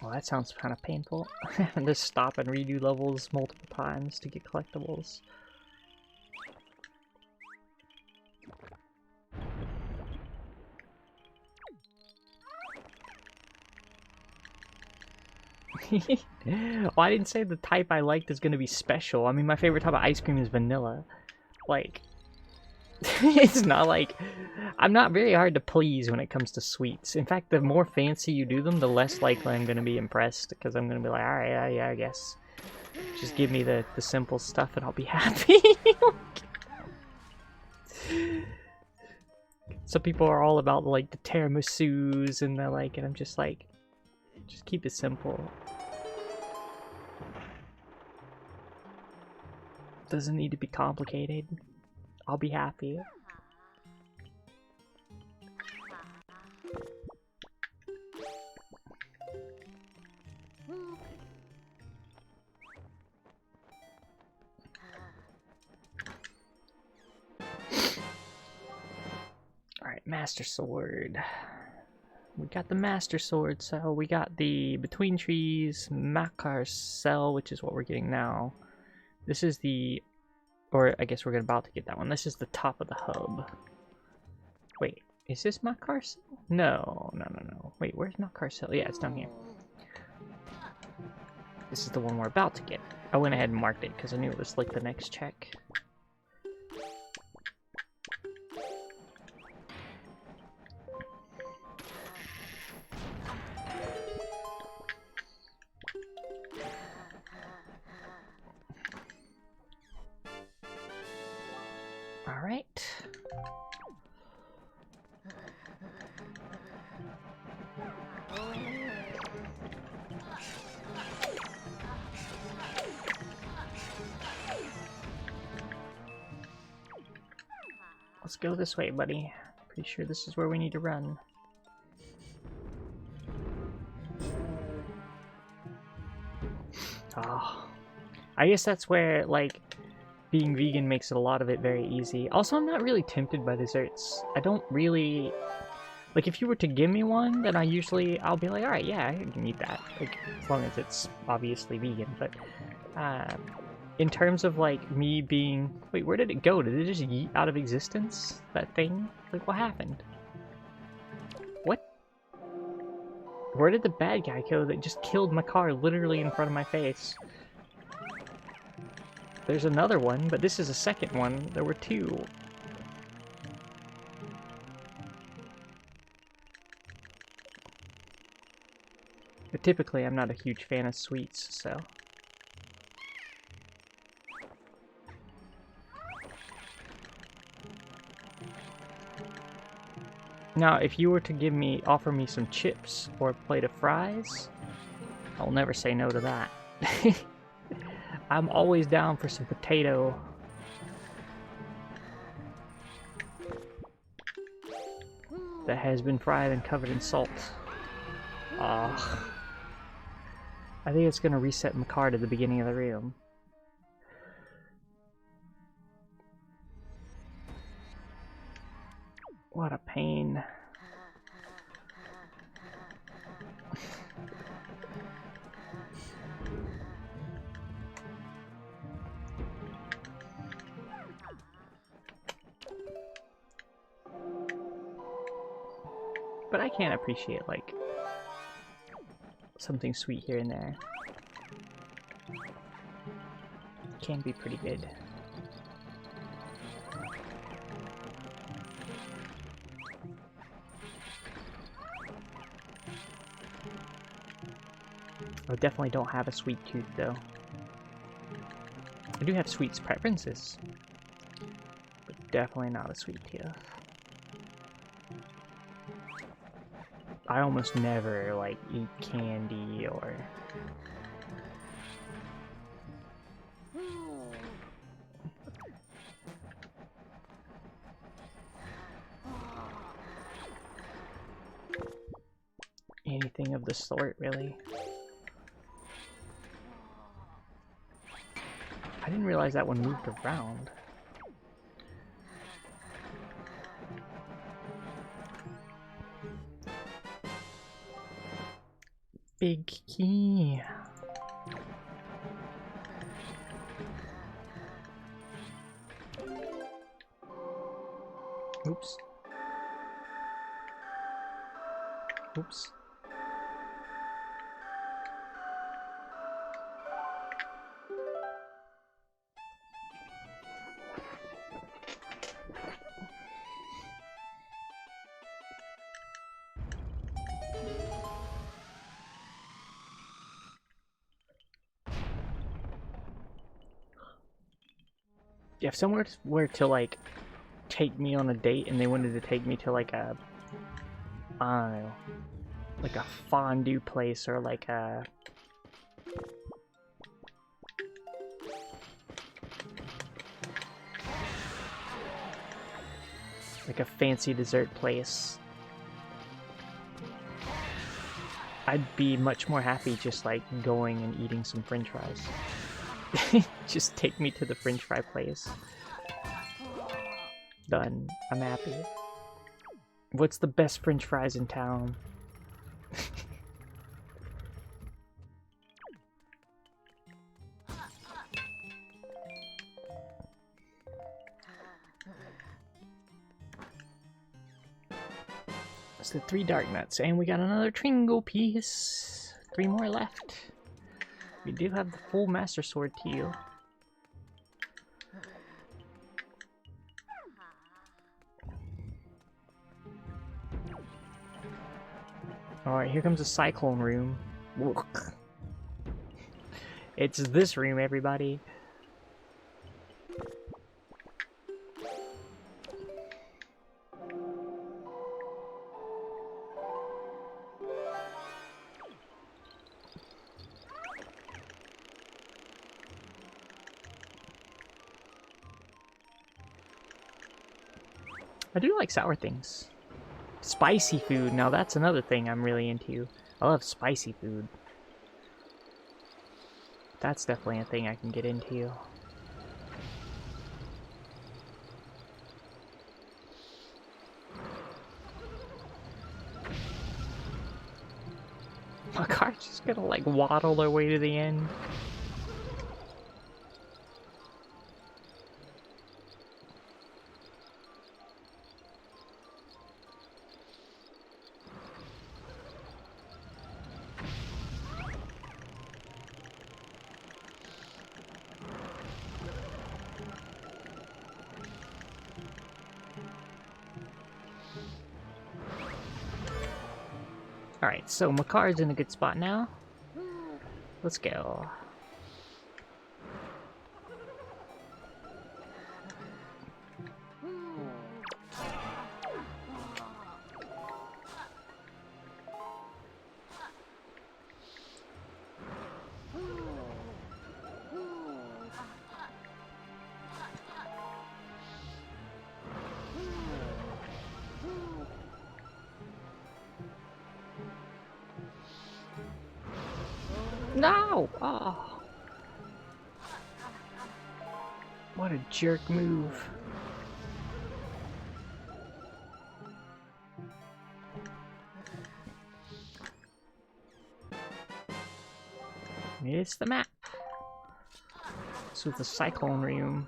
A: Well, that sounds kind of painful. Having to stop and redo levels multiple times to get collectibles. Well, I didn't say the type I liked is going to be special. I mean, my favorite type of ice cream is vanilla. Like, it's not like... I'm not very hard to please when it comes to sweets. In fact, the more fancy you do them, the less likely I'm going to be impressed. Because I'm going to be like, alright, yeah, I guess. Just give me the simple stuff and I'll be happy. Some people are all about, like, the tiramisus and the, like, and I'm just like... Just keep it simple. Doesn't need to be complicated. I'll be happy. Alright, Master Sword. We got the Master Sword, so we got the Between Trees, Makar Cell, which is what we're getting now. This is the... Or I guess we're about to get that one. This is the top of the hub. Wait, is this Makar Cell? No. Wait, where's Makar Cell? Yeah, it's down here. This is the one we're about to get. I went ahead and marked it because I knew it was like the next check. Alright. Let's go this way, buddy. Pretty sure this is where we need to run. Oh. I guess that's where, like, being vegan makes a lot of it very easy. Also, I'm not really tempted by desserts. I don't really... Like, if you were to give me one, then I'll be like, alright, yeah, I can eat that. Like, as long as it's obviously vegan. But, in terms of, like, me being... Wait, where did it go? Did it just yeet out of existence? That thing? Like, what happened? What? Where did the bad guy go that just killed my car literally in front of my face? There's another one, but this is a second one. There were two. But typically, I'm not a huge fan of sweets, so... Now, if you were to offer me some chips or a plate of fries, I'll never say no to that. I'm always down for some potato. That has been fried and covered in salt. Ah. I think it's gonna reset my card at the beginning of the room. What a pain. But I can't appreciate, like, something sweet here and there. Can be pretty good. I definitely don't have a sweet tooth, though. I do have sweets preferences, but definitely not a sweet tooth. I almost never, like, eat candy or... anything of the sort, really. I didn't realize that one moved around. Big key. Oops. Oops. If someone were to like take me on a date and they wanted to take me to like a, I don't know, like a fondue place or like a fancy dessert place, I'd be much more happy just like going and eating some french fries. Just take me to the french fry place. Done. I'm happy. What's the best french fries in town? That's the 3 dark nuts, and we got another Tringle piece. 3 more left. We do have the full Master Sword teal. Alright, here comes the Cyclone room. It's this room, everybody. I do like sour things. Spicy food, now that's another thing I'm really into. I love spicy food. That's definitely a thing I can get into. My car's just gonna like waddle their way to the end. Alright, so Makar's in a good spot now. Let's go. No! Oh. What a jerk move. It's the map. This was the Cyclone room.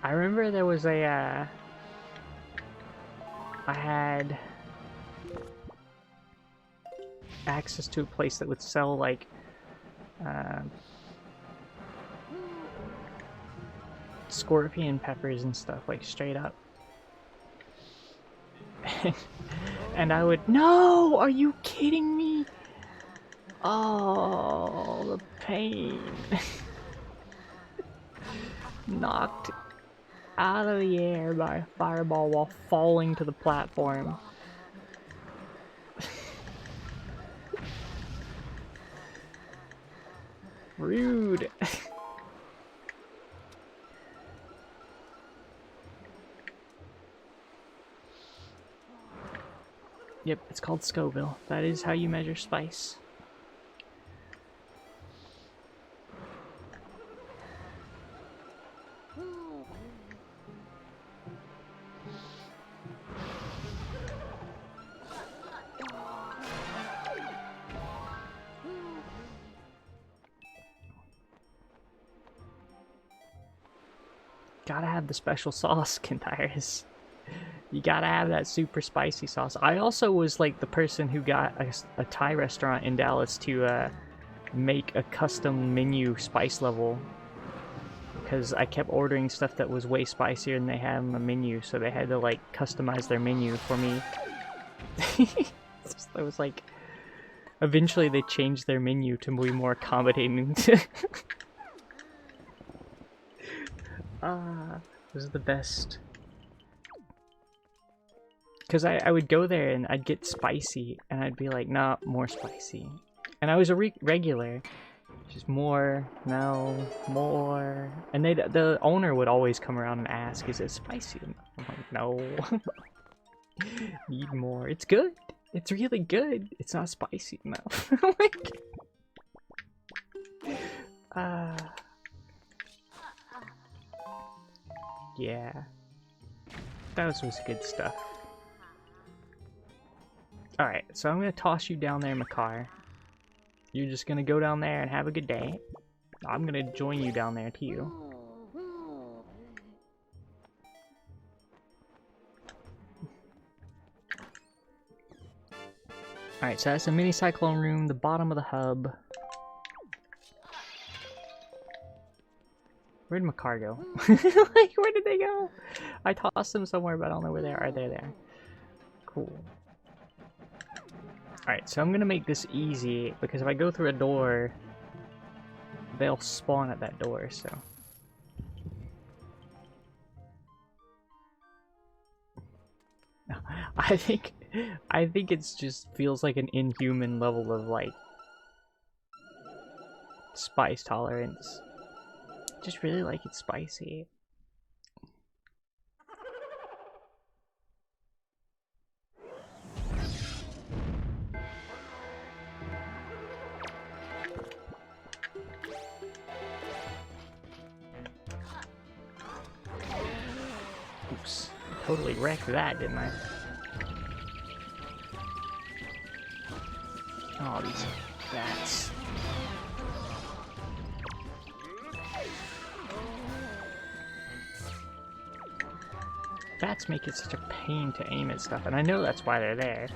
A: I remember there was a, I had access to a place that would sell, like, scorpion peppers and stuff, like, straight up. And I would, no! Are you kidding me? Oh, the pain. Knocked out of the air by a fireball while falling to the platform. Rude. Yep, it's called Scoville. That is how you measure spice. Gotta have the special sauce, Kentires. You gotta have that super spicy sauce. I also was like the person who got a Thai restaurant in Dallas to make a custom menu spice level. Because I kept ordering stuff that was way spicier than they had on the menu, so they had to like customize their menu for me. I was like, eventually they changed their menu to be more accommodating. This is the best. Because I would go there and I'd get spicy, and I'd be like, nah, more spicy. And I was a regular. Just more, no, more. And the owner would always come around and ask, is it spicy enough? I'm like, no. Need more. It's good. It's really good. It's not spicy enough. Yeah. That was good stuff. Alright, so I'm gonna toss you down there in my car. You're just gonna go down there and have a good day. I'm gonna join you down there too. Alright, so that's the mini cyclone room, the bottom of the hub. Where'd my car go? Like, where did they go? I tossed them somewhere, but I don't know where they are. They're there. Cool. Alright, so I'm gonna make this easy, because if I go through a door, they'll spawn at that door, so. I think it's just feels like an inhuman level of, like, spice tolerance. Just really like it spicy. Oops. Totally wrecked that, didn't I? Oh, these bats. Bats make it such a pain to aim at stuff, and I know that's why they're there.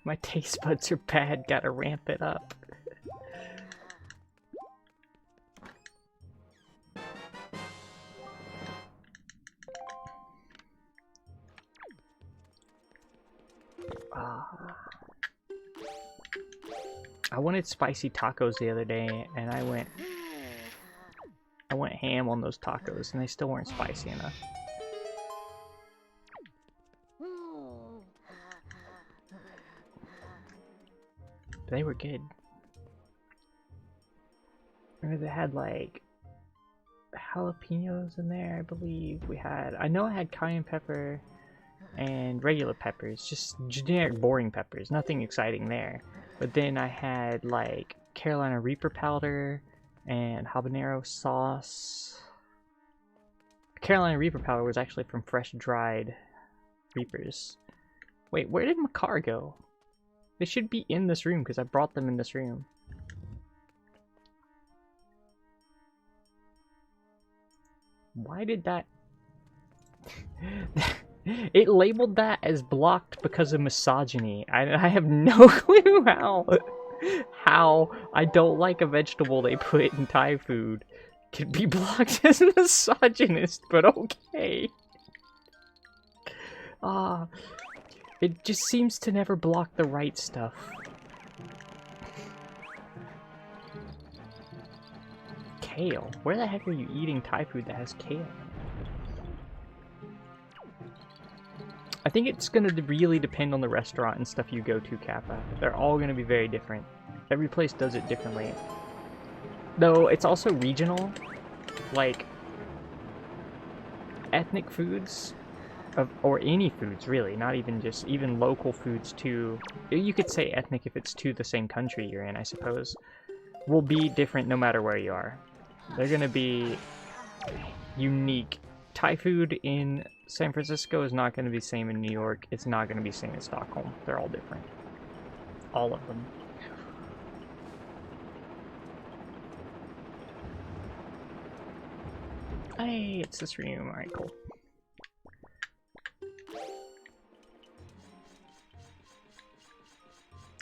A: My taste buds are bad, gotta ramp it up. I wanted spicy tacos the other day, and I went ham on those tacos, and they still weren't spicy enough. They were good. Remember they had like jalapenos in there, I believe. I know I had cayenne pepper and regular peppers, just generic boring peppers, nothing exciting there. But then I had like Carolina Reaper powder and habanero sauce. Carolina Reaper powder was actually from fresh dried Reapers. Wait, where did my car go? They should be in this room because I brought them in this room. Why did that... It labeled that as blocked because of misogyny. I have no clue how I don't like a vegetable they put in Thai food could be blocked as misogynist, but okay. It just seems to never block the right stuff. Kale? Where the heck are you eating Thai food that has kale? I think it's gonna really depend on the restaurant and stuff you go to, Kappa. They're all gonna be very different. Every place does it differently. Though, it's also regional. Like, ethnic foods, or any foods, really, not even just, even local foods too. You could say ethnic if it's to the same country you're in, I suppose. Will be different no matter where you are. They're gonna be unique. Thai food in San Francisco is not going to be the same in New York. It's not going to be the same in Stockholm. They're all different. All of them. Hey, it's this room. Alright, cool.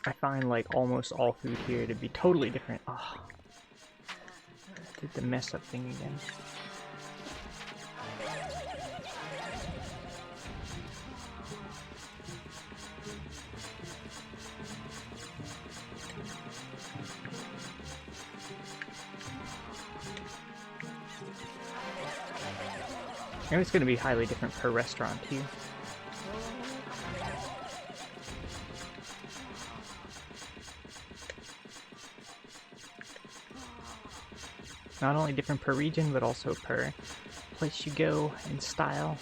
A: I find, like, almost all food here to be totally different. Ah, oh, did the mess up thing again. And it's going to be highly different per restaurant, too. Not only different per region, but also per place you go and style.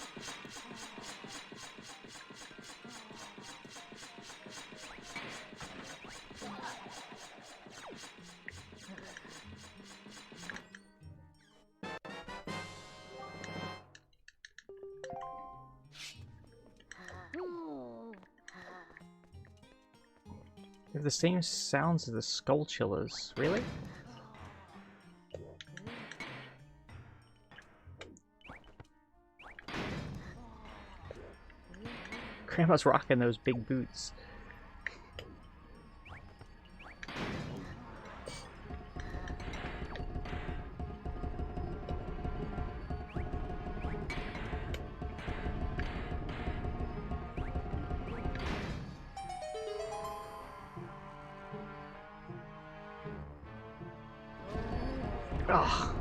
A: They have the same sounds as the skull chillers. Really? Grandma's rocking those big boots. Ugh.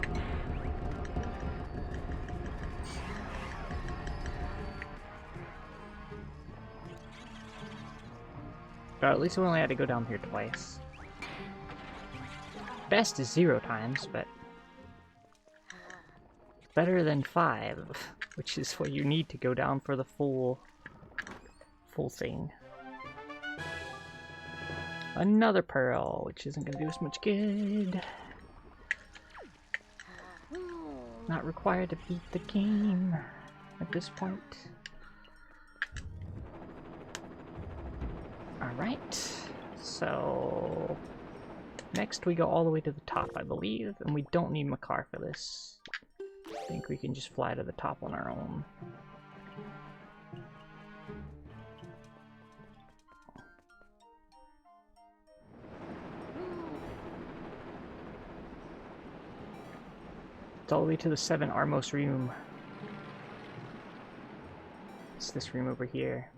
A: At least we only had to go down here twice. Best is 0 times, but better than 5, which is what you need to go down for the full thing. Another pearl, which isn't going to do us much good. Not required to beat the game at this point. Alright, so next we go all the way to the top, I believe, and we don't need Makar for this. I think we can just fly to the top on our own. It's all the way to the 7 Armos room. It's this room over here.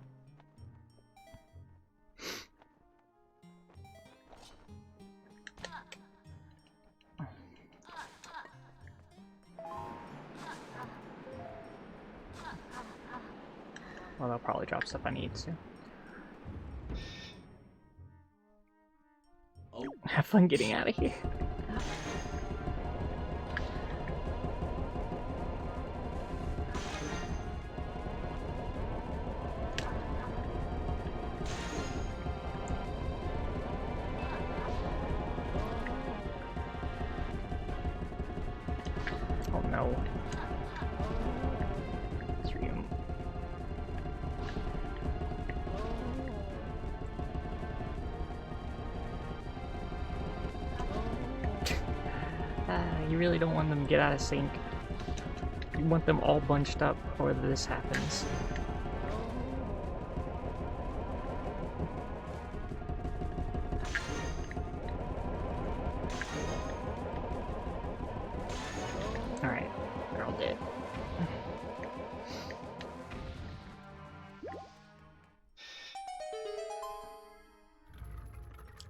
A: Well, that'll probably drop stuff I need to. Oh. Have fun getting out of here. Oh no. You really don't want them to get out of sync. You want them all bunched up before this happens. Alright, they're all dead.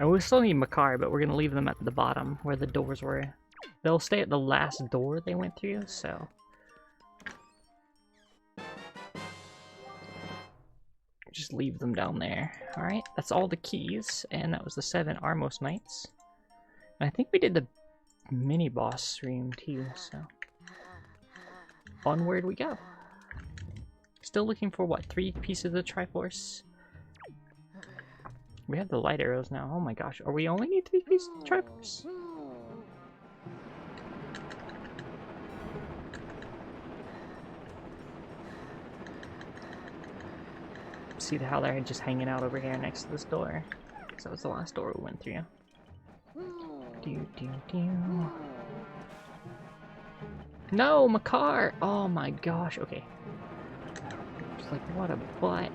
A: And we still need Makar, but we're gonna leave them at the bottom where the doors were. They'll stay at the last door they went through, so. Just leave them down there. Alright, that's all the keys, and that was the 7 Armos Knights. And I think we did the mini boss room too, so. Onward we go. Still looking for what, 3 pieces of the Triforce? We have the light arrows now. Oh my gosh, are we only need 3 pieces of the Triforce? See how they're just hanging out over here next to this door. So that was the last door we went through. No, Makar! Oh my gosh, okay. Just like, what a butt.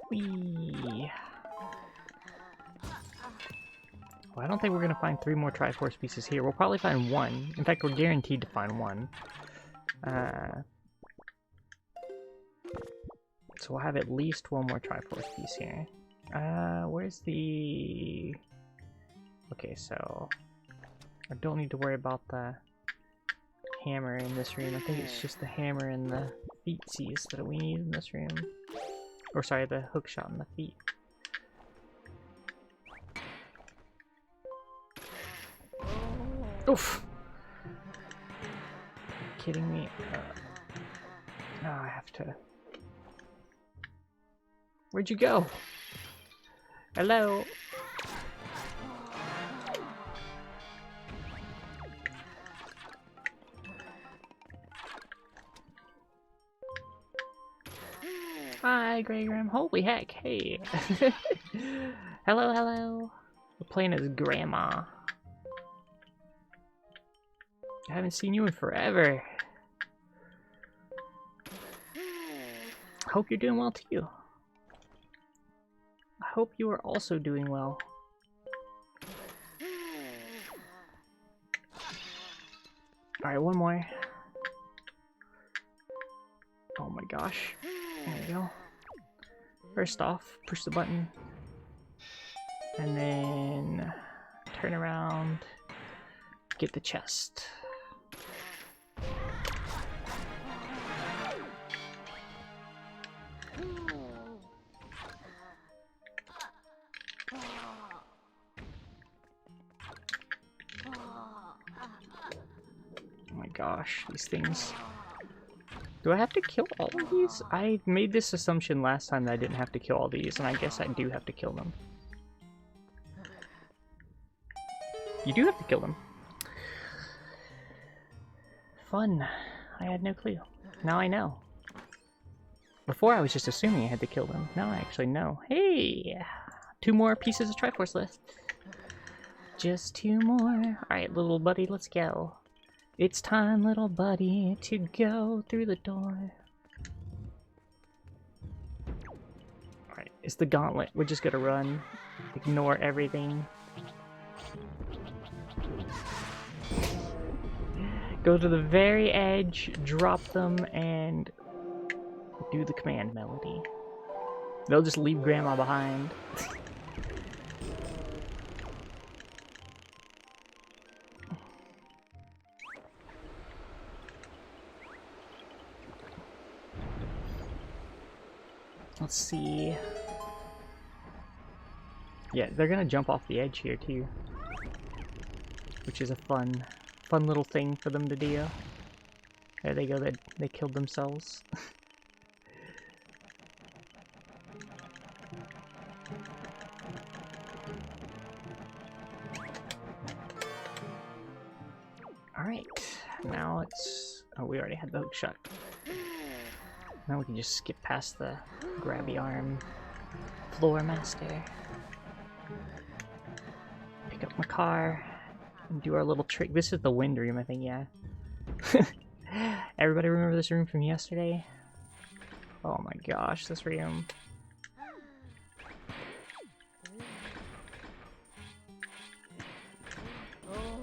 A: Whee. Well, I don't think we're gonna find 3 more Triforce pieces here. We'll probably find 1. In fact, we're guaranteed to find 1. So we'll have at least 1 more Triforce piece here. Where's the... Okay, so... I don't need to worry about the hammer in this room. I think it's just the hammer and the feetsies that we need in this room. Or sorry, the hook shot in the feet. Oof! Kidding me? Oh, I have to... Where'd you go? Hello? Hi, Grey Grim. Holy heck, hey. Hello, hello. We're playing as Grandma. I haven't seen you in forever. Hope you're doing well too. I hope you are also doing well. Alright, 1 more. Oh my gosh. There we go. First off, push the button. And then turn around. Get the chest. Oh my gosh, these things. Do I have to kill all of these? I made this assumption last time that I didn't have to kill all these, and I guess I do have to kill them. You do have to kill them. Fun. I had no clue. Now I know. Before I was just assuming I had to kill them. Now I actually know. Hey! 2 more pieces of Triforce left. Just 2 more. Alright, little buddy, let's go. It's time, little buddy, to go through the door. Alright, it's the gauntlet. We're just gonna run. Ignore everything. Go to the very edge, drop them, and do the command melody. They'll just leave Grandma behind. Let's see. Yeah, they're gonna jump off the edge here too, which is a fun little thing for them to do. There they go. They killed themselves. Alright, now it's... Oh, we already had the hook shot. Now we can just skip past the grabby arm floor master. Pick up my car and do our little trick. This is the wind room, I think, yeah. Everybody remember this room from yesterday? Oh my gosh, this room.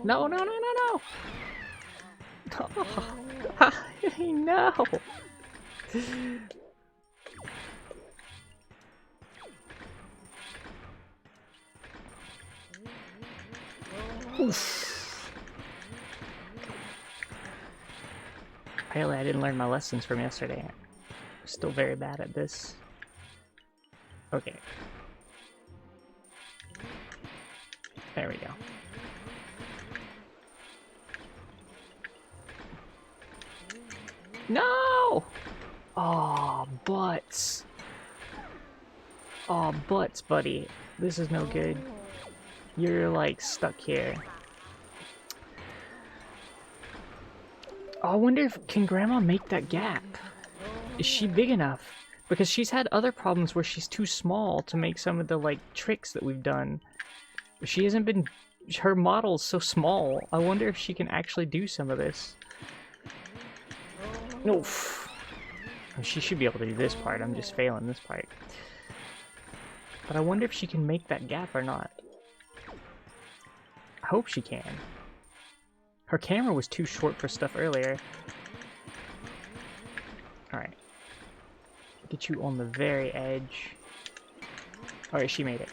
A: No, no, no, no, no! Oh, no! Oof. Apparently I didn't learn my lessons from yesterday. I'm still very bad at this. Okay. There we go. No! Oh, butts. Oh, butts, buddy. This is no good. You're, like, stuck here. Oh, I wonder if... Can Grandma make that gap? Is she big enough? Because she's had other problems where she's too small to make some of the, like, tricks that we've done. She hasn't been... Her model's so small. I wonder if she can actually do some of this. Oof. She should be able to do this part. I'm just failing this part. But I wonder if she can make that gap or not. I hope she can. Her camera was too short for stuff earlier. Alright. Get you on the very edge. Alright, she made it.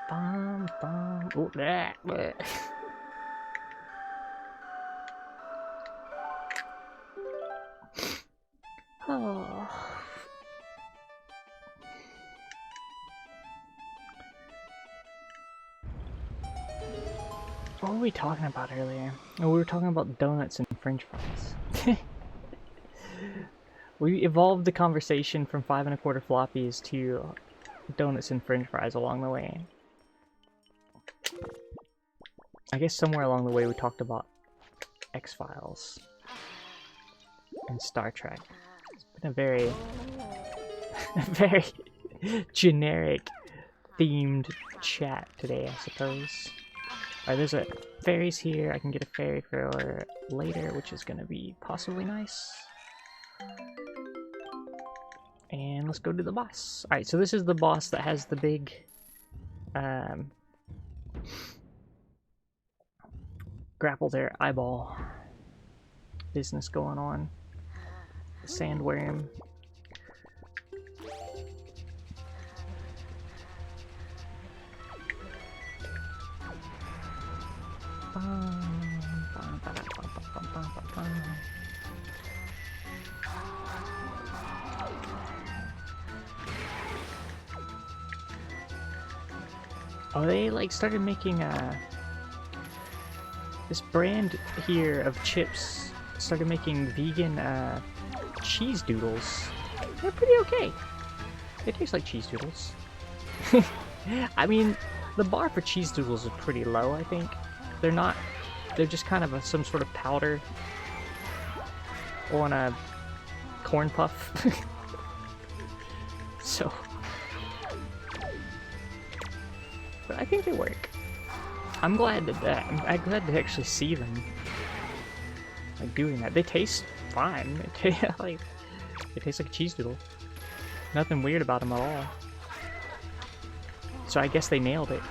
A: Bum, bum. Ooh, bleh, bleh. Oh. What were we talking about earlier? Oh, we were talking about donuts and french fries. We evolved the conversation from 5 1/4 floppies to donuts and french fries along the way. I guess somewhere along the way we talked about X-Files and Star Trek. It's been a very, very generic themed chat today, I suppose. Alright, there's a ferries here. I can get a ferry for later, which is gonna be possibly nice. And let's go to the boss. Alright, so this is the boss that has the big grapple their eyeball business going on. The sandworm. Oh, they like started making this brand here of chips started making vegan cheese doodles. They're pretty okay. They taste like cheese doodles. I mean, the bar for cheese doodles is pretty low, I think. They're not, they're just kind of some sort of powder on a corn puff. So, but I think they work. I'm glad that I'm glad to actually see them like doing that. They taste fine. They taste like a cheese doodle. Nothing weird about them at all. So I guess they nailed it.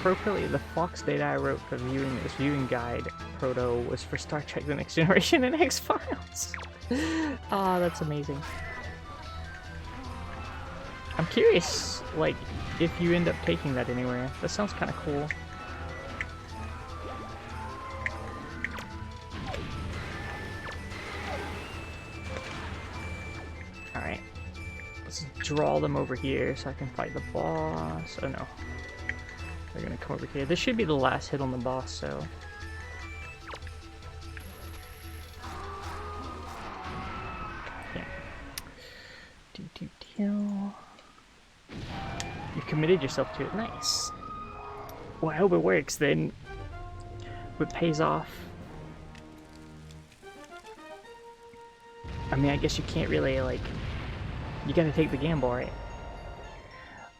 A: appropriately, the Fox data I wrote for viewing this viewing guide proto was for Star Trek The Next Generation and X-Files. Ah, that's amazing. I'm curious, like, if you end up taking that anywhere. That sounds kind of cool. Alright. Let's draw them over here so I can fight the boss. Oh no. They're gonna come over here. This should be the last hit on the boss, so... yeah. You committed yourself to it. Nice. Well, I hope it works then. It pays off. I mean, I guess you can't really, like... you gotta take the gamble, right?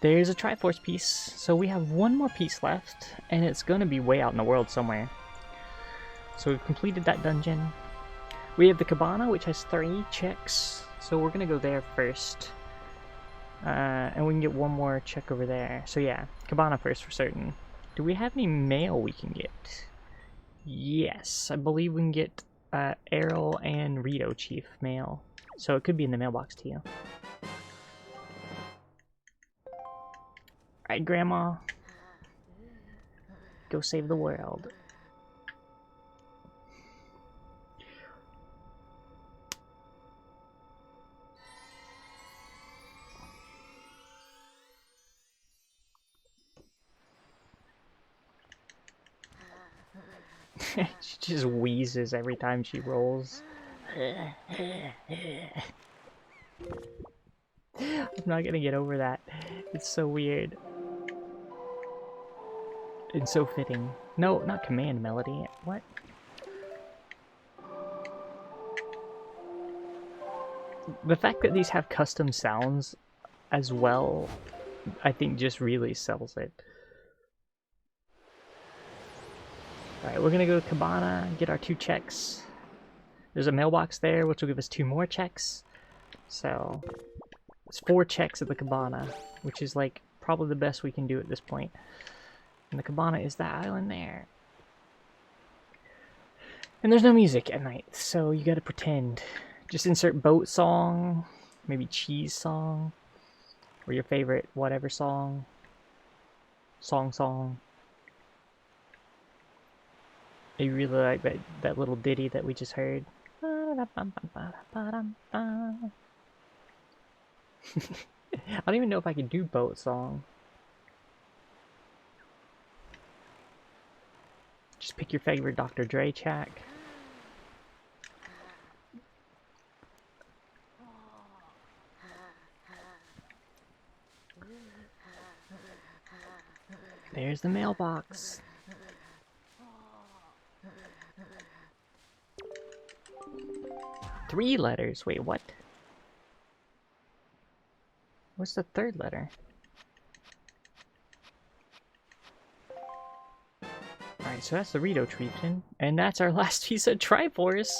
A: There's a Triforce piece, so we have one more piece left, and it's gonna be way out in the world somewhere. So we've completed that dungeon. We have the Cabana, which has 3 checks, so we're gonna go there first. And we can get one more check over there. So yeah, Cabana first for certain. Do we have any mail we can get? Yes, I believe we can get Errol and Rito Chief mail. So it could be in the mailbox to you. Alright, Grandma. Go save the world. She just wheezes every time she rolls. I'm not gonna get over that. It's so weird. It's so fitting. No, not command melody. What? The fact that these have custom sounds as well, I think just really sells it. Alright, we're gonna go to Cabana, get our 2 checks. There's a mailbox there, which will give us 2 more checks. So, it's 4 checks at the Cabana, which is like probably the best we can do at this point. And the Cabana is that island there. And there's no music at night, so you gotta pretend. Just insert boat song, maybe cheese song, or your favorite whatever song. Song. I really like that little ditty that we just heard. I don't even know if I can do boat song. Just pick your favorite Dr. Dre track. There's the mailbox. Three letters. Wait, what? What's the 3rd letter? Alright, so that's the Rito treatment, and that's our last piece of Triforce.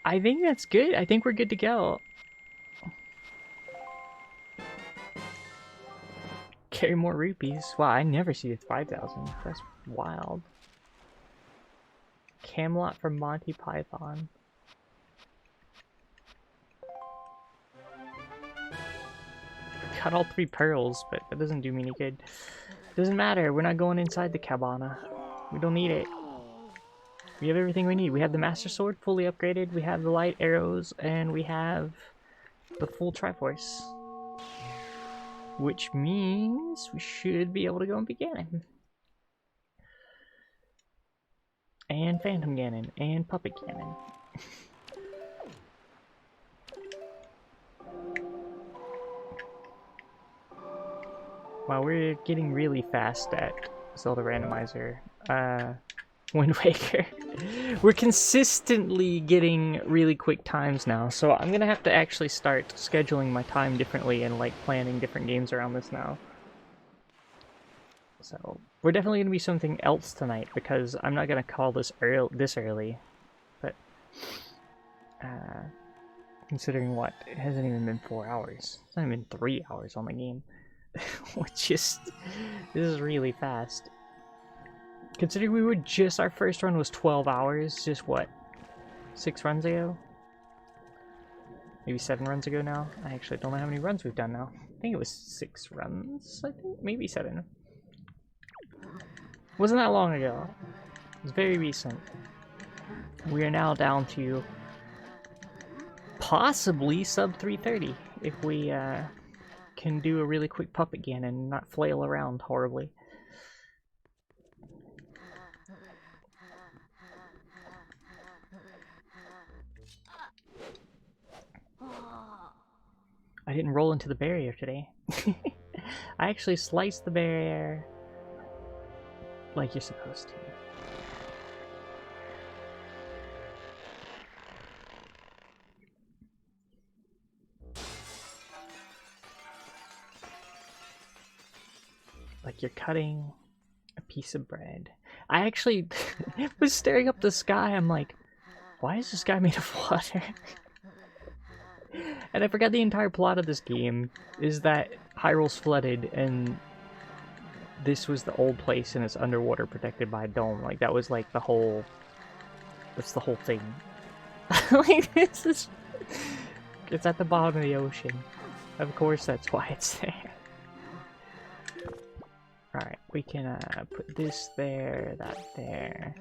A: I think that's good. I think we're good to go. Carry more rupees. Wow, I never see 5,000. That's wild. Camelot from Monty Python. Got all 3 pearls, but that doesn't do me any good. Doesn't matter, we're not going inside the Cabana. We don't need it. We have everything we need. We have the Master Sword fully upgraded, we have the light arrows, and we have the full Triforce. Which means we should be able to go and beat Ganon. And Phantom Ganon, and Puppet Ganon. Wow, we're getting really fast at Zelda Randomizer. Wind Waker. We're consistently getting really quick times now, so I'm gonna have to actually start scheduling my time differently and like planning different games around this now. So we're definitely gonna be something else tonight because I'm not gonna call this early, but considering what, it hasn't even been 4 hours. It's not even 3 hours on the game. Which is... This is really fast. Considering we were just... Our first run was 12 hours. Just what? 6 runs ago? Maybe 7 runs ago now? I actually don't know how many runs we've done now. I think it was 6 runs, I think? Maybe 7. Wasn't that long ago. It was very recent. We are now down to possibly sub 330 if we can do a really quick pup again and not flail around horribly. I didn't roll into the barrier today. I actually sliced the barrier like you're supposed to. Like you're cutting a piece of bread. I actually was staring up the sky. I'm like, why is the sky made of water? And I forgot the entire plot of this game is that Hyrule's flooded and this was the old place and it's underwater protected by a dome. Like that was like the whole... That's the whole thing. Like this is... It's at the bottom of the ocean. Of course that's why it's there. Alright, we can put this there, that there.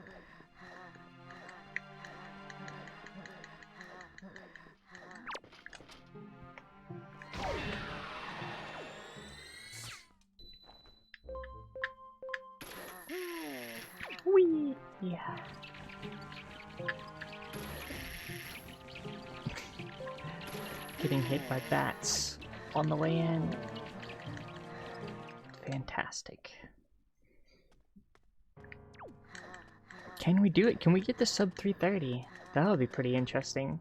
A: Whee! Yeah. Getting hit by bats on the way in. Fantastic. Can we do it? Can we get the sub 330? That would be pretty interesting.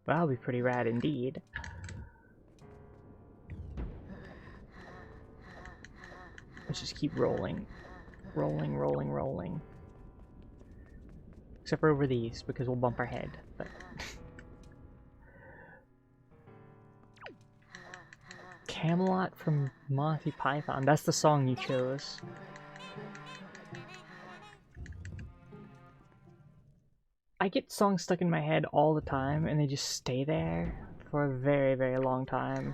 A: That would be pretty rad indeed. Let's just keep rolling. Rolling, rolling, rolling. Except for over these, because we'll bump our head. But Camelot from Monty Python. That's the song you chose. I get songs stuck in my head all the time, and they just stay there for a very, very long time.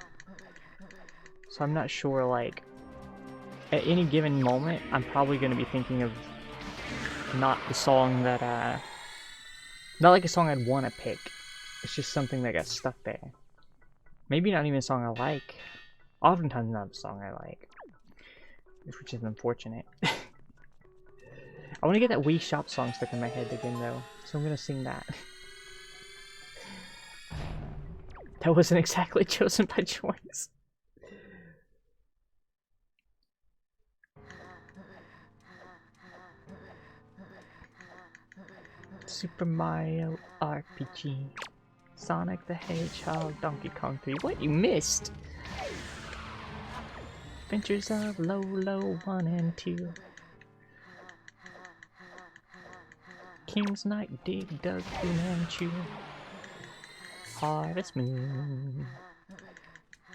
A: So I'm not sure, like, at any given moment, I'm probably going to be thinking of not the song that, not like a song I'd want to pick. It's just something that got stuck there. Maybe not even a song I like. Oftentimes not a song I like. Which is unfortunate. I want to get that Wii Shop song stuck in my head again, though. So I'm going to sing that. That wasn't exactly chosen by choice. Super Mario RPG. Sonic the Hedgehog, Donkey Kong 3. What? You missed? Adventures of Lolo 1 and 2. King's Knight, Dig Dug, Fu Manchu. Harvest Moon.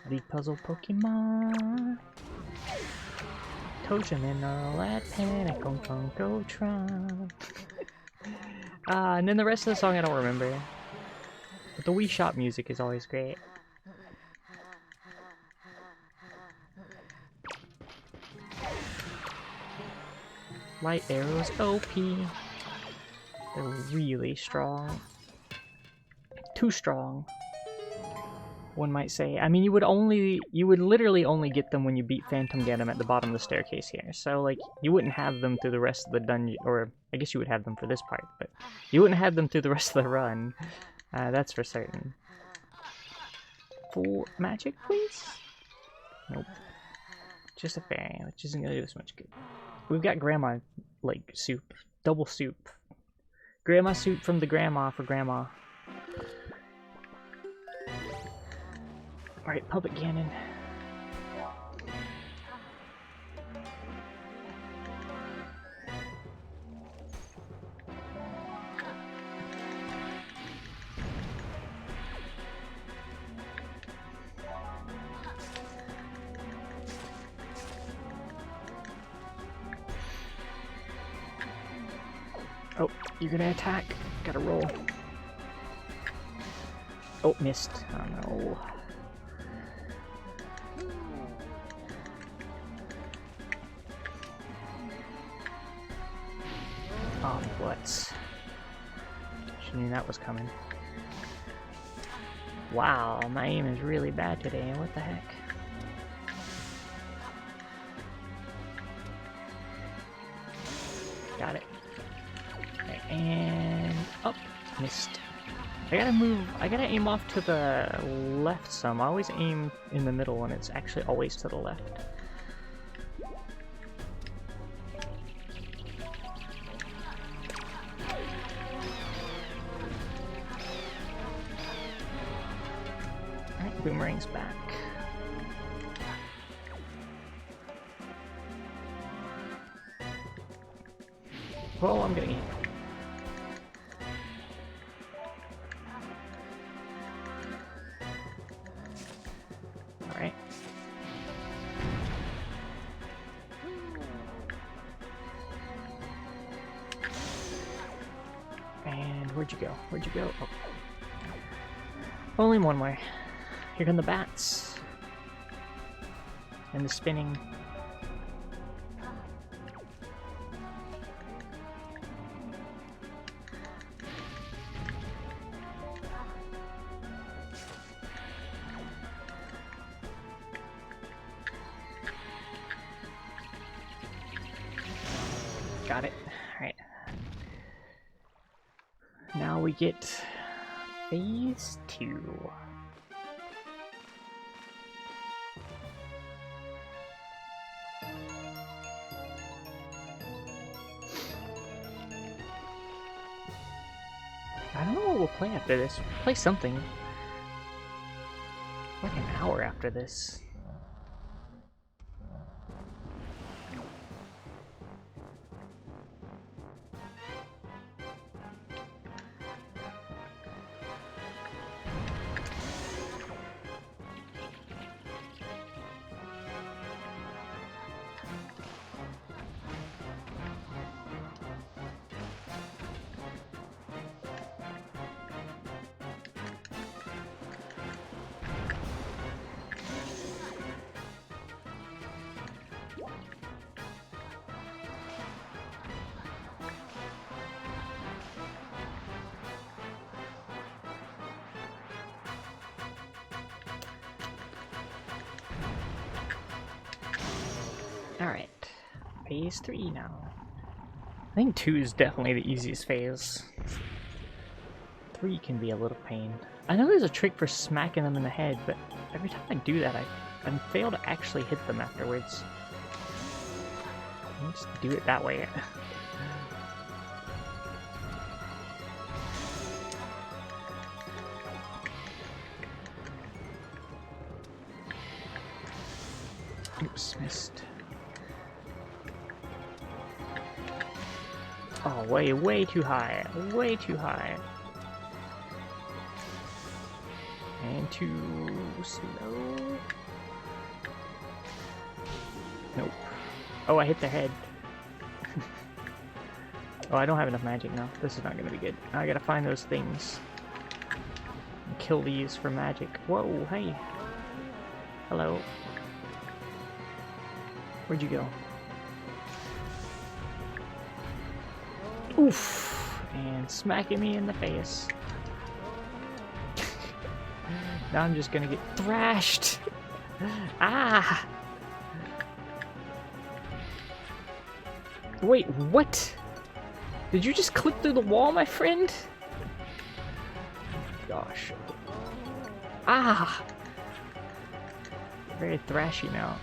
A: The Puzzle Pokemon. Toja Mineral at Panic on Funkotron. And then the rest of the song I don't remember. But the Wii Shop music is always great. Light arrows OP. They're really strong. Too strong, one might say. I mean, you would literally only get them when you beat Phantom Ganem at the bottom of the staircase here. So, like, you wouldn't have them through the rest of the dungeon, or I guess you would have them for this part, but you wouldn't have them through the rest of the run. That's for certain. Full magic, please? Nope. Just a fairy, which isn't gonna do us much good. We've got grandma, like, soup. Double soup. Grandma soup from the grandma for grandma. Alright, Puppet Ganon. Oh, you're gonna attack. Gotta roll. Oh, missed. Oh no. Oh, what? She knew that was coming. Wow, my aim is really bad today. What the heck? Got it. Okay, and up. Missed. I gotta move. I gotta aim off to the left some. I always aim in the middle, and it's actually always to the left. Alright, boomerang's back. Well, I'm gonna eat. Alright. And where'd you go? Where'd you go? Oh. Only one way. Here come the bats. And the spinning. Got it. Alright. Now we get phase 2. I don't know what we'll play after this. We'll play something. Like an hour after this. Alright, phase 3 now. I think 2 is definitely the easiest phase. 3 can be a little pain. I know there's a trick for smacking them in the head, but every time I do that, I fail to actually hit them afterwards. Let's do it that way. Oops, missed. Oh, way too high. Way too high. And too slow. Nope. Oh, I hit the head. Oh, I don't have enough magic now. This is not gonna be good. I gotta find those things. And kill these for magic. Whoa, hey. Hello. Where'd you go? Oof! And smacking me in the face. Now I'm just gonna get thrashed! Ah! Wait, what? Did you just clip through the wall, my friend? Gosh. Ah! Very thrashy now.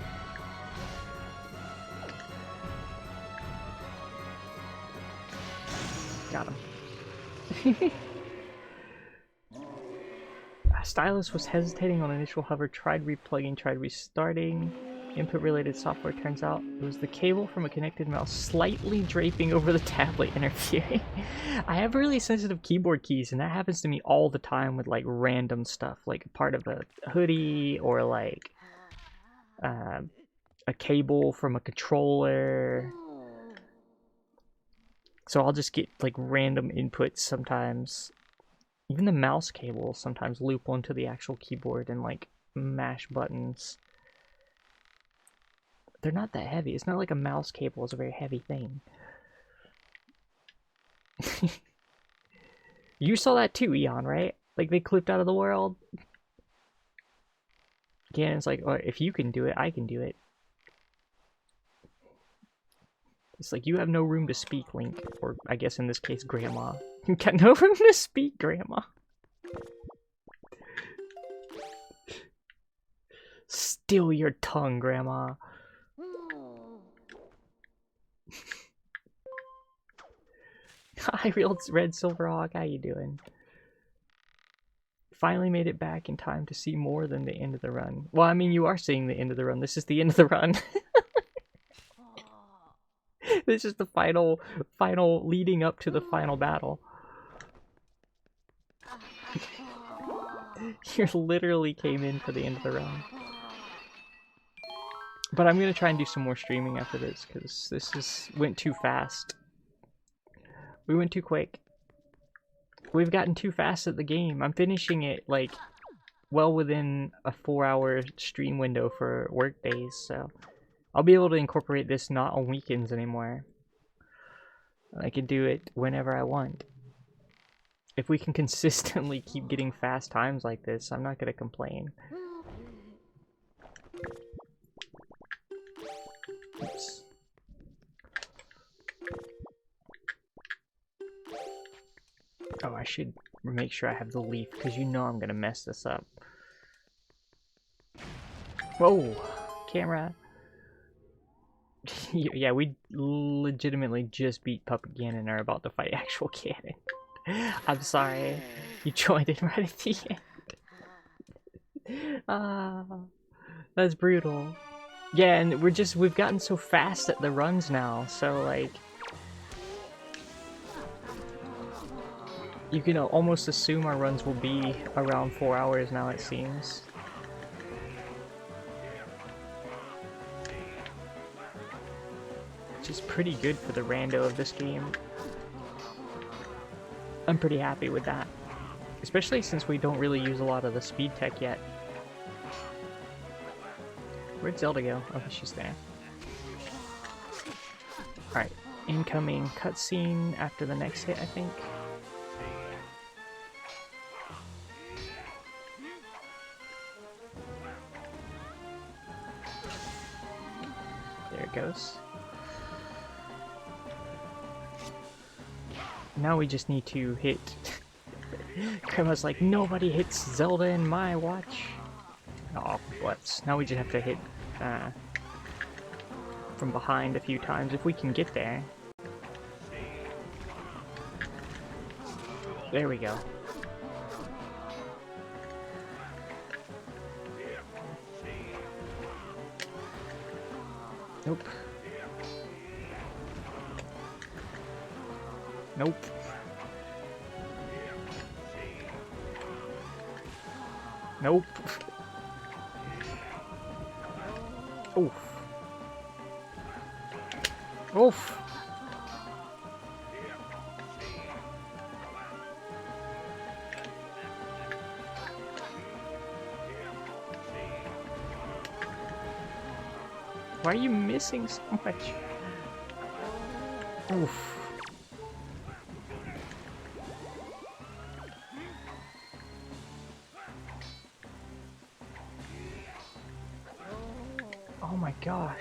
A: Got him. Stylus was hesitating on initial hover, tried replugging, tried restarting. Input related software, turns out it was the cable from a connected mouse slightly draping over the tablet interfering. I have really sensitive keyboard keys, and that happens to me all the time with like random stuff, like part of a hoodie or like a cable from a controller. So I'll just get like random inputs sometimes. Even the mouse cables sometimes loop onto the actual keyboard and like mash buttons. They're not that heavy. It's not like a mouse cable is a very heavy thing. You saw that too, Eon, right? Like they clipped out of the world. Again, it's like, oh, if you can do it, I can do it. It's like you have no room to speak, Link. Or I guess in this case, Grandma. You got no room to speak, Grandma. Still your tongue, Grandma. Hi, Red Silverhawk. How you doing? Finally made it back in time to see more than the end of the run. Well, I mean, you are seeing the end of the run. This is the end of the run. This is the final leading up to the final battle. You literally came in for the end of the run. But I'm gonna try and do some more streaming after this, because this went too fast. We went too quick. We've gotten too fast at the game. I'm finishing it, like, well within a 4-hour stream window for work days, so I'll be able to incorporate this not on weekends anymore. I can do it whenever I want. If we can consistently keep getting fast times like this, I'm not gonna complain. Oops. Oh, I should make sure I have the leaf, because you know I'm gonna mess this up. Whoa! Camera! Yeah, we legitimately just beat Pup again and are about to fight actual Cannon. I'm sorry. You joined it right at the end. Ah, that's brutal. Yeah, and we've gotten so fast at the runs now, so like... You can almost assume our runs will be around 4 hours now, it seems. Which is pretty good for the rando of this game. I'm pretty happy with that. Especially since we don't really use a lot of the speed tech yet. Where'd Zelda go? Oh, she's there. Alright, incoming cutscene after the next hit, I think. There it goes. Now we just need to hit... Grandma's like, nobody hits Zelda in my watch. Oh, butts. Now we just have to hit from behind a few times if we can get there. There we go. Nope. Nope. Nope. Oof. Oof. Why are you missing so much? Oof. Oh my gosh.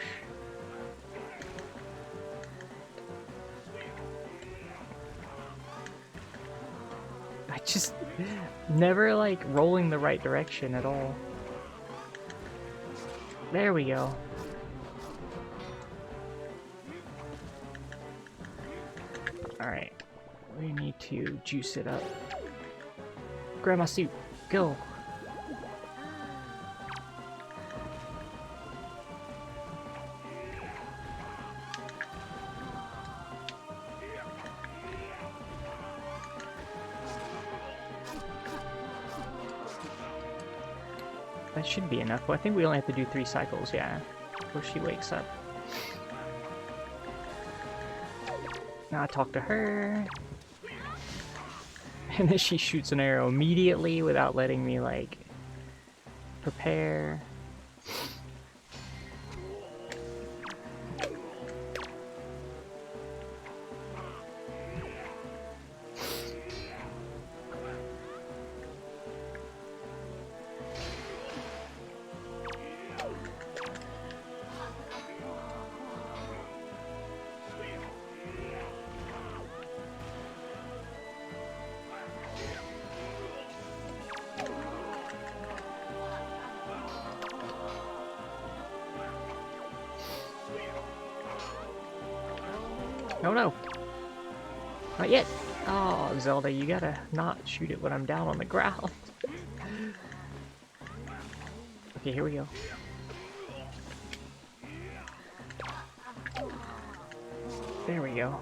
A: I just never like rolling the right direction at all. There we go. Alright. We need to juice it up. Grandma suit, go! That should be enough. Well, I think we only have to do 3 cycles, yeah, before she wakes up. Now I talk to her. And then she shoots an arrow immediately without letting me, like, prepare. Oh no! Not yet! Oh, Zelda, you gotta not shoot it when I'm down on the ground. Okay, here we go. There we go.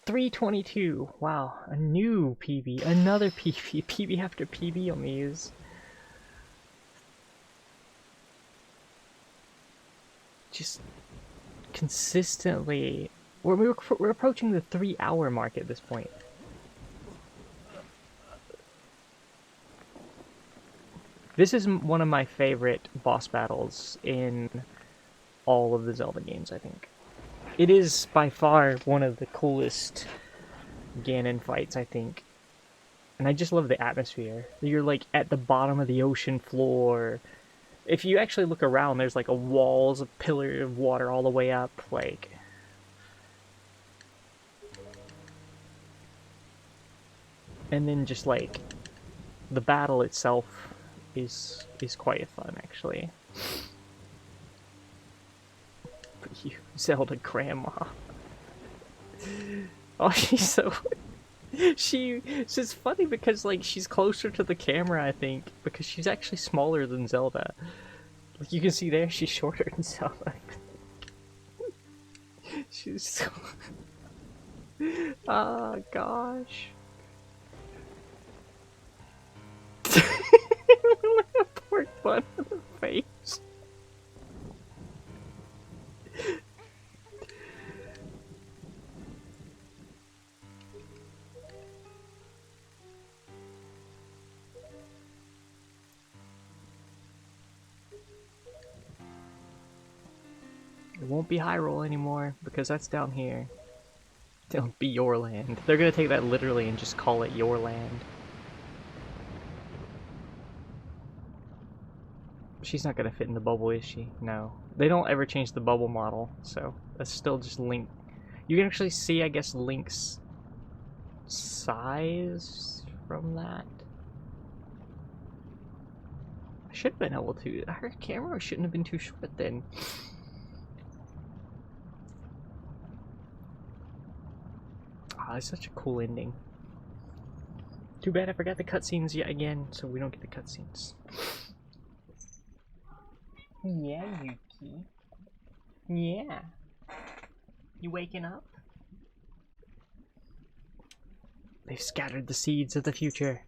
A: 322! Wow, a new PB, another PB, PB after PB on these. Just consistently, we're approaching the 3-hour mark at this point. This is one of my favorite boss battles in all of the Zelda games, I think. It is by far one of the coolest Ganon fights, I think. And I just love the atmosphere. You're like at the bottom of the ocean floor. If you actually look around, there's like a walls, a pillar of water all the way up, like... And then just like, the battle itself is quite fun, actually. But you, Zelda Grandma. Oh, she's so... It's funny because, like, she's closer to the camera, I think, because she's actually smaller than Zelda. Like, you can see there, she's shorter than Zelda. She's so... Oh, gosh. A pork bun in the face. It won't be Hyrule anymore, because that's down here. It'll be your land. They're gonna take that literally and just call it your land. She's not gonna fit in the bubble, is she? No. They don't ever change the bubble model, so that's still just Link. You can actually see, I guess, Link's size from that. I should have been able to. Her camera shouldn't have been too short then. Ah, it's such a cool ending. Too bad I forgot the cutscenes yet again, so we don't get the cutscenes. Yeah, Yuki. Yeah. You waking up? They've scattered the seeds of the future.